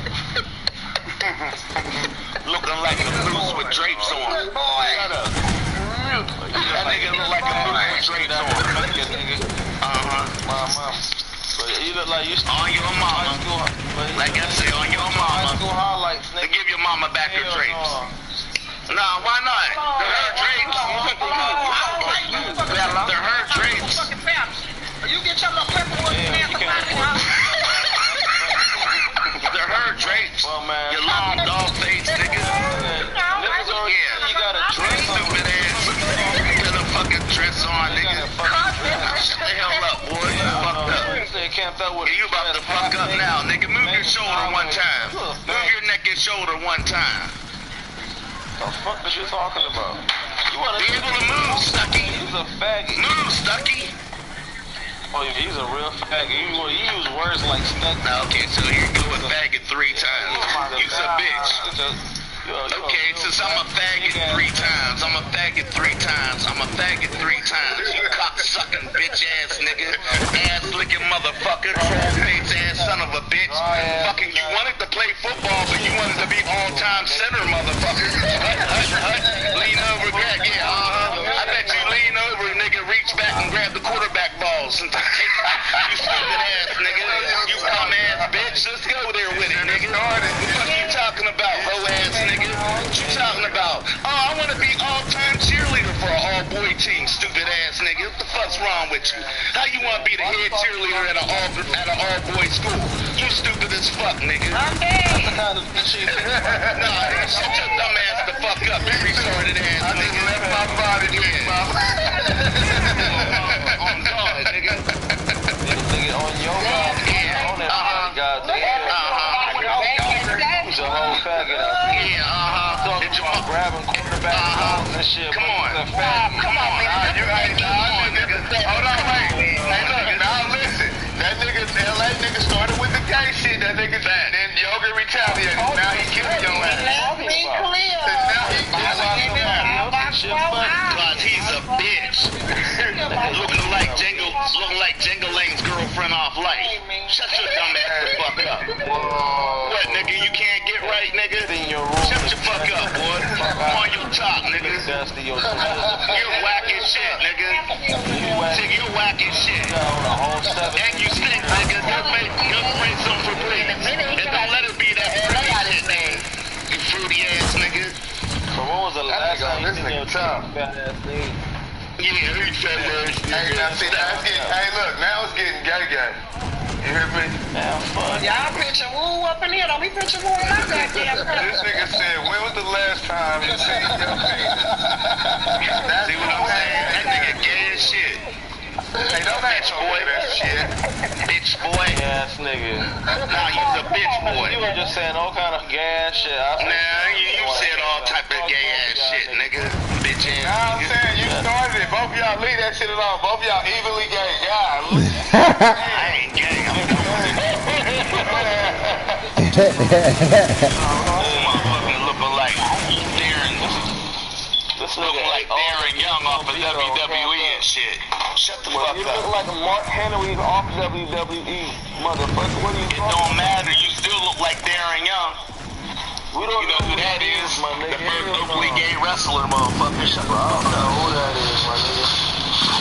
Looking like a moose with drapes on. Good boy. Shut up. That nigga look like a moose with drapes on. My mama. But you look like you On your mama. Like I said, on your mama. High school highlights, To nigga. give your mama back her drapes. Nah, why not? They're her drapes. They're her drapes. You get your little paperwork Yeah, you can't They're her drapes. Well, man. You long dog face, nigga. Niggas already Yeah. you got a dress on. Stupid ass. You got a fucking dress on, nigga. Shut the hell up, boy. You fucked up. You say can't throw with You about to fuck up now, nigga. Move your shoulder one time. Move your neck and shoulder one time. What the fuck is you talking about? You wanna be able to move, Stucky. He's a faggot. Move, Stucky. Oh, he's a real faggot. You use words like stuck. Okay, so here you go with faggot 3 times. You's a bitch. Okay, since I'm a faggot 3 times, I'm a faggot 3 times, I'm a faggot 3 times. You cock-sucking bitch-ass nigga, ass-licking motherfucker, troll-face ass son of a bitch. Fucking, you wanted to play football, but you wanted to be all-time center, motherfucker. Lean over, grab, yeah, I bet you lean over, nigga, reach back and grab the quarterback balls. You stupid ass nigga, you dumb ass bitch. Let's go there with it, nigga. What the fuck you talking about, hoe ass nigga? What you talking about? Oh, I want to be all-time cheerleader for an all-boy team, stupid ass nigga. What the fuck's wrong with you? How you want to be the head cheerleader at an all-boy school? You stupid as fuck, nigga. I'm dead. Nah, shut your dumb ass the fuck up, you retarded ass nigga. Left my body, on God, nigga. Nigga, on your body. On that goddamn. He's a whole faggot out there. Talking about grabbing quarterbacks and shit. Come on. Come on, man. You ain't nigga. Hold on, wait. Hey, look, now listen. That nigga, LA nigga started with the gay shit. That nigga, then Yoga retaliated. Now he killing your ass. Let's be clear. Now he killing your ass. Cause he's a bitch. looking like Jingle Lane's girlfriend off life. Shut your dumb ass the fuck up. What, nigga? You can't get right, nigga? Shut your fuck up, boy. On your top, nigga. You're whack as shit, nigga. You're whack as shit. And you stink, nigga. Good bring some for free. And don't let it be that fruity shit, nigga. You fruity ass nigga. So what was the last time you seen your fat ass nigga? Yeah, he said that. Hey, now see, now it's getting, hey, look, now it's getting gay. You hear me? Damn, fuck. Y'all picture woo up in here. Don't be picture woo in my goddamn This nigga said, when was the last time you seen your penis? See what I'm saying? That nigga gay as shit. Hey, don't bitch boy, that shit. Bitch boy. Ass nigga. Nah, you's a bitch boy. You were just saying all kind of gay ass shit. Nah, you said all type of gay ass shit, nigga. Bitch ass. Nah, I'm saying, you started it. Both of y'all leave that shit alone. Both of y'all evilly gay. God, I ain't gay. Motherfucking looking like Darren. Looking like Darren Young off of WWE and shit. Shut the fuck up. You look like Mark Henry off WWE, motherfucker. What are you talking about? It don't matter. You still look like Darren Young. We don't You know who that is? My nigga. The first openly gay wrestler, motherfucker. Shut the I fuck don't know up. who that is, my nigga.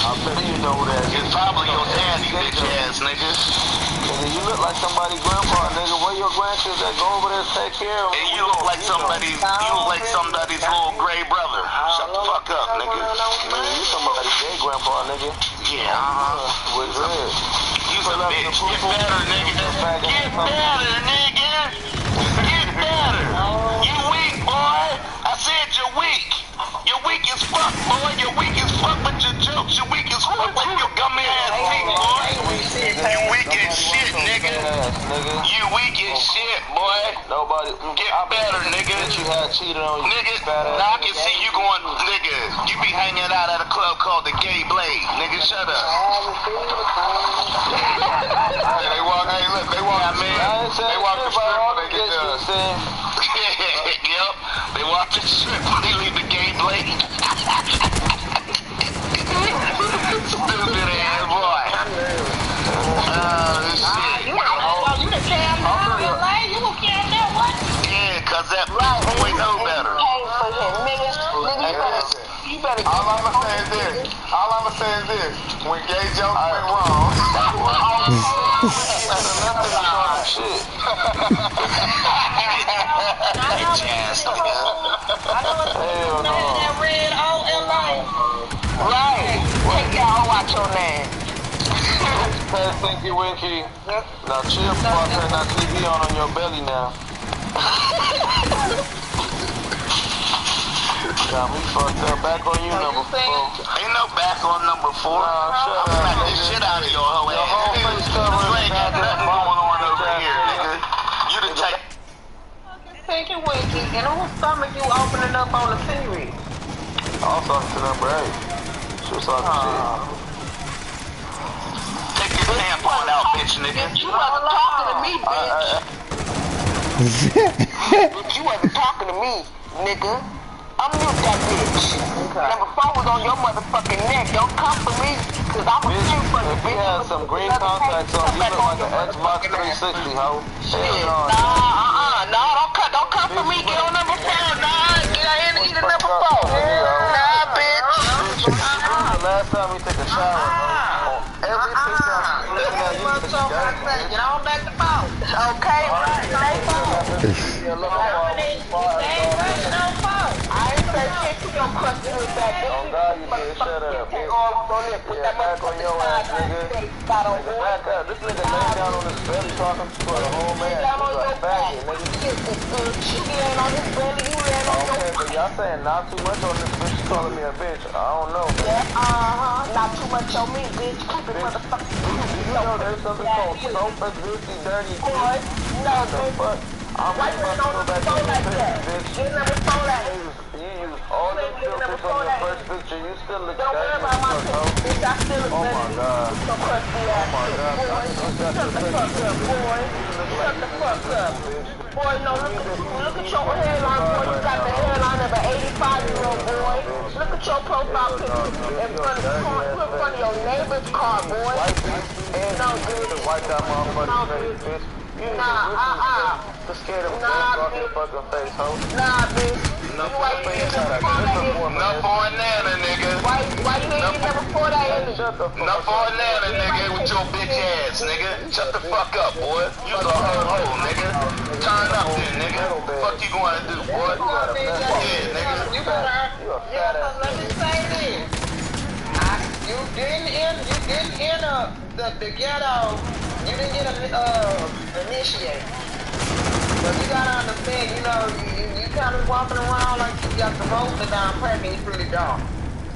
I bet you know who that is. It's probably your daddy, bitch ass nigga. Nigga, you look like somebody's grandpa, nigga. Where your grandkids that go over there to take care of them? And you look like somebody's little gray brother. Shut the fuck up, nigga. Man, you somebody's gay grandpa, nigga. Yeah, With red. You's a bitch. Get better, nigga. Get better, nigga. Get better. You weak, boy. I said you're weak. You're weak as fuck, boy. You're weak as fuck with your jokes. You're weak as fuck with your gummy ass feet, boy. You weak as shit, nigga. You weak as shit, boy. Nobody. Get better, nigga. You had cheated on you. Nigga, now I can see you going, nigga. You be hanging out at a club called the Gay Blade. Nigga, shut up. Hey, they walk, hey, look, they walk, they walk the strip when they get done. Yep, they walk the strip when they leave the Gay Blade. Stupid ass boy. Oh, shit. You the damn girl in LA. You gonna carry that what? Yeah, cause that boy know better. You better All I'ma say is this. When gay jokes went wrong. Shit. Bitch ass nigga. Hell no. that red all LA. Right. Take y'all watch your name. Hey, thank you, Winky. Now chill before I turn that TV on your belly now. Got me fucked up. Back on you, number 4. Ain't no back on number 4. Nah, shut up. Smack the shit out of your hoe ass. Your whole face covered. You ain't And whose stomach you opening up on the series? I was talking to number 8. She was talking shit. Take your tampon out, bitch, nigga. You wasn't talking to me, bitch. Bitch, you wasn't talking to me, nigga. I'm mute that bitch. Number 4 was on your motherfucking neck. Don't come for me, cause I'm a few for you, If you had some green contacts on, you look like an Xbox 360, ho. Shit, nah, don't come for me. Get on number 4, nah. Get in and eat a number 4. Nah, bitch. The last time we took a shower, ho. Every picture I'm looking at, you took a shower. Get on back to 4. Okay, right. Stay 4. You're a little far. I ain't say shit, you gon' crush me with that. Oh God, you did. Shut up, bitch. Yeah, back on your ass, nigga. Back up. This nigga laid down on his belly talking for the whole man. He's like faggot, nigga. She laying on his belly, you laying on your Okay, but y'all saying not too much on this bitch. She calling me a bitch. I don't know, man. Yeah, not too much on me, bitch. Keep it motherfucking. You know there's something called sofa, juicy, dirty, boy. No, bitch. I'm Why you ain't on the phone like that? Get number 4 like that. You use all them filters on your first picture. You still look Don't worry about my picture, bitch. I still look better than you. So crusty ass shit, boy. Shut the fuck up, boy. Shut the fuck up. Boy, no, look at your hairline, boy. You got the hairline of an 85-year-old boy. Look at your profile picture in front of your neighbor's car, boy. No, bitch. Wipe that motherfucking face, bitch. Nah, Just scared of a fucking face, ho. Nah, bitch. Enough for Nana, nigga. Why you ain't never for that energy? Enough for Nana, nigga, with your bitch ass, nigga. Shut the fuck up, boy. You the hoe, nigga. Turn up then, nigga. Fuck you going to do, boy? Yeah, nigga. You better, let me say this. You didn't enter the ghetto. You didn't get initiated. But you gotta understand, you know, you kind of walking around like you got the roster down pregnant, you really don't.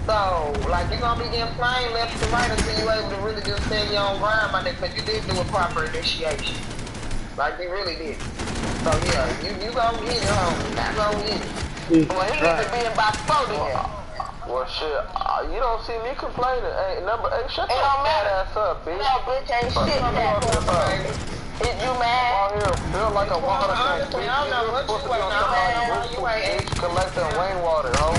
So, like, you're gonna be getting flamed left to right until you're able to really just stand your own ground, my nigga, because you did do a proper initiation. Like, you really did. So, yeah, you gonna get it, homie. You gonna get it. Well, he needs to be in by 40 here. Well, shit, you don't see me complaining. Hey, number 8, shut your fat ass up, bitch. No, bitch, ain't shit that. Is you mad? Out here, feel like a water tank, bitch. I don't know what you waiting on, man. You ain't collecting rainwater, ho.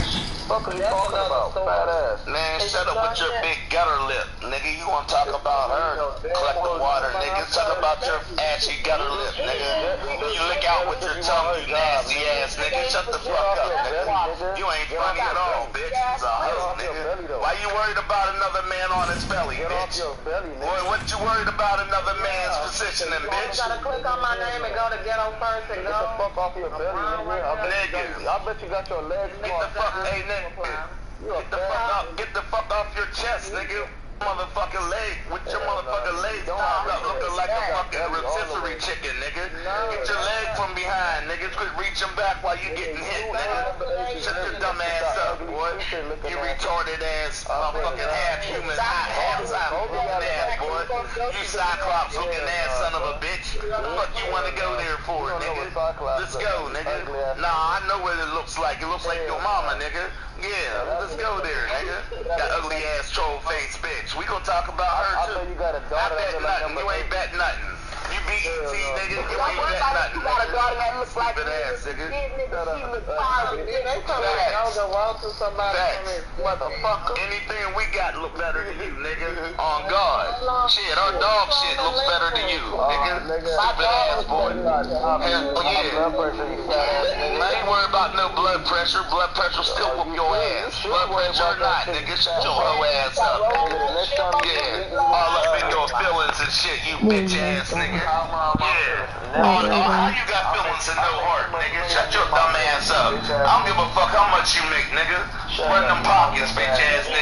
What the fuck are you talking about, fat ass? Man, shut up with your big gutter lip, nigga. You wanna talk about her collecting water, nigga. Talk about your ashy gutter lip, nigga. You lick out with your tongue, you nasty ass, nigga. Shut the fuck up, nigga. You ain't funny at all, bitch. It's a hoe, nigga. Why you worried about another man on his belly, bitch? Boy, what you worried about another man's positioning, bitch? You gotta click on my name and go to ghetto first and go. Get the fuck off your belly, nigga. I bet you got your legs crossed. Hey, nigga. Get the fuck off your chest, nigga. Motherfucking leg with your motherfucking legs tied up looking like a fucking rotisserie chicken, nigga. Get your leg from behind, nigga. Quit reaching back while you getting hit, nigga. Shut your dumb ass up, boy. You retarded ass motherfucking half human, half human ass, boy. You cyclops looking ass son of a bitch. What the fuck you wanna go there for, nigga? Let's go, nigga. Nah, I know what it looks like. It looks like your mama, nigga. Yeah, let's go there, nigga. That ugly ass troll face bitch. We gonna talk about her too. I bet nothing. You ain't bet nothing. You beat ET, nigga. You ain't bet nothing. You got a daughter that looks like stupid ass, nigga. She looks fine. They come back. I was gonna walk through somebody. Motherfucker. Anything we got look better than you, nigga. On God. Shit, our dog shit looks better than you, nigga. Stupid ass boy. Hell yeah. I ain't worried about no blood pressure. Blood pressure still whoop your ass. Blood pressure or not, nigga. Shut your hoe ass up, nigga. Yeah. All up in your feelings and shit, you bitch ass nigga. Yeah. How you got feelings and no heart, nigga? Shut your dumb ass up. I don't give a fuck how much you make, nigga. Run them pockets, bitch ass nigga.